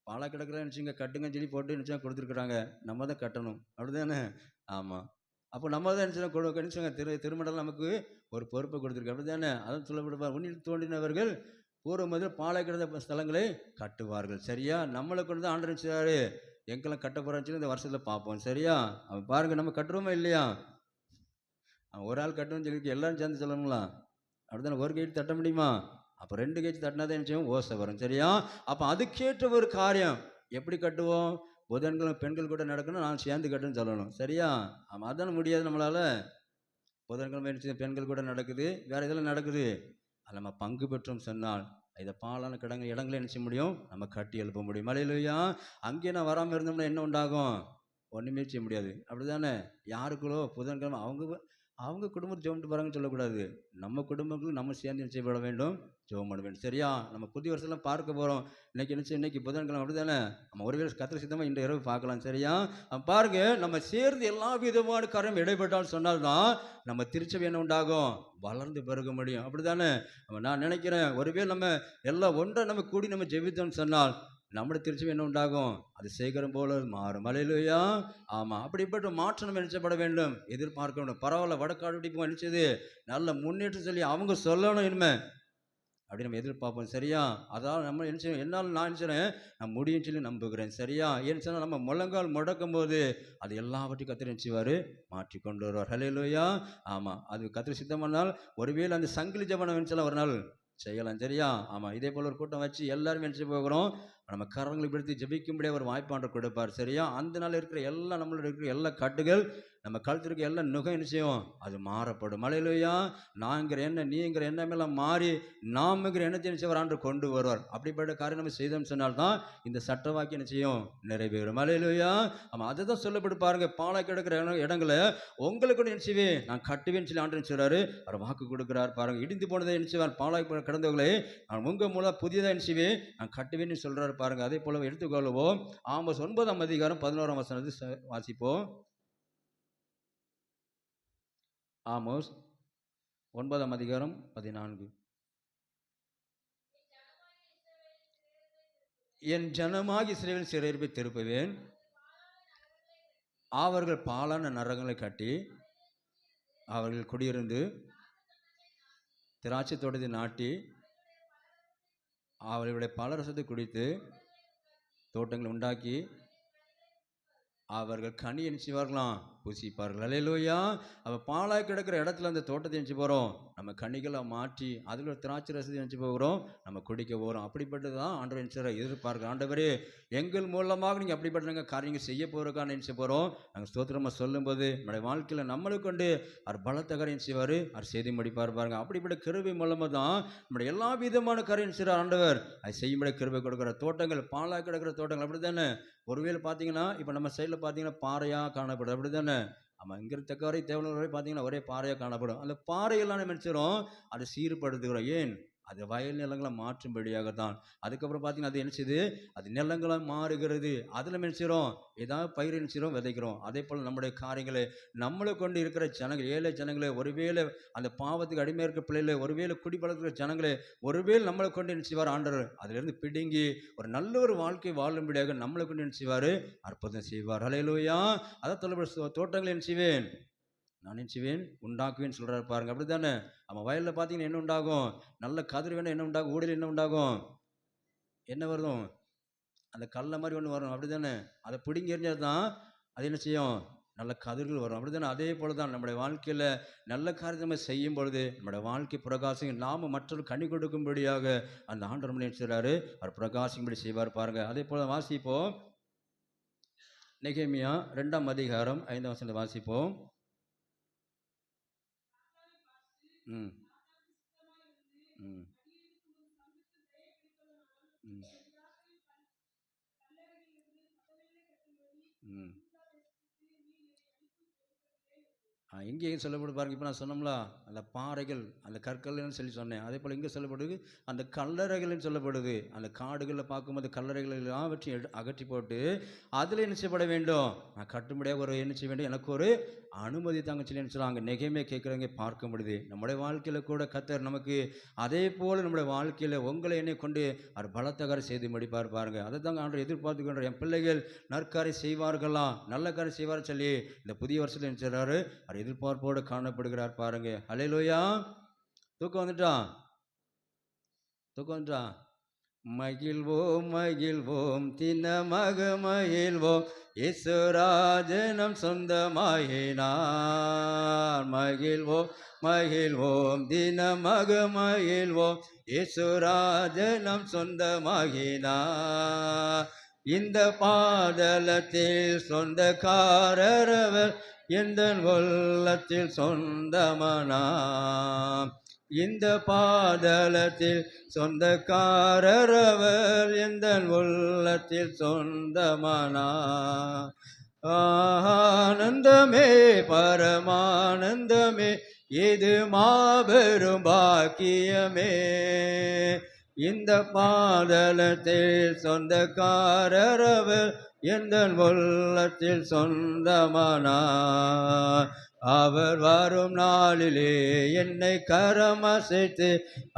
பாலா கிடக்கிற நினச்சிங்க கட்டுங்கன்னு சொல்லி போட்டு நினச்சா கொடுத்துருக்குறாங்க. நம்ம தான் கட்டணும். அப்படி தானே? ஆமாம். அப்போ நம்ம தான் நினச்சாங்க திருமணம் நமக்கு ஒரு பொறுப்பை கொடுத்துருக்கு. அப்படி தானே? அதான் சொல்லப்படுவார், உன்னில் தோன்றினவர்கள் பூர்வ முதல் பாலை கிடந்த ஸ்தலங்களை கட்டுவார்கள். சரியா? நம்மளை கொண்டு தான் ஆண்டு நினைச்சாரு எங்கெல்லாம் கட்ட போகிறான்னு சொல்லி இந்த வருஷத்தில் பார்ப்போம். சரியா? அவன் பாருங்கள், நம்ம கட்டுறோமா இல்லையா? அவன் ஒரு ஆள் கட்டணும்னு சொல்லி எல்லாரும் சேர்ந்து சொல்லணுங்களா? அப்படி தானே? ஒரு கைட்டு தட்ட முடியுமா? அப்போ 2 கைட்டு தட்டினா தான் நினச்சோம் ஓசை வரும். சரியா? அப்போ அதுக்கேற்ற ஒரு காரியம் எப்படி கட்டுவோம்? புதன்களும் பெண்கள் கூட நடக்கணும், நான் சேர்ந்து கட்டுன்னு சொல்லணும். சரியா? ஆமாம். அதான முடியாது நம்மளால். புதன்கிழமை பெண்கள் கூட நடக்குது, வேறு இதெல்லாம் நடக்குது. அதில் நம்ம பங்கு பெற்றோம் சொன்னால் இதை பாலான இடங்களை என்ன செய்ய முடியும், நம்ம கட்டி எழுப்ப முடியும். அல்லேலூயா. அங்கே நான் வராமல் இருந்தோம்னா என்ன உண்டாகும்? ஒன்றுமே செய்ய முடியாது. அப்படி தானே? யாருக்குள்ளோ புதன்கிழமை அவங்க குடும்பத்தை ஜெபம் போகிறாங்கன்னு சொல்லக்கூடாது. நம்ம குடும்பங்களும் நம்ம சேர்ந்து என்ன செய்யப்பட வேண்டும், ஜெபம் பண்ண வேண்டும். சரியா? நம்ம புதிய வருஷம்லாம் பார்க்க போகிறோம். இன்னைக்கு புதன்கிழமை. அப்படி தானே? நம்ம ஒருவேளை கத்திர சித்தமாக இன்று இரவு பார்க்கலாம். சரியா? பாருங்க, நம்ம சேர்ந்து எல்லா விதமான காரியம் இடைப்பட்டால் சொன்னால்தான் நம்ம திருச்சபை என்ன உண்டாகும், வளர்ந்து பெருக முடியும். அப்படி தானே? நான் நினைக்கிறேன், ஒருவேளை நம்ம எல்லாம் ஒன்றை நம்ம கூடி நம்ம ஜெபித்தோம்னு சொன்னால் நம்முடைய திருச்சபை என்ன உண்டாகும், அது சேகரம் போல மாறும். அல்லேலூயா. ஆமாம். அப்படிப்பட்ட மாற்றம் நம்ம நினைச்சப்பட வேண்டும், எதிர்பார்க்க வேண்டும். பரவாயில்ல, வடக்காடு நினைச்சது நல்ல முன்னேற்றம் சொல்லி அவங்க சொல்லணும் இனிமே அப்படி நம்ம எதிர்பார்ப்போம். சரியா? அதாவது நம்ம என்ன செய்யணும், என்னால் நான் நினைச்சேன் நான் முடியும் சொல்லி நம்புகிறேன். சரியா? ஏன்னு சொன்னால் நம்ம முழங்கால் முடக்கும் போது அது எல்லாவற்றையும் கத்திரி நினைச்சுவார், மாற்றி கொண்டு வருவார். அல்லேலூயா. ஆமாம். அது கத்திரி சித்தமானால் ஒருவேளை அந்த சங்கிலி ஜபனம் நினைச்சாலும் ஒரு நாள் செய்யலாம். சரியா? ஆமாம். இதே போல் ஒரு கூட்டம் வச்சு எல்லாருமே நினச்சி போகிறோம், நம்ம கரங்களை பிடித்து ஜபிக்கும்படியாக ஒரு வாய்ப்பாண்டு கொடுப்பார். சரியா? அந்த நாள் இருக்கிற நம்மளோட இருக்கிற எல்லா கட்டுகள் நம்ம கழுத்திற்கு எல்லாம் நுகம் என்ன செய்யும், அது மாறப்படும். அல்லேலூயா. நான்கிற எண்ணம் நீங்கிற எண்ணமெல்லாம் மாறி நாமுங்கிற எண்ணத்தை என்ன செய்வார், ஆண்டு கொண்டு வருவார். அப்படிப்பட்ட காரியம் நம்ம செய்தோம்னு சொன்னால்தான் இந்த சட்ட வாக்கியம் என்ன செய்யும், நிறைவேறும். அல்லேலூயா. ஆமாம், அதை தான் சொல்லப்பட்டு பாருங்க. பாழாய் கிடக்கிற இடங்களை உங்களுக்கு என்ன செய்வேன், நான் கட்டுவேன்னு சொல்லி ஆண்டு செய்வாரு. அவர் வாக்கு கொடுக்குறார் பாருங்க. இடிந்து போனதை என்ன செய்வார், பாழாய் கிடந்தவர்களே நான் உங்க மூலம் புதியதாக என்ன செய்வேன், நான் கட்டுவேன்னு சொல்றாரு பாருங்க. அதே போல எடுத்துக்கொள்வோம். ஆமோஸ் 9ஆம் அதிகாரம் 11ஆம் வசனத்தை வாசிப்போம். ஆமோஸ் 9ஆம் அதிகாரம் 14. என் ஜனமாகி இஸ்ரவேலின் சிறையிருப்பை திருப்புவேன், அவர்கள் பாலான நரகங்களை கட்டி அவர்கள் குடியிருந்து திராட்சை தோட்டத்தை நாட்டி அவர்களுடைய பலரசத்தை குடித்து தோட்டங்களை உண்டாக்கி அவர்கள் கனி என்ன செய்வார்களாம், புசிப்பார்கள். அல்லேலூயா. அவள் பாலாய் கிடக்கிற இடத்துல அந்த தோட்டத்தை நினச்சி போகிறோம், நம்ம கனிகளை மாற்றி அதில் ஒரு திராட்சை ரசத்தை நினச்சி போகிறோம், நம்ம குடிக்க போகிறோம். அப்படிப்பட்டது தான் ஆண்டவர் நினச்சார எதிர்பார்க்க. ஆண்டவரே எங்கள் மூலமாக நீங்கள் அப்படிப்பட்ட காரியங்கள் செய்ய போகிறக்கான நினச்சி போகிறோம். நாங்கள் ஸ்தோத்திரமாக சொல்லும்போது நம்முடைய வாழ்க்கையில் நம்மளை கொண்டு அவர் பலத்த காரியம் செய்வார், அவர் செய்தி முடிப்பார் பாருங்க. அப்படிப்பட்ட கிருபை மூலமாக தான் நம்முடைய எல்லா விதமான காரியம் செய்கிறார் ஆண்டவர். அது செய்யும்படி கிருபை கொடுக்குற தோட்டங்கள், பாலாய் கிடக்கிற தோட்டங்கள் அப்படி தானே. ஒருவேளை பார்த்தீங்கன்னா இப்போ நம்ம சைடில் பார்த்தீங்கன்னா பாறையாக காணப்படும், அப்படி தானே. ஆமாம், இங்கே தக்க வரை தேவன வரை பார்த்தீங்கன்னா ஒரே பாறையாக காணப்படும். அந்த பாறையெல்லாம் நம்ம நினச்சிடும் அதை சீர்படுத்துகிறோம். ஏன், அது வயல் நிலங்களை மாற்றும்படியாகத்தான். அதுக்கப்புறம் பார்த்தீங்கன்னா அது என்ன செய்யுது, அது நிலங்களாக மாறுகிறது. அதில் நினைச்சிடும் ஏதாவது பயிர் நினைச்சிடும் விதைக்கிறோம். அதே போல் நம்முடைய காரியங்களை நம்மளை கொண்டு இருக்கிற ஜனங்கள், ஏழை ஜனங்களை, ஒருவேளை அந்த பாவத்துக்கு அடிமையாக இருக்கிற பிள்ளைகளை, ஒருவேளை குடிப்பழக்கிற ஜனங்களை ஒருவேளை நம்மளை கொண்டு நினைச்சுவார் ஆண்டவர். அதிலிருந்து பிடுங்கி ஒரு நல்ல ஒரு வாழ்க்கை வாழும்படியாக நம்மளை கொண்டு நினைச்சுவார், அற்புதம் செய்வார். அல்லேலூயா. அதான் தொழில் தோட்டங்களை நினைச்சுவேன், நான் நினச்சிவேன் உண்டாக்குவேன்னு சொல்கிறாரு பாருங்க. அப்படி தானே. நம்ம வயலில் பார்த்தீங்கன்னா என்ன உண்டாகும், நல்ல கதிர் வேணும், என்ன உண்டாகும், ஊடையில் என்ன உண்டாகும், என்ன வரும், அந்த கல்லை மாதிரி ஒன்று வரும். அப்படி தானே. அதை பிடிங்கி எறிஞ்சது தான் அது என்ன செய்யும், நல்ல கதிர்கள் வரும். அப்படி தானே. அதே போல் தான் நம்முடைய வாழ்க்கையில் நல்ல காரியத்தை நம்ம செய்யும் பொழுது நம்முடைய வாழ்க்கை பிரகாசம், நாம் மற்றொரு கனி கொடுக்கும்படியாக அந்த ஆண்டவர் நம்மளை செய்கிறாரு, அவர் பிரகாசிக்கும்படி செய்வார் பாருங்க. அதே போல் வாசிப்போம். நெகேமியா 2ஆம் அதிகாரம் 5ஆம் வசனத்தை வாசிப்போம். ம் ம் ம் ம் இங்கேயும் சொல்லப்படு பாருங்க. இப்போ நான் சொன்னோம்ல, அந்த பாறைகள், அந்த கற்கள்னு சொல்லி சொன்னேன். அதே போல் இங்கே சொல்லப்படுது அந்த கல்லறைகள்னு சொல்லப்படுது. அந்த காடுகளில் பார்க்கும்போது கல்லறைகள் எல்லாவற்றையும் அகற்றி போட்டு அதில் என்ன செய்யப்பட வேண்டும், நான் கட்டும்படியாக ஒரு என்ன செய்ய வேண்டும், எனக்கு ஒரு அனுமதி தாங்க சொல்லி நினச்சிடலாம். நெகமே கேட்குறவங்க பார்க்க முடியுது. நம்முடைய வாழ்க்கையில் கூட கர்த்தர் நமக்கு அதே போல் நம்முடைய வாழ்க்கையில் உங்களை என்னை கொண்டு அவர் பலத்தகாரை செய்து முடிப்பார் பாருங்க. அதை தாங்க ஆண்டவர் எதிர்பார்த்துக்கின்ற என் பிள்ளைகள் நற்காரை செய்வார்களா, நல்ல காரியம் செய்வார் சொல்லி இந்த புதிய வருஷத்தில் நினைச்சாரு அவர் எதிர்பார்ப்போடு காணப்படுகிறார் பாருங்க. அல்லேலூயா. தூக்கம் வந்துட்டான், தூக்கம் வந்துட்டான். மகிழ்வோம் மகிழ்வோம் தினமாக மகிழ்வோம், இயேசுராஜனம் சொந்தமாயினார். மகிழ்வோம் மகிழ்வோம் தினமாக மகிழ்வோம், இயேசுராஜனம் சொந்தமாகினார். இந்த பாதலத்தில் சொந்தக்காரரவர், எந்த உள்ளத்தில் சொந்தமானார். இந்த பாதலத்தில் சொந்தக்காரரவர், எந்த உள்ளத்தில் சொந்தமானார். ஆனந்தமே பரமானந்தமே, இது மாபெரும் பாக்கியமே. இந்த பாதலத்தில் சொந்தக்காரரவர், எந்த உள்ளத்தில் சொந்தமானார். அவர் வரும் நாளிலே என்னை கரமசைத்து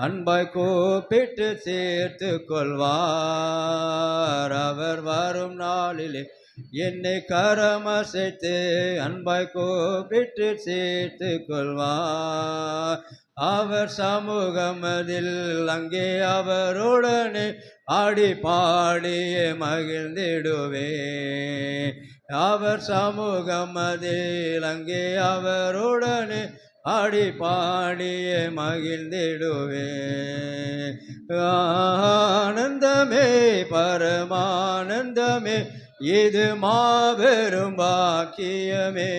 அன்பாய் கூப்பிட்டு சேர்த்து கொள்வார். அவர் வரும் நாளிலே என்னை கரமசைத்து அன்பாய் கூப்பிட்டு சேர்த்து கொள்வார். அவர் சமூகமதில் அங்கே அவருடனே ஆடி பாடியே மகிழ்ந்திடுவே. அவர் சமூகமதில் அங்கே அவருடனே ஆடி பாடியே மகிழ்ந்திடுவே. ஆனந்தமே பரமானந்தமே, இது மாபெரும் பாக்கியமே.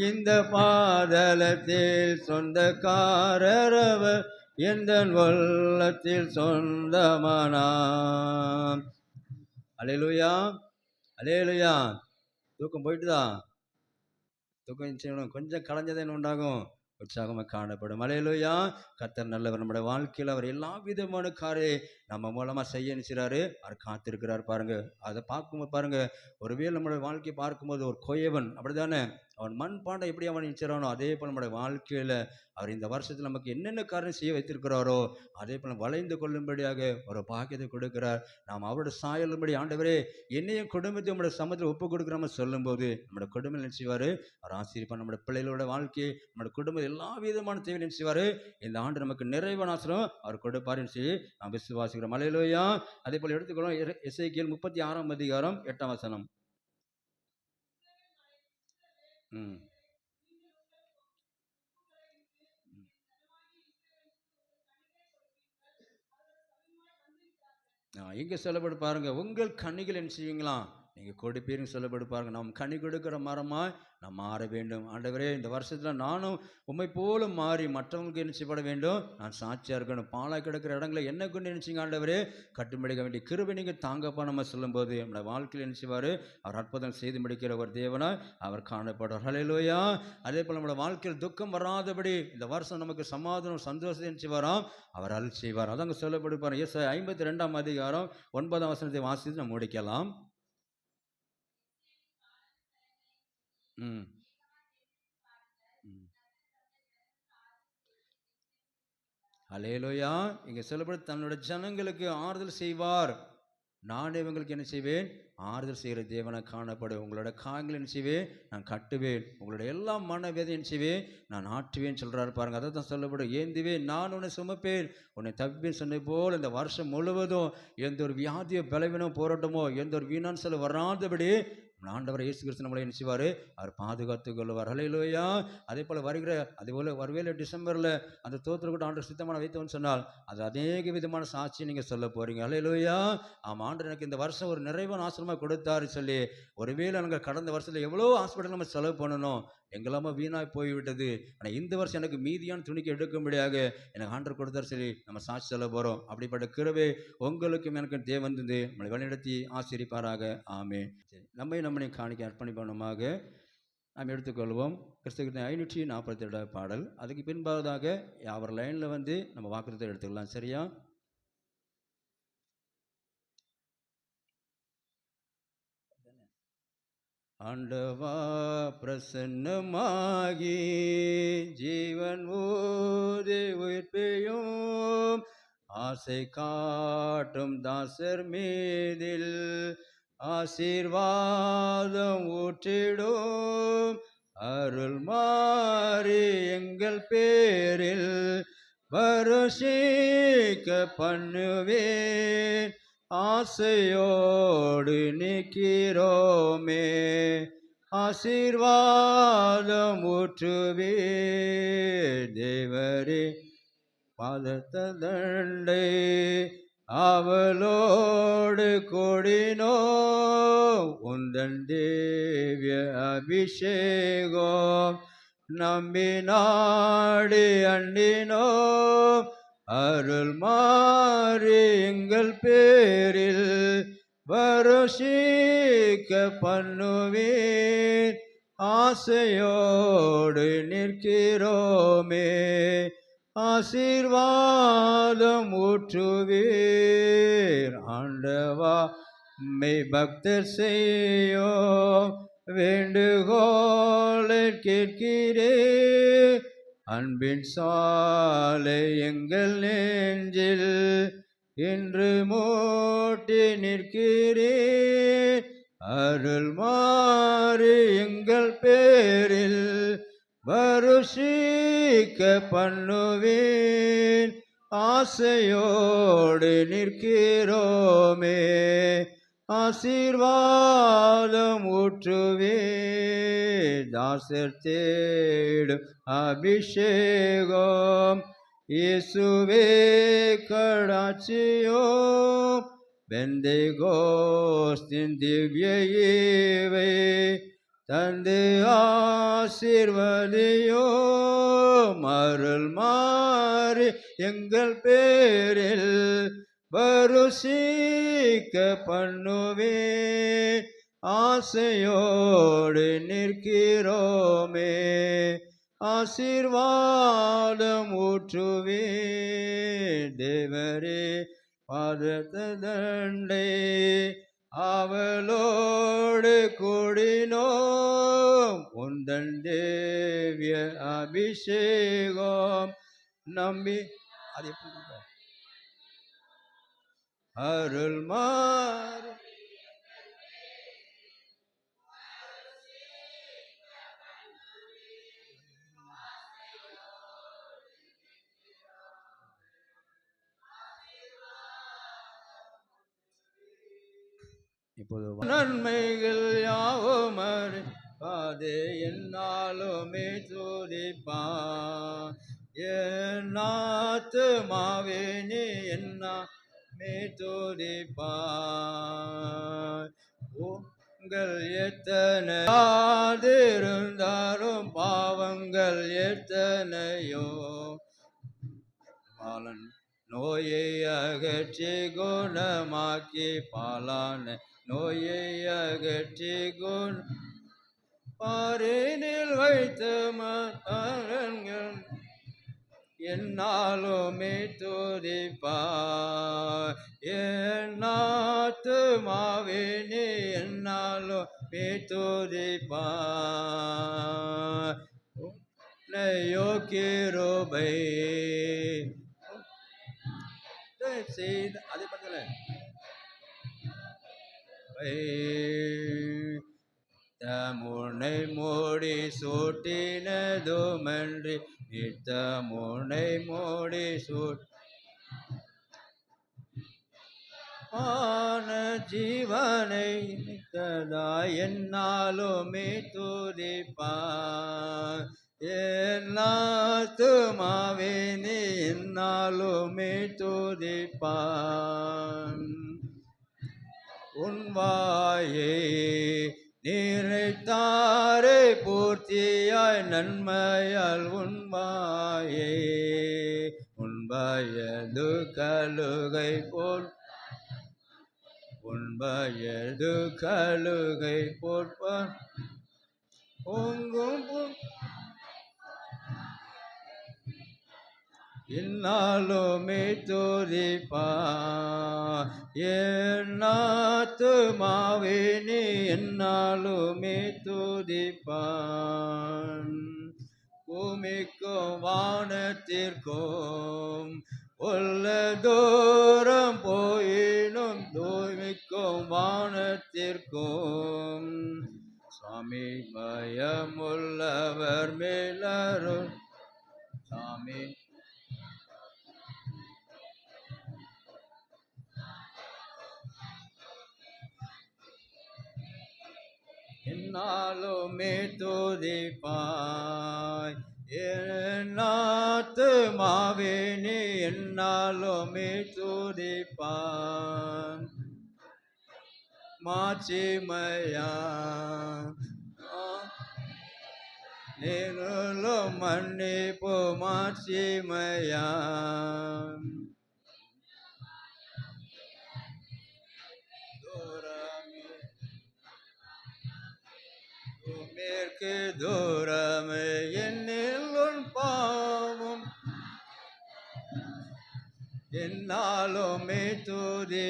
இந்த பாதலத்தில் சொந்தக்காரரவர் எந்த உள்ளத்தில் சொந்தமானாம். அல்லேலூயா, அல்லேலூயா. தூக்கம் போயிட்டுதான், தூக்கம் செய்யணும், கொஞ்சம் கலைஞ்சதை என்ன உண்டாகும், உற்சாகமாக காணப்படும். அல்லேலூயா. கர்த்தர் நல்லவர். நம்முடைய வாழ்க்கையில் அவர் எல்லா விதமான காரை நம்ம மூலமாக செய்ய நினைச்சாரு, அவர் காத்திருக்கிறார் பாருங்க. அதை பார்க்கும்போது பாருங்க, ஒருவேளை நம்மளுடைய வாழ்க்கையை பார்க்கும்போது ஒரு கொயவன் அப்படிதானே, அவன் மண் பாண்டை எப்படி அவன் நினைச்சானோ அதே போல் நம்முடைய வாழ்க்கையில் அவர் இந்த வருஷத்தில் நமக்கு என்னென்ன காரணம் செய்ய வைத்திருக்கிறாரோ அதே போல் வளைந்து கொள்ளும்படியாக ஒரு பாக்கியத்தை கொடுக்கிறார். நாம் அவருடைய சாயலும்படி, ஆண்டவரே என்னையும் குடும்பத்தை நம்முடைய சமத்தில் ஒப்பு கொடுக்குறாம சொல்லும்போது நம்முடைய குடும்பம் நினைச்சுவார் அவர் ஆசீர்வாதம். நம்முடைய பிள்ளைகளோட வாழ்க்கை, நம்முடைய குடும்பம் எல்லா விதமான தேவை நினைச்சுவார். இந்த ஆண்டு நமக்கு நிறைவான ஆசீர்வாதம் அவர் கொடுப்பாருன்னு சொல்லி நாம் விசுவாசிக்கிறோம். அல்லேலூயா. அதே போல் எடுத்துக்கொள்ளும் எசேக்கியேல் 36ஆம் அதிகாரம் 8ஆம் வசனம். இங்கே சொல்லப்படு பாருங்க, உங்கள் கனிகள் என்ன செய்வீங்களாம், நீங்கள் கொடுப்பீருன்னு சொல்லப்படு பாருங்க. நாம் கனி கொடுக்கிற மரமாய் நாம் மாற வேண்டும். ஆண்டவரே இந்த வருஷத்தில் நானும் உண்மை போல மாறி மற்றவங்களுக்கு என்ன செய்யப்பட வேண்டும், நான் சாட்சியாக இருக்கணும். பாலாய் கிடக்கிற இடங்களை என்ன கொண்டு நினைச்சிங்க ஆண்டவரே கட்டுமடிக்க வேண்டிய கிருபை நீங்கள் தாங்கப்பா நம்ம சொல்லும்போது நம்மளோட வாழ்க்கையில் என்ன செய்வார், அவர் அற்புதம் செய்து முடிக்கிற ஒரு தேவனாய் அவர் காணப்படுவார். அல்லேலூயா. அதே போல் நம்மளோட வாழ்க்கையில் துக்கம் வராதபடி இந்த வருஷம் நமக்கு சமாதானம் சந்தோஷத்தை என்ன செய்வாராம், அவர் அருள் செய்வார். அதாங்க சொல்லப்படுப்பார். ஏசாயா 52ஆம் அதிகாரம் 9ஆம் வசனத்தை வாசித்து நம்ம முடிக்கலாம். அல்லேலூயா. இங்கே சொல்லப்படும் தன்னோட ஜனங்களுக்கு ஆறுதல் செய்வார். நான் இவங்களுக்கு என்ன செய்வேன், ஆறுதல் செய்கிற தேவனை காணப்படும். உங்களோட காயங்கள் என்ன செய்வேன், நான் கட்டுவேன். உங்களோட எல்லா மனவேதை என்ன செய்வேன், நான் ஆற்றுவேன் சொல்கிறாரு பாருங்க. அதை தான் சொல்லப்படும். ஏந்துவேன், நான் உன்னை சுமப்பேன், உன்னை தப்பிப்பேன் சொன்ன போல் இந்த வருஷம் முழுவதும் எந்த ஒரு வியாதியோ பலவீனமோ போராட்டமோ எந்த ஒரு வீணான் சொல்ல வராதபடி ஆண்டவர் இயேசு கிறிஸ்து நம்மளை என்ன செய்வார், அவர் பாதுகாத்து கொள்வார். அல்லேலூயா. அதே போல் வருகிற அதே போல் ஒருவேளை டிசம்பரில் அந்த தோத்திர கூட ஆண்டவர் சித்தமான வைத்தவன்னு சொன்னால் அது அநேக விதமான சாட்சியை நீங்கள் சொல்ல போகிறீங்க. அல்லேலூயா. ஆமாம், ஆண்டவர் எனக்கு இந்த வருஷம் ஒரு நிறைவான ஆசிரமாக கொடுத்தாரு சொல்லி ஒருவேளை நாங்கள் கடந்த வருஷத்தில் எவ்வளோ ஹாஸ்பிட்டல் நம்ம செலவு பண்ணணும், எங்கெல்லாமோ வீணாய் போய்விட்டது, ஆனால் இந்த வருஷம் எனக்கு மீதியான துணிக்கு எடுக்கும்படியாக எனக்கு ஆண்டவர் கொடுத்தாரு சொல்லி நம்ம சாட்சி சொல்ல போகிறோம். அப்படிப்பட்ட கிருபை உங்களுக்கும் எனக்கு தேவன் தந்து நம்மளை வழிநடத்தி ஆசீர்வதிப்பாராக. ஆமென். நம்மை காணிக்க அர்ப்பணிப்பனமாக நாம் எடுத்துக்கொள்வோம். கிறிஸ்துவின் 547 பாடல். அதுக்கு பின்பாவதாக அவர் லைனில் வந்து நம்ம வாக்குறுதி எடுத்துக்கலாம். சரியா? ஆண்டவா பிரசன்னமாகி ஜீவன் ஊதி உயிர்ப்பையும் ஆசை காட்டும் தாசர் மீதில் ஆசீர்வாதம் ஊற்றிடும் அருள் மாறி எங்கள் பேரில் வருஷிக்க பண்ணுவேன் ஆசையோடு நிற்கிறோமே ஆசீர்வாதம் ஊற்றுவே தேவரே பாதத்தண்டை அவளோடு கூடினோ உந்தன் தேவிய அபிஷேகம் நம்பி நாடி அண்டினோ அருள் மாறி எங்கள் பேரில் வருஷிக்க பண்ணுவேன் ஆசையோடு நிற்கிறோமே ஆசீர்வாதம் ஊற்றுவீர் ஆண்டவா மெய் பக்தர் செய்யோ வேண்டுகோளை கேட்கிறேன் அன்பின் சாலை எங்கள் நெஞ்சில் இன்று மூட்டி நிற்கிறேன் அருள் மாறி எங்கள் பேரில் வருஷிக்க பண்ணுவேன் ஆசையோடு நிற்கிறோமே ஆசீர்வாதம் ஊற்றுவே தாசர் தேடும் அபிஷேகம் இயேசுவே கடாட்சியோ பெந்தேகோஸ்தின் திவ்ய ஈவை தந்து ஆசீர்வதியோ அருள் மாறி எங்கள் பேரில் பருசிக்க பண்ணுவே ஆசையோடு நிற்கிறோமே ஆசீர்வாதம் ஊற்றுவே தேவரே பாதத்தண்டை அவளோடு கூடினோம் உந்தன் தேவிய அபிஷேகம் நம்பி அது எப்படி சொல்ற? அருள் மாறு இப்போது நன்மைகள் யாவும் அறியாதே என்னாலுமே துதிப்பான் என் ஆத்துமாவே நீ என்னாமே துதிப்பான் உங்கள் எத்தனை இருந்தாலும் பாவங்கள் எத்தனையோ பாலன் நோயை அகற்றி குணமாக்கி பாலான நோயை அகற்றி பாரினில் வைத்த மரங்கள் என்னாலுமே துதிப்பார் என்னாத்துமாவே நீ என்னாலுமே துதிப்பார் உன்னையோ கிருபை செய்த அதே பத்தில முனை மூடி சூட்டினதுமன்றி நித்த முனை மூடி ஆன ஜீவனை நித்ததா என்னாலுமே துதிப்பான் என்னாத்துமாவே நீ என்னாலுமே துதிப்பான் உன் வாயே நிறைத்தாரே பூர்த்தியாய் நன்மையால் உன் வாயே உன் வயது கழுகை போல் உன் வயது கழுகை போட்பான் பொங்கும் என்னாலுமே துதிப்பான் என்னாத்துமாவே நீ என்னாலுமே துதிப்பான் பூமிக்கும் வானத்திற்கும் உள்ள தூரம் போயினும் பூமிக்கும் வானத்திற்கும் சாமி பயமுள்ளவர் மேலரும் சாமி என்னாலுமே துதிப்பாய் என்னாத்துமாவே நீ என்னாலுமே துதிப்பான் மாட்சிமையா நீங்களும் மன்னிப்பு மாட்சிமையா மேற்கு தூரமே என்னில் உன் பாவம் என்னாலுமே துதிப்பான்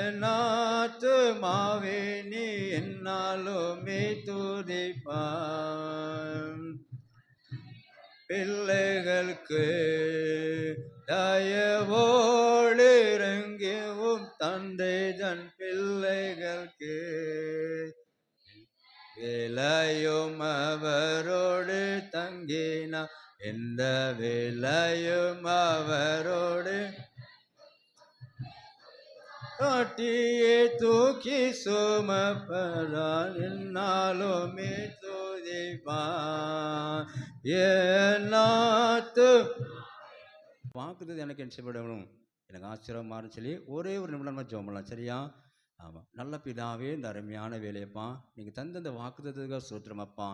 என்னாத்துமாவே நீ என்னாலுமே துதிப்பான் பிள்ளைகளுக்கு தயவோடு இறங்கியும் தந்தை தன் பிள்ளைகளுக்கு வேலையும் அவரோடு தங்கினா எந்த வேலையும் அவரோடு காட்டியே தூக்கி சுமப்பதால் என்னாலுமே துதிப்பான் என்னாத்து வாக்குறது எனக்கு என்ன செய்யப்படணும் எனக்கு ஆசீர்வாதமானு சொல்லி ஒரே ஒரு நிமிடம் நம்ம ஜெபம் பண்ணலாம். சரியா? ஆமாம். நல்ல பிதாவே, இந்த அருமையான வேலையப்பா நீங்கள் தந்த இந்த வாக்குத்தத்தத்துக்காக ஸ்தோத்திரமப்பா.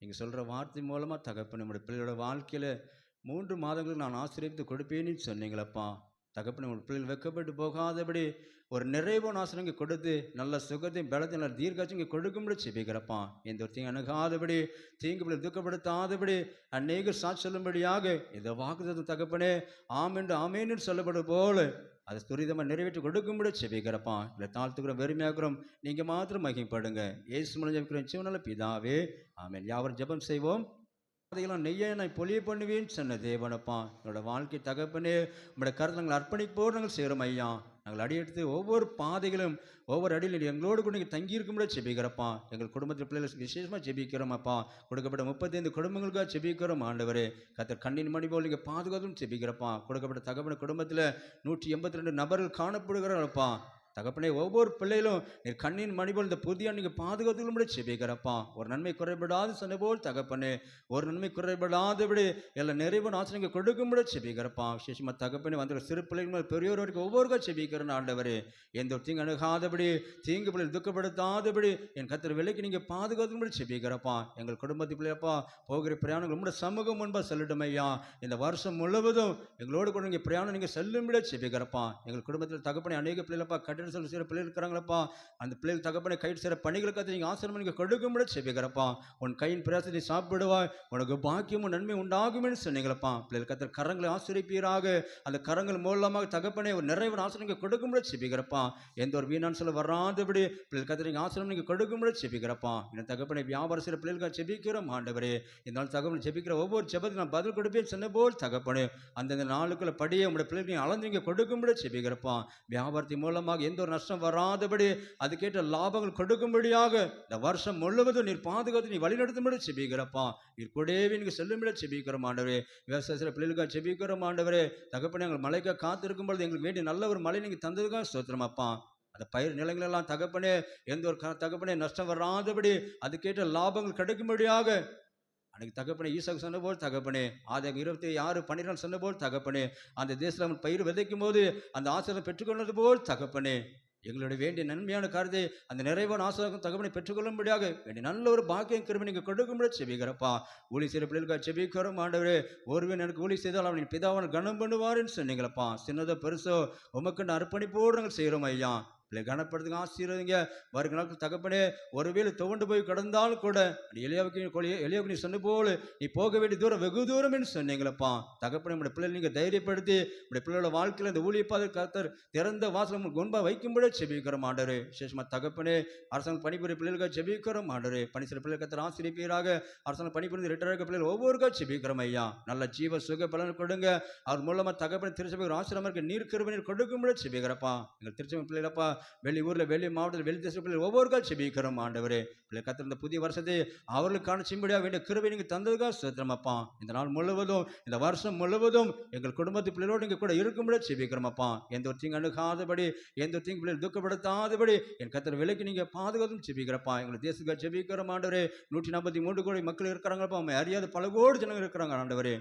நீங்கள் சொல்கிற வார்த்தை மூலமாக தகப்பன் நம்முடைய பிள்ளைகளோட வாழ்க்கையில் 3 மாதங்களுக்கு நான் ஆசீர்வதித்து கொடுப்பேன்னு சொன்னீங்களப்பா. தகப்பன் உங்கள் பிள்ளைகள் வெக்கப்பட்டு போகாதபடி ஒரு நிறைவான ஆசீர்வாதம் கொடுத்து நல்ல சுகத்தையும் பலத்தையும் நல்ல தீர்க்காட்சியும் இங்கே கொடுக்கும்படி செபிக்கிறப்பா. எந்த ஒரு தீங்கு அணுகாதபடி, தீங்கு பிள்ளை துக்கப்படுத்தாதபடி, அநேகர் சாட்சி சொல்லும்படியாக இந்த வாக்குத்தத்தம் தகப்பனே ஆமென்று ஆமேன்னு சொல்லப்படும் போல அதை துரிதமாக நிறைவேற்றி கொடுக்கும்படி செபிக்கிறப்பா. இல்லை தாழ்த்துக்கிறோம், வெறுமையாக்குறோம், நீங்கள் மாத்திரம் மகிமைப்படுங்க. இயேசு மூலம் ஜெபிக்கிறோம் சிவனல்ல பிதாவே, ஆமென். யாவரும் ஜெபம் செய்வோம். அதையெல்லாம் நெய்யை நான் பொழிய பண்ணுவேன்னு சொன்ன தேவனப்பா, என்னோட வாழ்க்கை தகப்பனே உங்களுடைய கருத்தை நாங்கள் அர்ப்பணிப்போடு நாங்கள் செய்கிறோம் ஐயா. நாங்கள் அடியெடுத்து ஒவ்வொரு பாதைகளும் ஒவ்வொரு அடியில் எங்களோடு கூட நீங்கள் தங்கியிருக்கும்போது செபிக்கிறப்பா. எங்கள் குடும்பத்தில் பிள்ளைகள் விசேஷமாக செபிக்கிறோம்ப்பா. கொடுக்கப்பட்ட 35 குடும்பங்களுக்காக செபிக்கிறோம் ஆண்டவரே. கர்த்தர் கண்ணின் மணி போல் நீங்கள் பாதுகாத்தும் செபிக்கிறப்பா. கொடுக்கப்பட்ட தகப்பன குடும்பத்தில் 182 நபர்கள் காணப்படுகிறாரப்பா. தகப்பனே ஒவ்வொரு பிள்ளைகளும் நீர் கண்ணின் மணி போல் இந்த புதிய நீங்கள் பாதுகாத்துகளும் செபிக்கிறப்பா. ஒரு நன்மை குறைபடாது சொன்ன போல் தகப்பனே, ஒரு நன்மை குறைபடாதபடி எல்லாம் நிறைவு ஆசிரியங்க கொடுக்கும்படி செபிக்கிறப்பா. விசேஷமாக தகப்பனே வந்து சிறு பிள்ளைகள் பெரியோர் வரைக்கும் ஒவ்வொருக்கா செபிக்கிறேன் ஆண்டவரே. எந்த ஒரு தீங்கு அணுகாதபடி, தீங்கு பிள்ளை துக்கப்படுத்தாதபடி என் கர்த்தர் விலைக்கு நீங்கள் பாதுகாத்தும்படி செபிக்கிறப்பா. எங்கள் குடும்பத்து பிள்ளையப்பா போகிற பிரயாணங்கள் உங்களோட சமூகம் முன்பாக செல்லட்டும் ஐயா. இந்த வருஷம் முழுவதும் எங்களோடு கூட நீங்கள் பிரயாணம் நீங்கள் செல்லும்படி செபிக்கிறப்பா. எங்கள் குடும்பத்தில் தகப்பனே அநேக பிள்ளைகளப்பா கட்டிட சொல்லி செய்கிற பிள்ளைகள் இருக்கிறாங்களப்பா. அந்த பிள்ளைகள் தகப்பனை கைட்டு செய்கிற பணிகளுக்கு நீங்கள் ஆசிரியர் நீங்கள் கொடுக்கும்படி செபிக்கிறப்பா. உன் கையின் பிரயாசத்தை சாப்பிடுவாய், உனக்கு பாக்கியமும் நன்மை உண்டாகும்னு சொன்னீங்களப்பா. பிள்ளைகள் கர்த்தர் கரங்களை ஆசிரியப்பீராக. அந்த கரங்கள் மூலமாக தகப்பனை ஒரு நிறைவு ஆசிரியர் நீங்கள் கொடுக்கும்படி செபிக்கிறப்பா. எந்த ஒரு வீணான் சொல்ல வராதபடி பிள்ளைகள் கர்த்தர் நீங்கள் ஆசிரியர் நீங்கள் கொடுக்கும்படி செபிக்கிறப்பா. இந்த தகப்பனை வியாபார செய்கிற பிள்ளைகளுக்காக செபிக்கிறோம் ஆண்டவரே. இதனால் தகவலை செபிக்கிற ஒவ்வொரு செபத்துக்கு நான் பதில் கொடுப்பேன் சொன்ன போல் தகப்பனே அந்தந்த நாளுக்குள்ள படியே உங்களுடைய பிள்ளைகள் அளந்து நீங்கள் கொடுக்கும்படி செபிக்கிறப்பா. வியாபாரத்தின் மூலமாக எந்த ஒரு நஷ்டம் வராதபடி அதுக்கேற்ற லாபங்கள் கொடுக்கும்படியாக இந்த வருஷம் முழுவதும் நீர் பாதுகாத்து நீ வழிநடத்தும்படி செபிக்கிறப்பா. நீர் கூடவே நீங்க செல்லும்படி செபிக்கிறோம் ஆண்டவரே. விவசாய பிள்ளைகளுக்காக செபிக்கிறோம் ஆண்டவரே. தகப்பனே எங்கள் மழைக்காக காத்திருக்கும் பொழுது எங்களுக்கு வேண்டிய நல்ல ஒரு மழை நீங்க தந்ததுக்காக ஸ்தோத்திரமாப்பா. அந்த பயிர் நிலங்களெல்லாம் தகப்பனே எந்த ஒரு தகப்பனே நஷ்டம் வராதபடி அதுக்கேற்ற லாபங்கள் கிடைக்கும்படியாக அன்னைக்கு தகப்பனே ஈசாக்கு சொன்ன போல் தகப்பனே, ஆதியாகமம் 26:12 சொன்ன போல் தகப்பனே, அந்த தேசத்தில் பயிர் விதைக்கும் போது அந்த ஆசீர்வாதம் பெற்றுக்கொண்டது போல் தகப்பனே எங்களுடைய வேண்டிய நன்மையான காரியத்தை அந்த நிறைவான ஆசீர்வாதம் தகப்பனை பெற்றுக்கொள்ளும்படியாக வேண்டிய நல்ல ஒரு பாக்கியம் கிருபை நீங்கள் கொடுக்கும்படி செபிக்கிறப்பா. ஊழி செய்கிற பிள்ளைகளுக்காக செபிக்கிறோம் ஆண்டவரே. ஒருவன் எனக்கு ஊழி செய்தால் அவன் பிதாவான கனம் பண்ணுவாருன்னு சொன்னீங்களப்பா. சின்னதோ பெருசோ உமக்கு அர்ப்பணிப்போடு நாங்கள் செய்கிறோம் ஐயா. பிள்ளை கனப்படுறதுக்கு ஆசீர்வதிங்க. வருகிற நாட்கள் தகப்பனே ஒருவேளை துவண்டு போய் கிடந்தாலும் கூட எளியாவுக்கு நீ சொன்ன போல் நீ போக வேண்டிய தூரம் வெகு தூரம் என்று சொன்னீங்களப்பா. தகப்பனே நம்முடைய பிள்ளைகளை நீங்கள் தைரியப்படுத்தி நம்முடைய பிள்ளைகளோட வாழ்க்கையில் இந்த ஊழியப்பாதை கர்த்தர் திறந்த வாசல் உங்களுக்கு முன்பாக வைக்கும்படி செபிக்கிறோம் ஆண்டவரே. விசேஷமாக தகப்பனே அரசாங்க பணிபுரிய பிள்ளைகளுக்காக செபிக்கிறோம் ஆண்டவரே. பணி சில பிள்ளைகள் கர்த்தர் ஆசிரியப்பீராக. அரசாங்க பணிபுரிந்து ரிட்டையர் ஆகிற பிள்ளைகள் ஒவ்வொருக்கா செபிக்கிறோம் ஐயா. நல்ல ஜீவ சுக பலன் கொடுங்க. அவர் மூலமாக தகப்பனை திருச்சபை ஒரு ஆசிரியமாக இருக்க நீர் கிருபை நீர் கொடுக்கும்படி செபிக்கிறப்பா. எங்கள் திருச்சபை பிள்ளைகளப்பா வெளி ஊரில் வெளி மாவட்டத்தில் வெளி தேச பிள்ளைகள் ஒவ்வொருக்கால் செபிக்கிறோம் ஆண்டவரே. பிள்ளை கர்த்தர் இந்த புதிய வருஷத்தை அவர்களுக்கான சிம்படியாக வேண்டிய கிருபை நீங்கள் தந்ததுக்காக சுத்தமப்பா. இந்த நாள் முழுவதும் இந்த வருஷம் முழுவதும் எங்கள் குடும்பத்து பிள்ளைகளோடு நீங்கள் கூட இருக்கும்படி செபிக்கிறோமப்பா. எந்த ஒரு தீங்கு அணுகாதபடி, எந்த ஒரு தீங்கு பிள்ளைகள் துக்கப்படுத்தாதபடி என் கர்த்தர் விலைக்கு நீங்கள் பாதுகாத்தும் செபிக்கிறப்பா. எங்கள் தேசத்துக்காக செபிக்கிறோம் ஆண்டவரே. 143 கோடி மக்கள் இருக்கிறாங்கப்பா. அவங்க அறியாத பல கோடி ஜனங்கள் இருக்கிறாங்க ஆண்டவரே.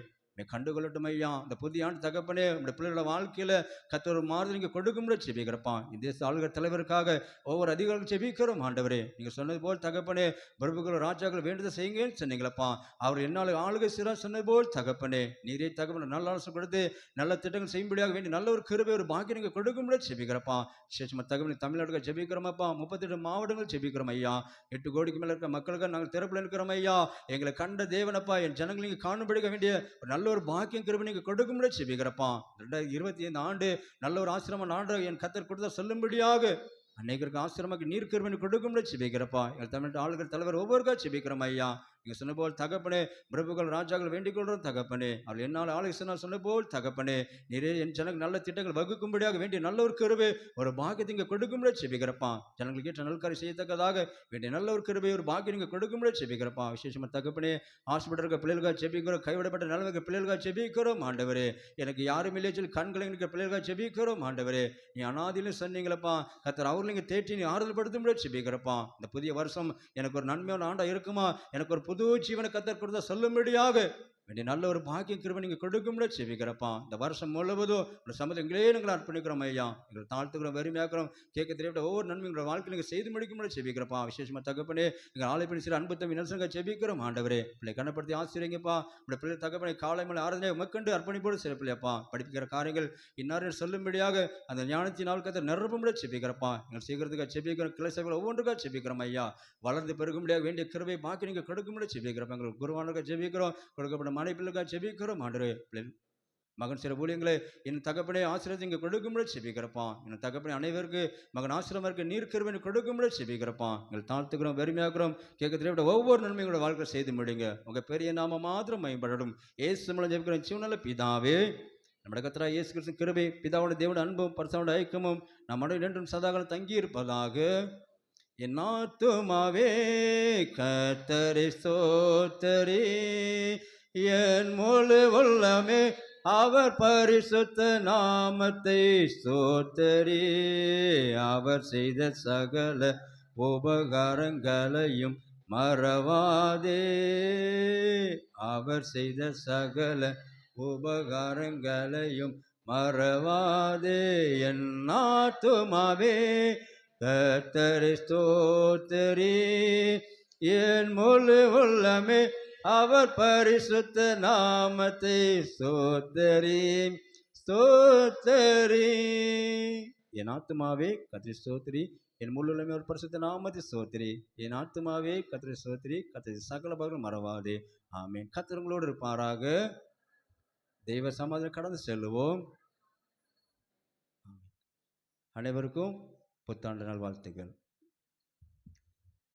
கண்டுகொள்ளட்டும் ஐயா. இந்த புதிய ஆண்டு தகப்பனே உங்களுடைய பிள்ளைகளோட வாழ்க்கையில கர்த்தர் ஒரு மாறுதல் நீங்க கொடுக்கும்படி செபிக்கிறப்பா. இந்த தேச ஆளுநர் தலைவருக்காக ஒவ்வொரு அதிகாரிகளும் செபிக்கிறோம் ஆண்டவரே. நீங்க சொன்னது போல் தகப்பனே பிரபுக்கள் ராஜாக்கள் வேண்டுதல் செய்யுங்கன்னு சொன்னீங்களப்பா. அவர் என்னால் ஆளுகை சிறா சொன்னது போல் தகப்பனே நீரே தகப்பன நல்ல ஆலோசனை கொடுத்து நல்ல திட்டங்கள் செய்யும்படியாக வேண்டிய நல்ல ஒரு கிருபை ஒரு பாக்கியம் நீங்க கொடுக்கும்படி செபிக்கிறப்பா. விசேஷமா தகவல் தமிழ்நாட்டுக்கு செபிக்கிறோமப்பா. 38 மாவட்டங்கள் செபிக்கிறோம் ஐயா. 8 கோடிக்கு மேல இருக்க மக்களுக்கு நாங்கள் திறப்பில் இருக்கிறோம் ஐயா. எங்களை கண்ட தேவனப்பா என் ஜனங்கள் நீங்க காணும்படிக்க வேண்டிய நல்ல ஒரு பாக்கியம் கிருபை நீங்க கொடுக்கும்படி செபிக்கிறப்பா. 2025 ஆண்டு நல்ல ஒரு ஆசிரம ஆண்டு என் கர்த்தர் கொடுத்த சொல்லும்படியாக அநேகருக்கு ஆசிரமக்கு நீர் கிருபை கொடுக்கும்படி செபிக்கிறப்பா. எங்கள் தமிழ் ஆளுநர் தலைவர் ஒவ்வொருக்கா செபிக்கிறோம் ஐயா. நீங்கள் சொன்ன போல் தகப்பனே பிரபுக்கள் ராஜாக்கள் வேண்டிக் கொள்றோம் தகப்பனே. அவள் என்னால் ஆலோசனை சொன்ன போல் தகப்பனே நீரே என் ஜனங்கள் நல்ல திட்டங்கள் வகுக்கும்படியாக வேண்டிய நல்ல ஒரு கிருபை ஒரு பாக்கியத்தை இங்கே கொடுக்கும்படி செபிக்கிறப்பா. ஜனங்களுக்கு ஏற்ற நல்காரி செய்யத்தக்கதாக வேண்டிய நல்ல ஒரு கிருபை ஒரு பாக்கியம் நீங்கள் கொடுக்கும்படி செபிக்கிறப்பா. விசேஷமாக தகப்பனே ஹாஸ்பிட்டல் இருக்க பிள்ளைகளுக்காக செபிக்கிறோம். கைவிடப்பட்ட நிலைமைக்கு பிள்ளைகளுக்காக செபிக்கிறோம் ஆண்டவரே. எனக்கு யாரும் இல்லையே சொல்லி கண்களை இருக்க பிள்ளைகளுக்காக செபிக்கிறோம் ஆண்டவரே. நீ அனாதிலும் சொன்னீங்களப்பா. கர்த்தர் அவர்கள் நீங்கள் தேற்றி நீ ஆறுதல் படுத்தும்படி செபிக்கிறப்பா. இந்த புதிய வருஷம் எனக்கு ஒரு நன்மையான ஆண்டா இருக்குமா, எனக்கு ஒரு புது ஜீவனை கர்த்தர் கொடுத்தா சொல்லும்படியாக வேண்டிய நல்ல ஒரு பாக்கிய கிருபை நீங்கள் கொடுக்கும்ல செபிக்கிறப்பா. இந்த வருஷம் முழுவதும் ஒரு சம்மதங்களே நாங்கள் அர்ப்பணிக்கிறோம் ஐயா. எங்களை தாழ்த்துக்கிறோம், வெறுமையாக்கிறோம். கேட்க தெரியவிட்ட ஒவ்வொரு நன்மை எங்களோட வாழ்க்கையில் நீங்கள் செய்து முடிக்கும்ல செபிக்கிறப்பா. விசேஷமாக தகப்பனே எங்கள் ஆலைப்பணி சிறு அன்பு தம்பி நெல்சங்க செபிக்கிறோம் ஆண்டவரே. பிள்ளை கண்ணப்படுத்தி ஆசிரியங்கப்பா. உடைய பிள்ளை தகப்பனை காலை மேலே ஆராதனை உமக்கண்டு அர்ப்பணிப்போடு சிறப்பில்லையப்பா. படிப்பிக்கிற காரியங்கள் இன்னாரும் சொல்லும்படியாக அந்த ஞானத்தினால் கதை நிரப்பும்படி செபிக்கிறப்பா. எங்கள் சீக்கிரத்துக்காக செபிக்கிறோம், கிளை சபையில் ஒவ்வொன்றுக்காக செபிக்கிறோம் ஐயா. வளர்ந்து பெருகும்படியாக வேண்டிய கிருபை பாக்கி நீங்கள் கொடுக்கும்படி செபிக்கிறப்ப. எங்களுக்கு குருவானுக்காக செபிக்கிறோம், கொடுக்கப்பட்ட மனைப்பிள்ளைக்காக செபிக்கிறோம் ஆண்டவரே. மகன் சில ஊழியங்களை என் தகப்பனை ஆசீர்வாதத்தை இங்கே கொடுக்கும்படி செபிக்கிறப்பா. என் தகப்பனை அனைவருக்கு மகன் ஆசீர்வாதம் இருக்க நீர் கிருபை கொடுக்கும்படி செபிக்கிறப்பா. எங்கள் தாழ்த்துக்கிறோம், வெறுமையாக்கிறோம். கேட்க தெரியவிட்ட ஒவ்வொரு நன்மைகளோட வாழ்க்கை செய்து முடிங்க. உங்கள் பெரிய நாம மாத்திரம் மேம்படடும். இயேசு மூலம் ஜெபிக்கிறோம் ஜீவனுள்ள பிதாவே. நம்முடைய கர்த்தராகிய இயேசு கிறிஸ்துவின் கிருபை, பிதாவோட தேவனுடைய அன்பும் பரிசுத்த ஐக்கியமும் நம்முடைய என்றும் சதாகாலம் தங்கி இருப்பதாக. என் ஆத்துமாவே கர்த்தரை ஸ்தோத்திரி, என் முழு உள்ளமே அவர் பரிசுத்த நாமத்தை ஸ்தோத்திரி. அவர் செய்த சகல உபகாரங்களையும் மறவாதே, அவர் செய்த சகல உபகாரங்களையும் மறவாதே. என் ஆத்துமாவே கர்த்தரை ஸ்தோத்திரி, என் முழு உள்ளமே அவர் பரிசுத்த நாமத்தை ஸ்தோத்திரி ஸ்தோத்திரி. என் ஆத்துமாவே கர்த்தரை ஸ்தோத்திரி, என் முழு உள்ளமே அவர் பரிசுத்த நாமத்தை ஸ்தோத்திரி. என் ஆத்துமாவே கர்த்தரை ஸ்தோத்திரி, கர்த்தரை சகல பாகங்களும் மறவாதே. ஆமென். கர்த்தர் உங்களோடு இருப்பாராக. தெய்வ சமாதானம் கடந்து செல்லுவோம். அனைவருக்கும் புத்தாண்டு நாள் வாழ்த்துக்கள்.